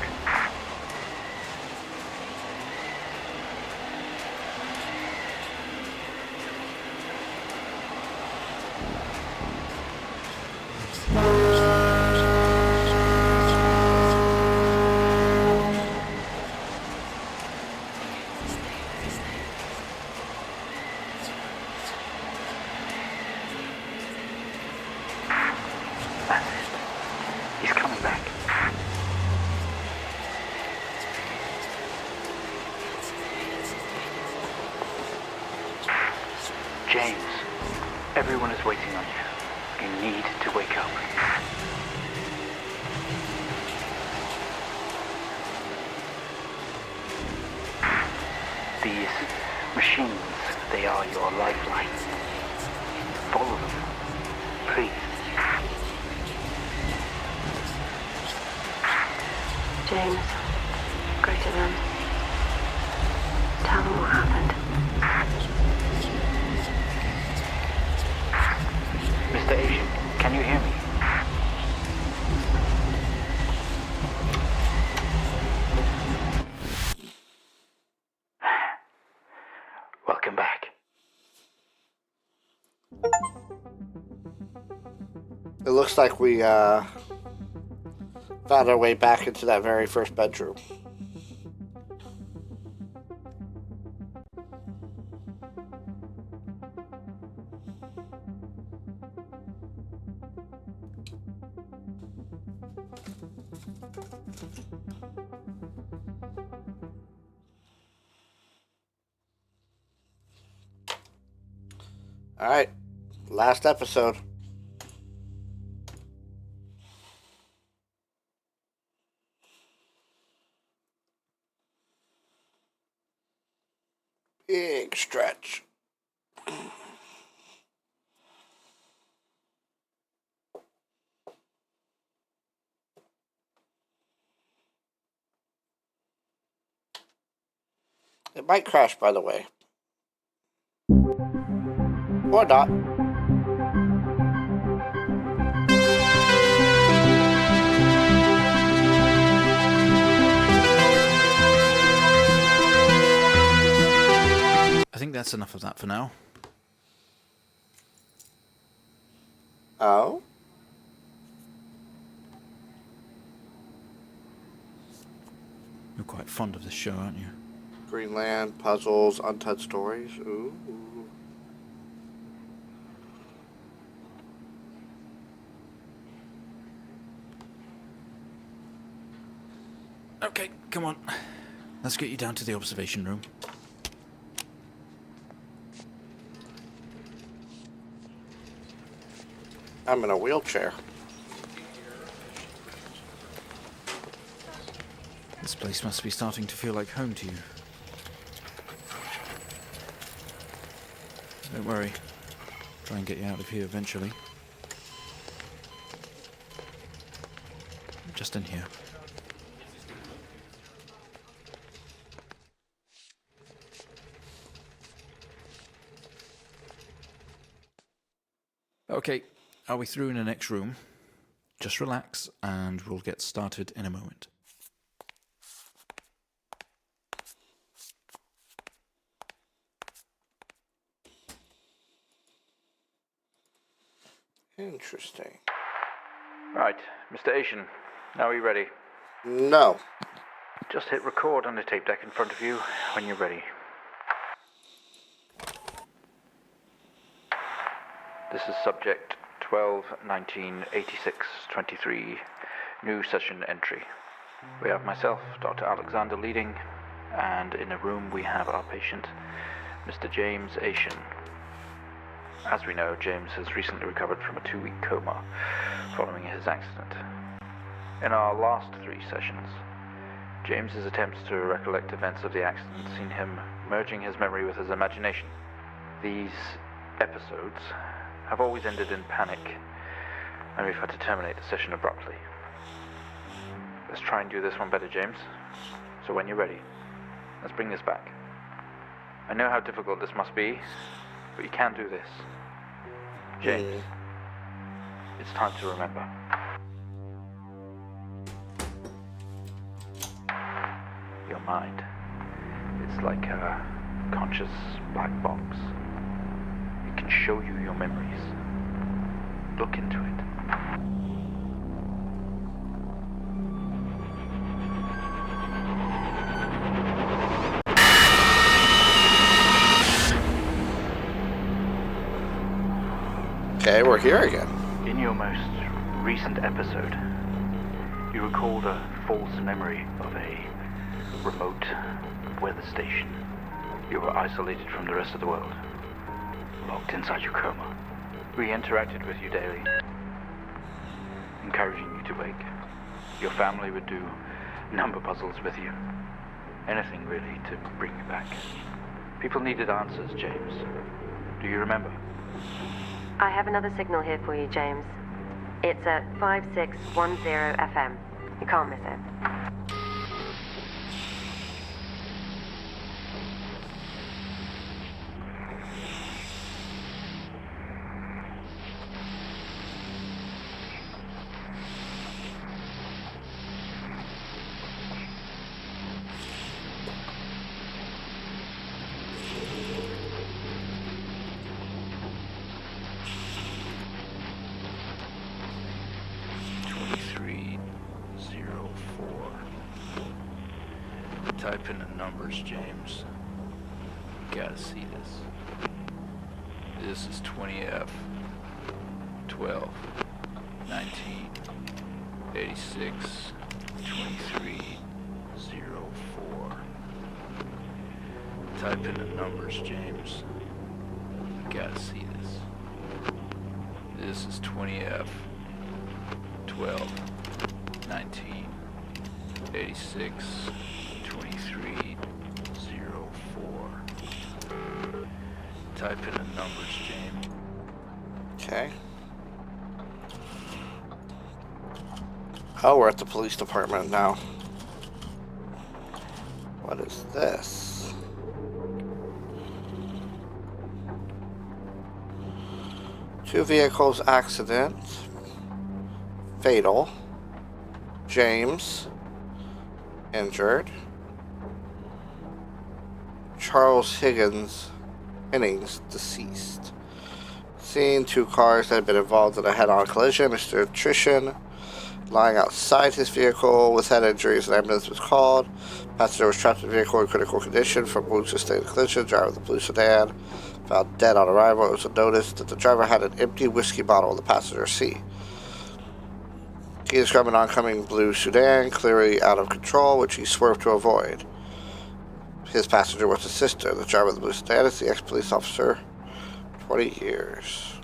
He's coming back. James, everyone is waiting on you. You need to wake up. These machines, they are your lifeline. Follow them, please. James, go to them. Tell them what happened. Mr. Asian, can you hear me? Welcome back. It looks like we found our way back into that very first bedroom. Alright, last episode. Big stretch. It might crash, by the way. Or not. I think that's enough of that for now. Oh? You're quite fond of this show, aren't you? Greenland, puzzles, Untold Stories. Ooh. Okay, come on. Let's get you down to the observation room. I'm in a wheelchair. This place must be starting to feel like home to you. Don't worry. Try and get you out of here eventually. Just in here. Okay, are we through in the next room? Just relax and we'll get started in a moment. Interesting. Right, Mr. Asian, now are you ready? No. Just hit record on the tape deck in front of you when you're ready. This is subject 12-19-86-23, new session entry. We have myself, Dr. Alexander leading, and in a room we have our patient, Mr. James Asian. As we know, James has recently recovered from a 2-week coma following his accident. In our last 3 sessions, James's attempts to recollect events of the accident seen him merging his memory with his imagination. These episodes have always ended in panic, and we've had to terminate the session abruptly. Let's try and do this one better, James. So when you're ready, let's bring this back. I know how difficult this must be, but you can do this. James, it's time to remember. Your mind, it's like a conscious black box. It can show you your memories. Look into it. Okay, we're here again. In your most recent episode, you recalled a false memory of a remote weather station. You were isolated from the rest of the world, locked inside your coma. We interacted with you daily, encouraging you to wake. Your family would do number puzzles with you. Anything really to bring you back. People needed answers, James. Do you remember? I have another signal here for you, James. It's at 5610 FM. You can't miss it. Type in the numbers, James. You gotta see this. This is 20F 12 19 86 23 04. Type in the numbers, James. You gotta see this. This is 20F 12 19 86 2304. Type in the numbers, James. Okay. Oh, we're at the police department now. What is this? Two vehicles accident. Fatal. James. Injured. Charles Higgins, deceased. Seeing 2 cars that had been involved in a head-on collision, Mr. Attrition Lying outside his vehicle with head injuries, an ambulance was called. Passenger was trapped in the vehicle in critical condition from wounds sustained in collision. Driver of the blue sedan found dead on arrival. It was noticed that the driver had an empty whiskey bottle in the passenger seat. He described an oncoming blue sedan, clearly out of control, which he swerved to avoid. His passenger was his sister. The driver of the blue sedan is the ex-police officer. 20 years.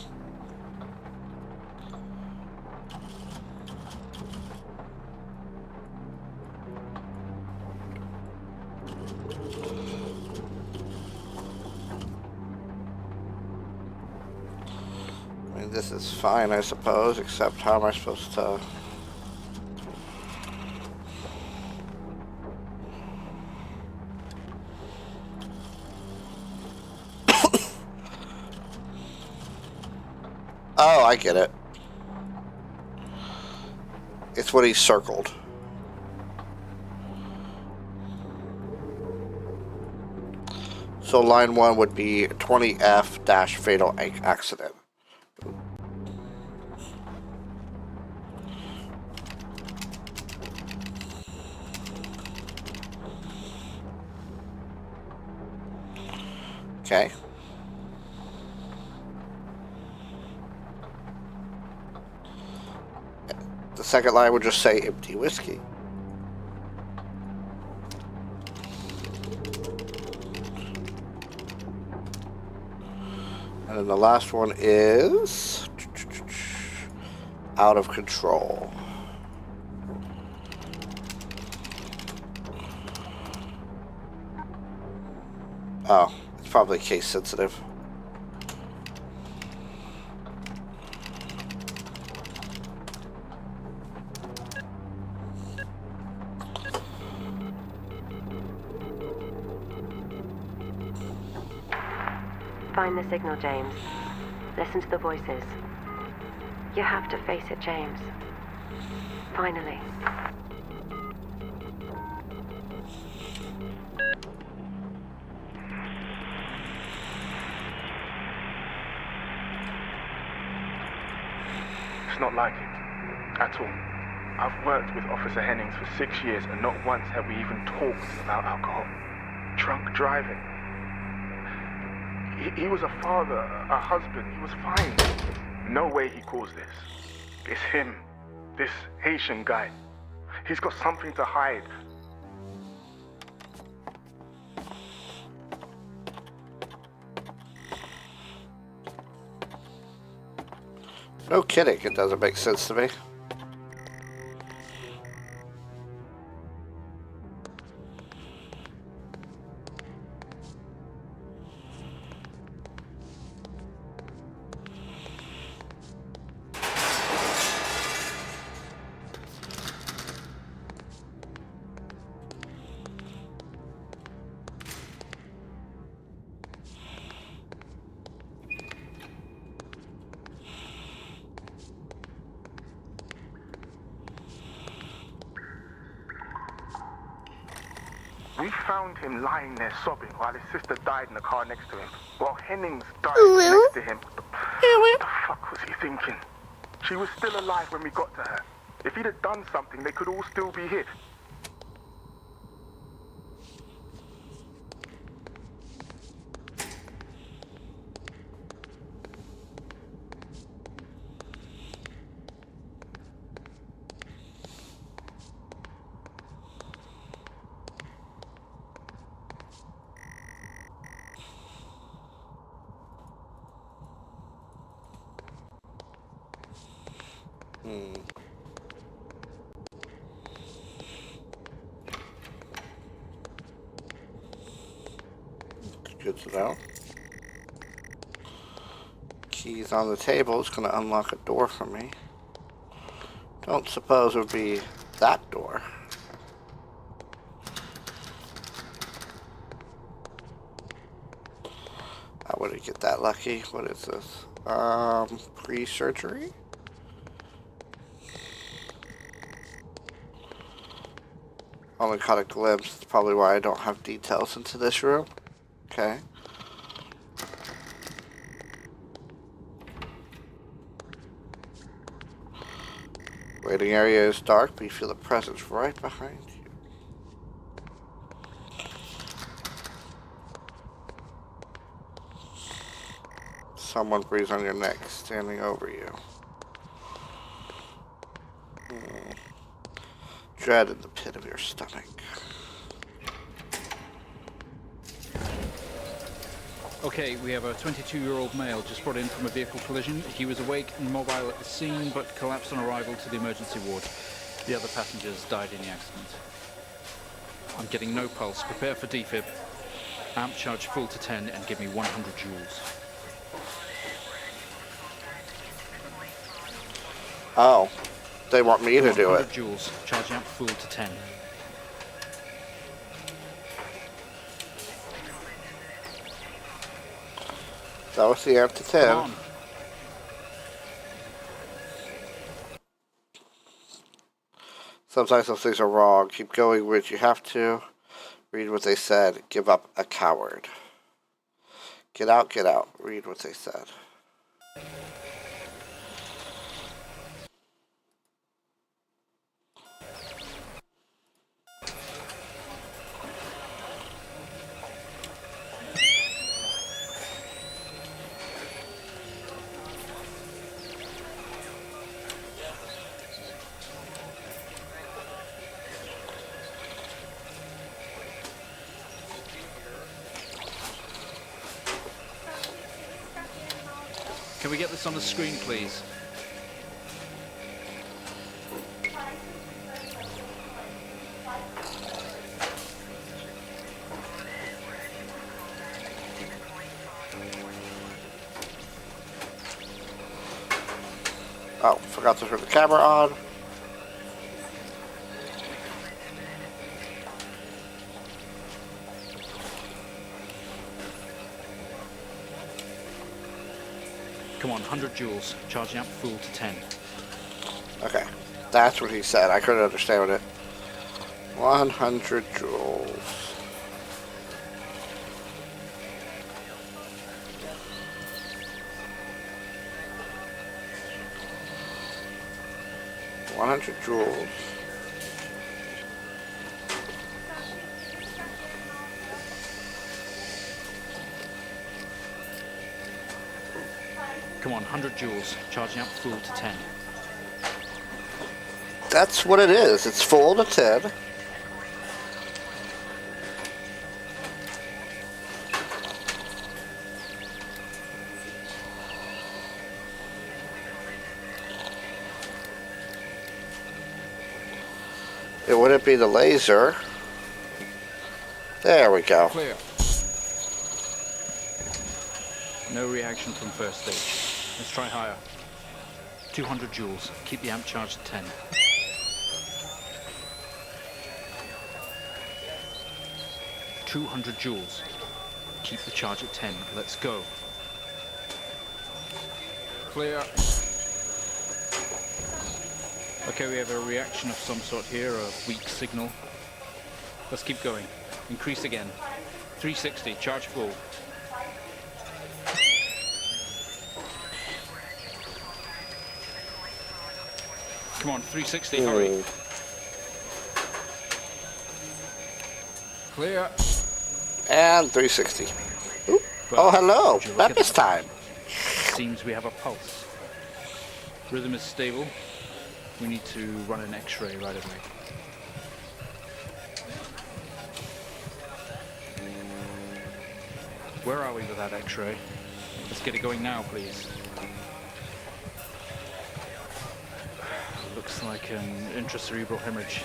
I mean, this is fine, I suppose, except how am I supposed to... Oh, I get it. It's what he circled. So line 1 would be 20F- fatal accident. Okay. The second line would just say empty whiskey. And then the last one is out of control. Oh, it's probably case sensitive. Find the signal, James. Listen to the voices. You have to face it, James. Finally. It's not like him. At all. I've worked with Officer Hennings for 6 years and not once have we even talked about alcohol. Drunk driving. He was a father, a husband. He was fine. No way he caused this. It's him. This Haitian guy. He's got something to hide. No kidding, it doesn't make sense to me. We found him lying there sobbing while his sister died in the car next to him. While Hennings died next to him. What the fuck was he thinking? She was still alive when we got to her. If he'd have done something, they could all still be here. Good to know. Keys on the table is going to unlock a door for me. Don't suppose it would be that door. I wouldn't get that lucky. What is this? Pre-surgery? Only caught a glimpse. That's probably why I don't have details into this room. Okay. Waiting area is dark, but you feel a presence right behind you. Someone breathes on your neck, standing over you. Dread in the pit of your stomach. Okay, we have a 22-year-old male just brought in from a vehicle collision. He was awake and mobile at the scene, but collapsed on arrival to the emergency ward. The other passengers died in the accident. I'm getting no pulse. Prepare for defib. Amp charge full to 10 and give me 100 joules. Oh, they want me to do it. 100 joules. Charge amp full to 10. That was the amp to 10. Come on. Sometimes those things are wrong. Keep going with you have to. Read what they said. Give up a coward. Get out, get out. Read what they said. Can we get this on the screen, please? Oh, forgot to turn the camera on. Come on, 100 joules. Charge amp full to 10. Okay, that's what he said. I couldn't understand it. 100 joules. Joules. Come on, 100 joules. Charging up full to 10. That's what it is. It's full to 10. It wouldn't be the laser. There we go. Clear. No reaction from first stage. Let's try higher. 200 joules. Keep the amp charged at 10. $200 joules. Keep the charge at 10. Let's go. Clear. Okay, we have a reaction of some sort here, a weak signal. Let's keep going. Increase again. 360, charge full. Come on, 360, hurry. Clear. And 360. Oh, hello. Weapons time. Seems we have a pulse. Rhythm is stable. We need to run an X-ray right away. Where are we with that X-ray? Let's get it going now, please. Looks like an intracerebral hemorrhage.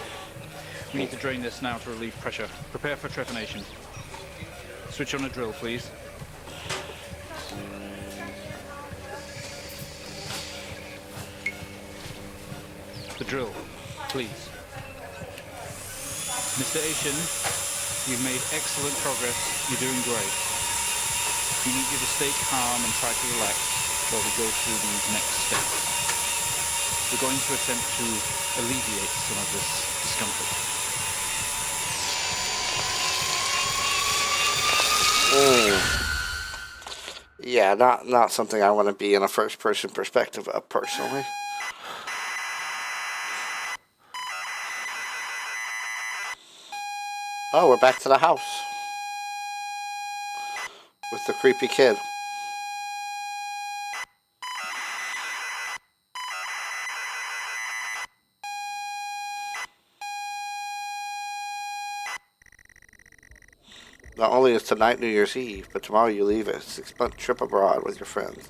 We need to drain this now to relieve pressure. Prepare for trepanation. Switch on a drill, please. The drill, please. Mr. Asian, you've made excellent progress. You're doing great. We need you to stay calm and try to relax while we go through these next steps. We're going to attempt to alleviate some of this discomfort. Yeah, not something I want to be in a first-person perspective of personally. Oh, we're back to the house. With the creepy kid. Not only is tonight New Year's Eve, but tomorrow you leave a 6-month trip abroad with your friends.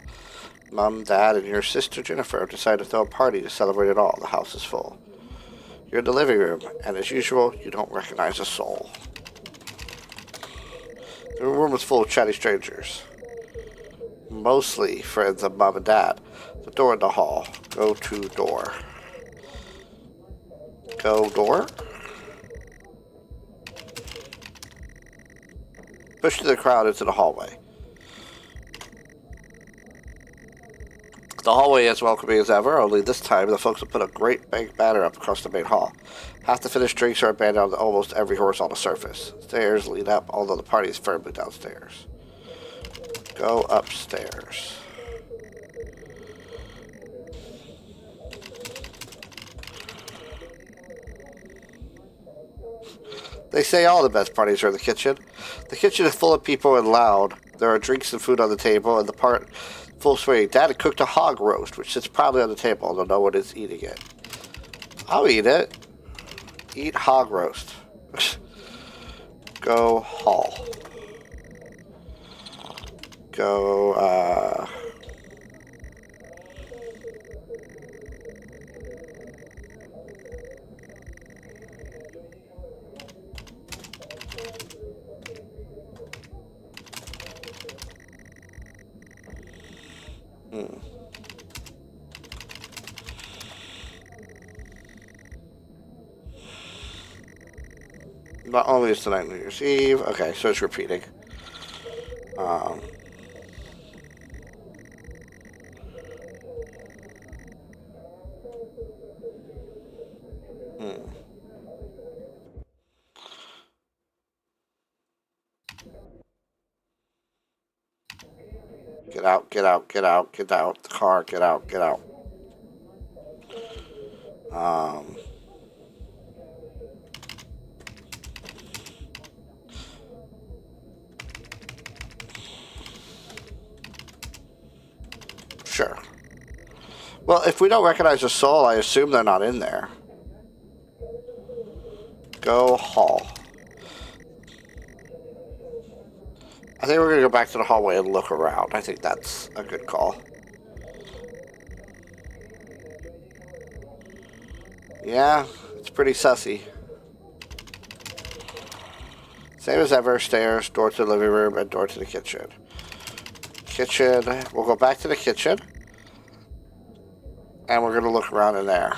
Mom, Dad, and your sister Jennifer have decided to throw a party to celebrate it all. The house is full. You're in the living room, and as usual, you don't recognize a soul. The room is full of chatty strangers. Mostly friends of Mom and Dad. The door in the hall. Go to door. Go door? Push through the crowd into the hallway. The hallway is welcoming as ever, only this time the folks have put a great big banner up across the main hall. Half the finished drinks are abandoned on almost every horizontal surface. Stairs lead up, although the party is firmly downstairs. Go upstairs. They say all the best parties are in the kitchen. The kitchen is full of people and loud. There are drinks and food on the table, and the part full swing. Dad had cooked a hog roast, which sits proudly on the table, although no one is eating it. I'll eat it. Eat hog roast. Go hall. Go, Not only is tonight New Year's Eve. Okay, so it's repeating. Get out, get out, get out, get out. The car, get out, get out. Sure. Well, if we don't recognize a soul, I assume they're not in there. Go hall. I think we're going to go back to the hallway and look around. I think that's a good call. Yeah, it's pretty sussy. Same as ever, stairs, door to the living room, and door to the kitchen. Kitchen, we'll go back to the kitchen. And we're going to look around in there.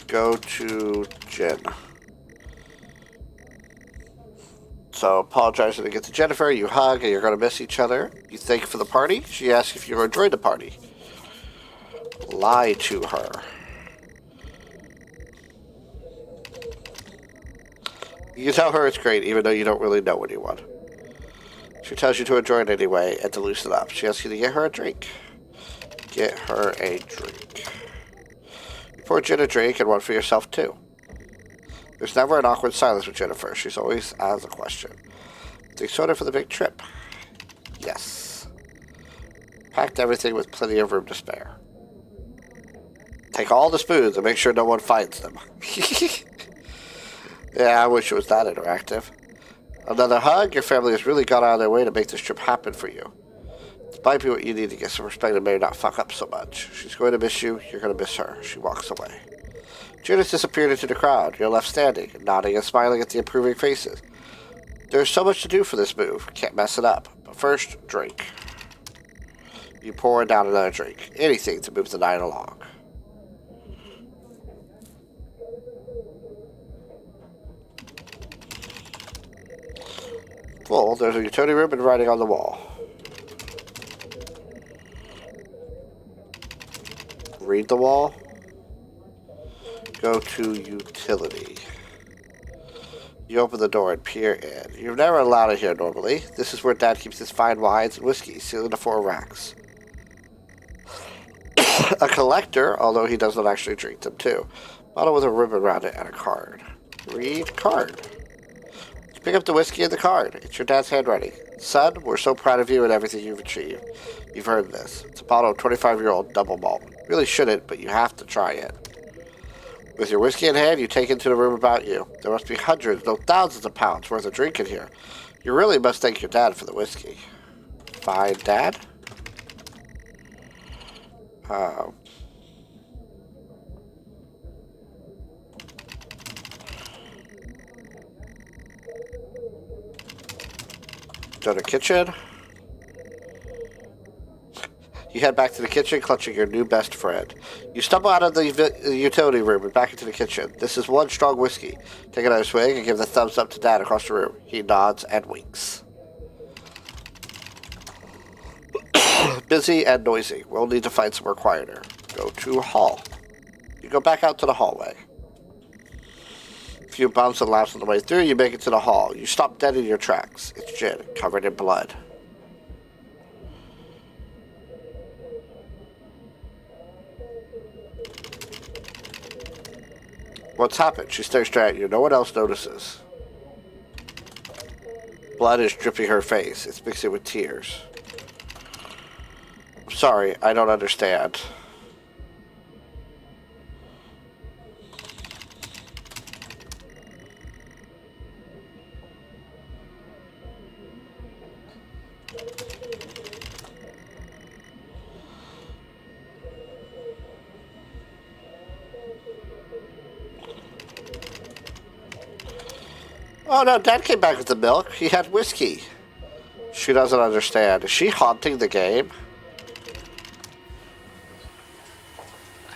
Go to Jen. So apologizing to get to Jennifer, you hug and you're going to miss each other. You thank for the party. She asks if you enjoyed the party. Lie to her. You can tell her it's great even though you don't really know anyone. She tells you to enjoy it anyway and to loosen up. She asks you to get her a drink. Get her a drink. You pour Jen a drink and one for yourself too. There's never an awkward silence with Jennifer. She's always asks a question. Take soda for the big trip. Yes. Packed everything with plenty of room to spare. Take all the spoons and make sure no one finds them. Yeah, I wish it was that interactive. Another hug. Your family has really gone out of their way to make this trip happen for you. This might be what you need to get some respect and maybe not fuck up so much. She's going to miss you. You're going to miss her. She walks away. June has disappeared into the crowd. You're left standing, nodding and smiling at the improving faces. There's so much to do for this move. Can't mess it up. But first, drink. You pour down another drink. Anything to move the night along. Well, there's a utility room and writing on the wall. read the wall. Go to utility. You open the door and peer in. You're never allowed in here normally. This is where Dad keeps his fine wines and whiskey, sealed into 4 racks. A collector, although he does not actually drink them too. Bottle with a ribbon around it and a card. Read card. Pick up the whiskey and the card. It's your dad's handwriting. Son, we're so proud of you and everything you've achieved. You've heard this. It's a bottle of 25-year-old double malt. Really shouldn't, but you have to try it. With your whiskey in hand, you take into the room about you. There must be hundreds, no thousands of pounds worth of drink in here. You really must thank your dad for the whiskey. Fine, Dad. Go to kitchen. You head back to the kitchen, clutching your new best friend. You stumble out of the utility room and back into the kitchen. This is one strong whiskey. Take another swig and give the thumbs up to Dad across the room. He nods and winks. Busy and noisy. We'll need to find somewhere quieter. Go to hall. You go back out to the hallway. A few bumps and laps on the way through, you make it to the hall. You stop dead in your tracks. It's Jin, covered in blood. What's happened? She stares straight at you. No one else notices. Blood is dripping her face. It's mixing with tears. I'm sorry, I don't understand. Oh no, Dad came back with the milk. He had whiskey. She doesn't understand. Is she haunting the game?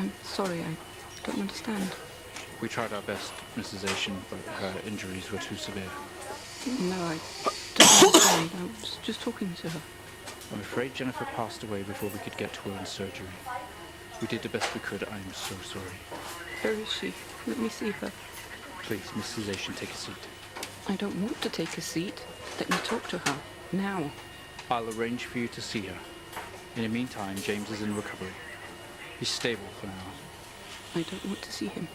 I'm sorry, I don't understand. We tried our best, Mrs. Asian, but her injuries were too severe. No, I don't understand. I was just talking to her. I'm afraid Jennifer passed away before we could get to her in surgery. We did the best we could. I'm so sorry. Where is she? Let me see her. Please, Mrs. Asian, take a seat. I don't want to take a seat. Let me talk to her. Now. I'll arrange for you to see her. In the meantime, James is in recovery. He's stable for now. I don't want to see him.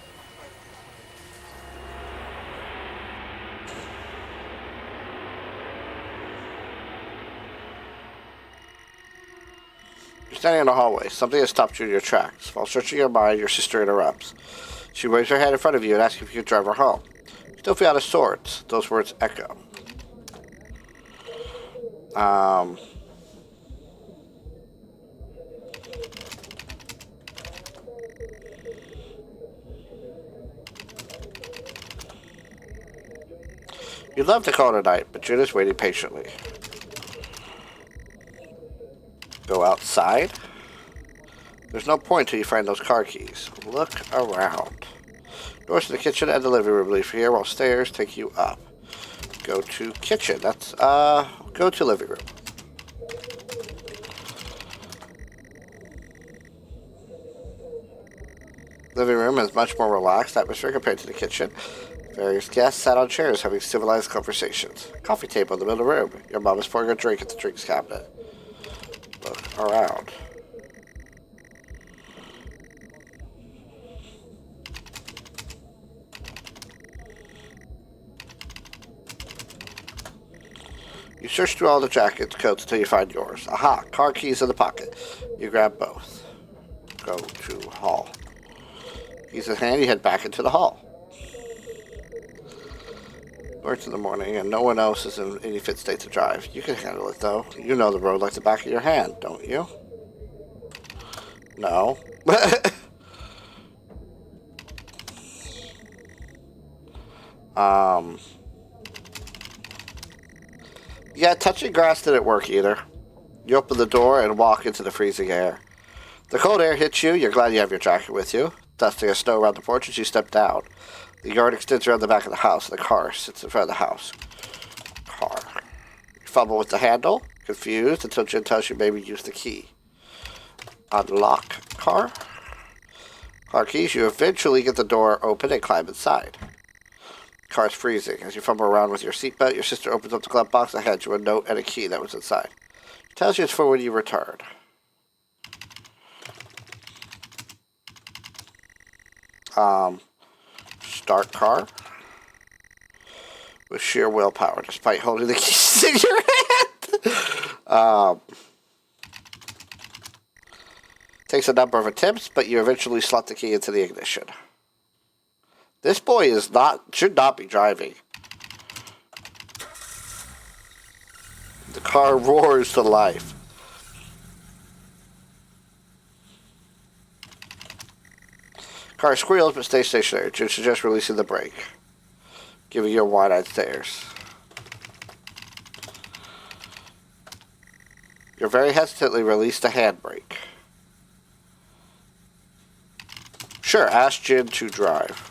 You're standing in the hallway. Something has stopped you in your tracks. While searching your mind, your sister interrupts. She waves her hand in front of you and asks if you can drive her home. You still feel out of sorts. Those words echo. You'd love to call it a night, but June is waiting patiently. Go outside. There's no point till you find those car keys. Look around. Doors to the kitchen and the living room lead from here, while stairs take you up. Go to kitchen. That's, go to living room. Living room is much more relaxed atmosphere compared to the kitchen. Various guests sat on chairs having civilized conversations. Coffee table in the middle of the room. Your mom is pouring a drink at the drinks cabinet. Look around. You search through all the jackets, coats until you find yours. Aha, car keys in the pocket. You grab both. Go to hall. Keys in hand, you head back into the hall. Works in the morning, and no one else is in any fit state to drive. You can handle it, though. You know the road like the back of your hand, don't you? No. Yeah, touching grass didn't work either. You open the door and walk into the freezing air. The cold air hits you. You're glad you have your jacket with you. Dusting of snow around the porch as you step down. The yard extends around the back of the house, and the car sits in front of the house. Car. You fumble with the handle, confused, until Jen tells you maybe use the key. Unlock car. Car keys, you eventually get the door open and climb inside. Car's freezing. As you fumble around with your seatbelt, your sister opens up the glove box and hands you a note and a key that was inside. Tells you it's for when you return. Start car. With sheer willpower, despite holding the keys in your hand. Takes a number of attempts, but you eventually slot the key into the ignition. This boy should not be driving. The car roars to life. Car squeals but stays stationary, which suggests releasing the brake, giving you a wide-eyed stares. You very hesitantly release the handbrake. Sure, ask Jin to drive.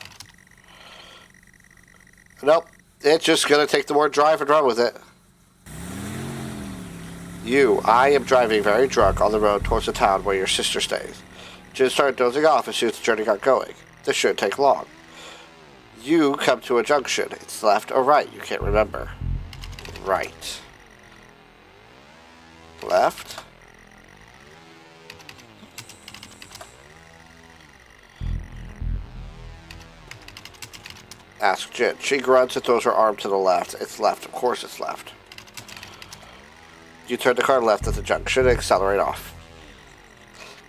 Nope, it's just gonna take the word drive and run with it. I am driving very drunk on the road towards the town where your sister stays. Jin started dozing off as soon as the journey got going. This shouldn't take long. You come to a junction. It's left or right, you can't remember. Right. Left. Ask Jin. She grunts and throws her arm to the left. It's left. Of course it's left. You turn the car left at the junction and accelerate off.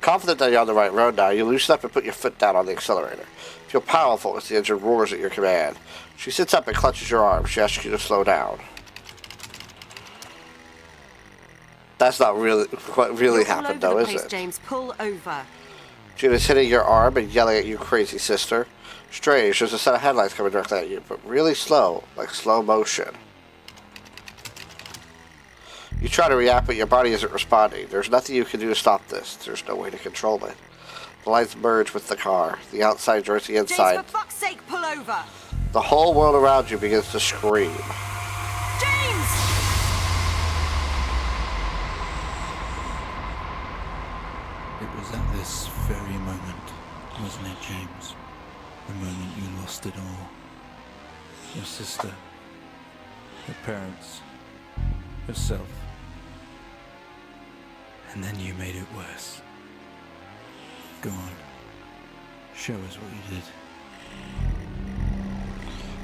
Confident that you're on the right road now, you loosen up and put your foot down on the accelerator. Feel powerful as the engine roars at your command. She sits up and clutches your arm. She asks you to slow down. That's not really what really happened, though, is it? James, pull over. Jin is hitting your arm and yelling at you, crazy sister. Strange, there's a set of headlights coming directly at you, but really slow, like slow motion. You try to react, but your body isn't responding. There's nothing you can do to stop this. There's no way to control it. The lights merge with the car. The outside joins the inside. James, for fuck's sake, pull over! The whole world around you begins to scream. James! It was at this very moment, wasn't it, James? The moment you lost it all. Your sister, your parents, yourself. And then you made it worse. Go on. Show us what you did.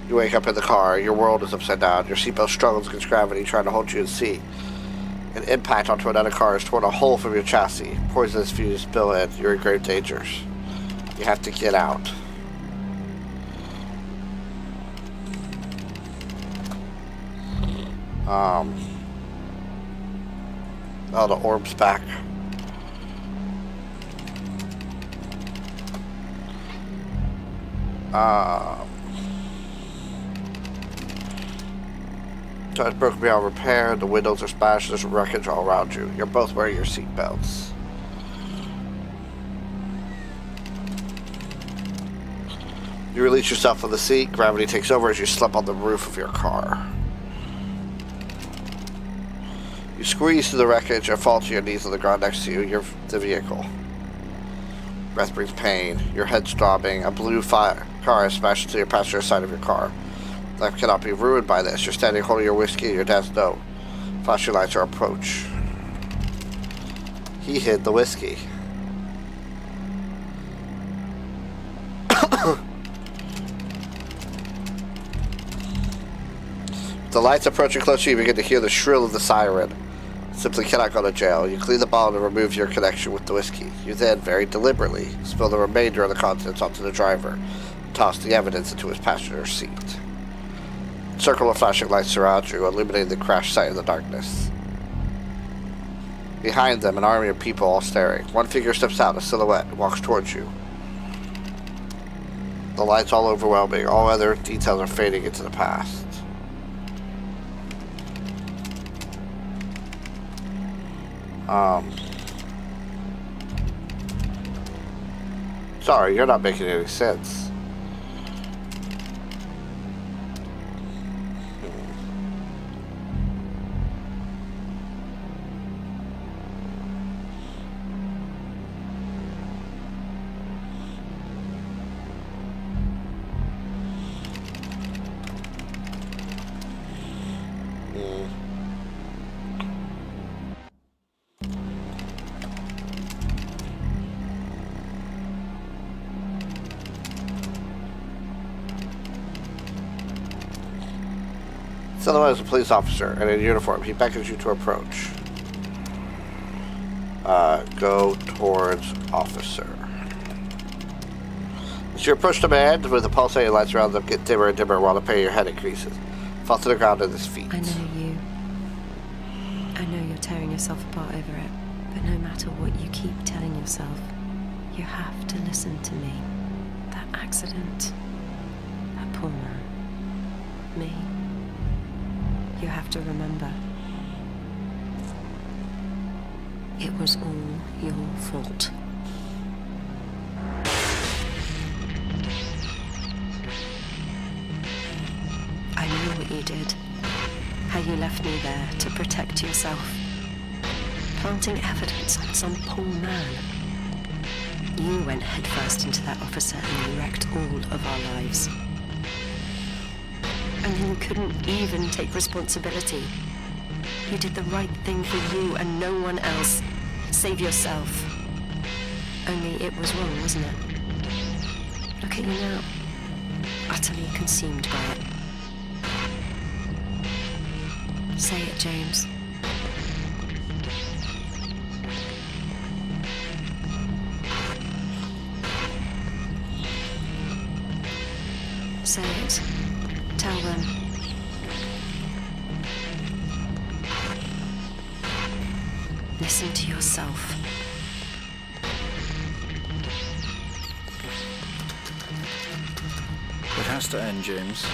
You wake up in the car. Your world is upside down. Your seatbelt struggles against gravity, trying to hold you in the seat. An impact onto another car has torn a hole from your chassis. Poisonous fumes spill in. You're in grave dangers. You have to get out. Oh, the orb's back. Tires broken beyond repair, the windows are smashed, there's wreckage all around you. You're both wearing your seatbelts. You release yourself from the seat, gravity takes over as you slip on the roof of your car. You squeeze through the wreckage and fall to your knees on the ground next to you, the vehicle. Breath brings pain, your head's throbbing, a blue car is smashed into your passenger side of your car. Life cannot be ruined by this. You're standing holding your whiskey and your dad's note. Flashing lights are approach. He hid the whiskey. The lights approaching closer, you begin to hear the shrill of the siren. Simply cannot go to jail. You clean the bottle and remove your connection with the whiskey. You then, very deliberately, spill the remainder of the contents onto the driver, and toss the evidence into his passenger seat. A circle of flashing lights surround you, illuminating the crash site in the darkness. Behind them, an army of people all staring. One figure steps out, a silhouette, and walks towards you. The lights all overwhelming. All other details are fading into the past. Sorry, you're not making any sense. Silhouette is a police officer and in uniform. He beckons you to approach. Go towards officer. As you approach the man with the pulsating lights around them get dimmer and dimmer while the pain in your head increases. Fall to the ground at his feet. I know you. I know you're tearing yourself apart over it, but no matter what you keep telling yourself, you have to listen to me. That accident, that poor man, me. You have to remember. It was all your fault. I know what you did. How you left me there to protect yourself. Planting evidence on some poor man. You went headfirst into that officer and you wrecked all of our lives. And you couldn't even take responsibility. You did the right thing for you and no one else. Save yourself. Only it was wrong, wasn't it? Look at you now. Utterly consumed by it. Say it, James. Say it. Tell them. Listen to yourself. It has to end, James.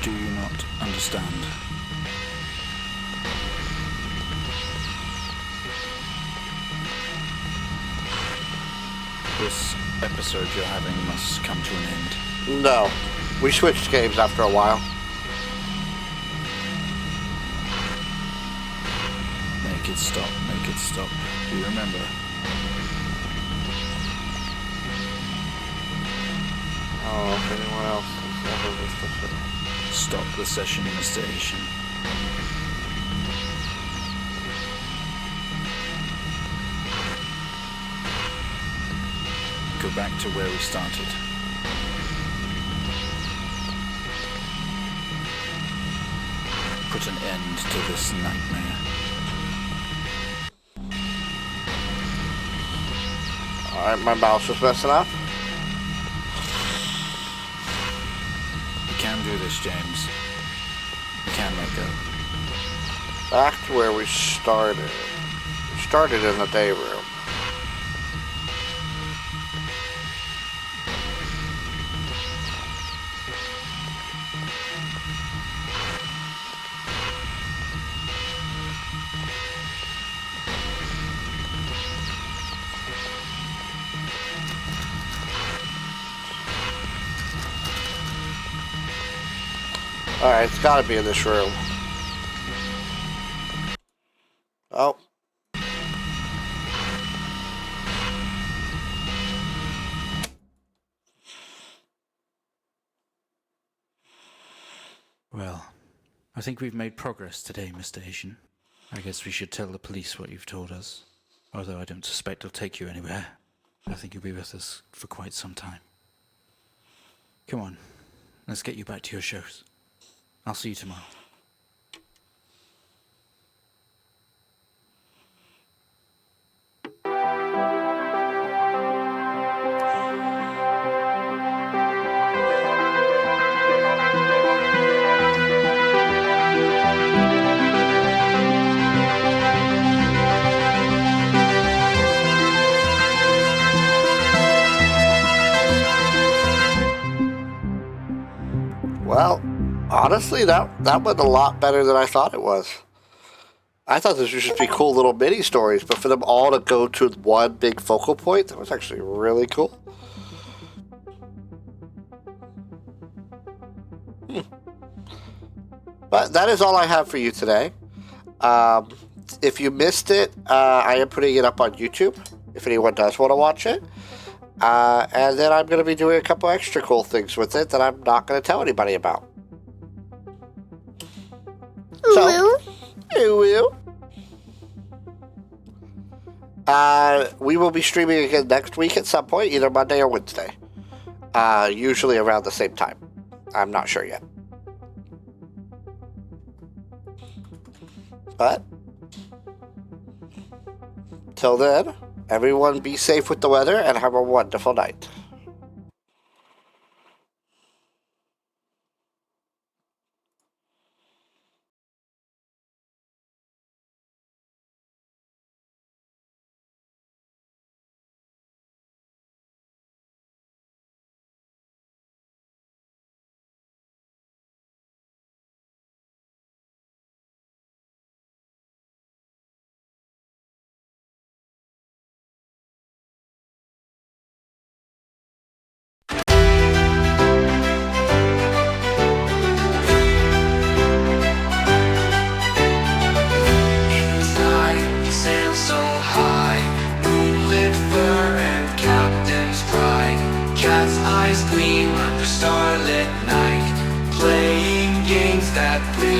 Do you not understand? This episode you're having must come to an end. No. We switched games after a while. Make it stop, make it stop. Do you remember? Oh, if anyone else has ever missed the film. Stop the session, Mr. Asian. Go back to where we started. Put an end to this nightmare. Alright, my mouse was messing up. You can do this, James. You can let go. Back to where we started. We started in the day room. Alright, it's gotta be in this room. Oh. Well, I think we've made progress today, Mr. Asian. I guess we should tell the police what you've told us. Although I don't suspect they'll take you anywhere. I think you'll be with us for quite some time. Come on, let's get you back to your shows. I'll see you tomorrow. Well, honestly, that went a lot better than I thought it was. I thought this would just be cool little mini stories, but for them all to go to one big focal point, that was actually really cool. But that is all I have for you today. If you missed it, I am putting it up on YouTube, if anyone does want to watch it. And then I'm going to be doing a couple extra cool things with it that I'm not going to tell anybody about. So, We will be streaming again next week at some point, either Monday or Wednesday. Usually around the same time. I'm not sure yet. But till then, everyone be safe with the weather and have a wonderful night.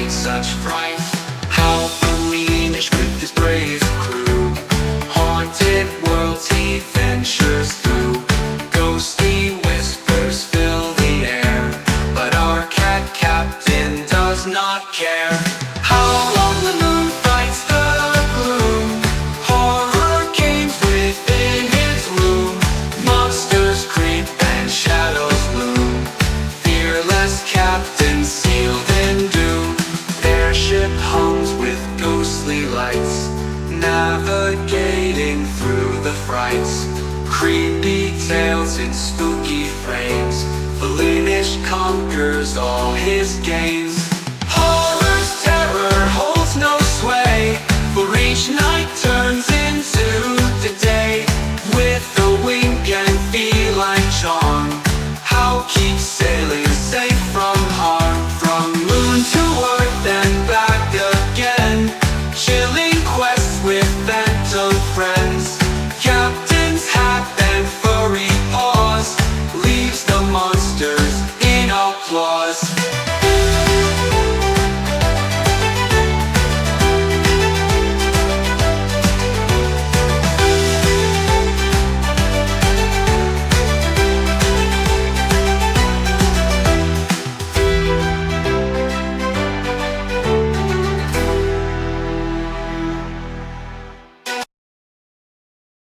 Such fright. How Philinish with his brave crew, haunted worlds he ventures through. Ghostly whispers fill the air, but our cat captain does not care. How long the moon fights the gloom, horror games within his room. Monsters creep and shadows loom, fearless captain sealed in doom. Ship hums with ghostly lights, navigating through the frights. Creepy tales in spooky frames, Philinish conquers all his games. Horror's terror holds no sway, for each night turns into the day. With a wink and feline charm, how keep sailing safe from harm. From moon to earth and back again, chilling quests with phantom friends. Captain's hat and furry paws leaves the monsters in applause.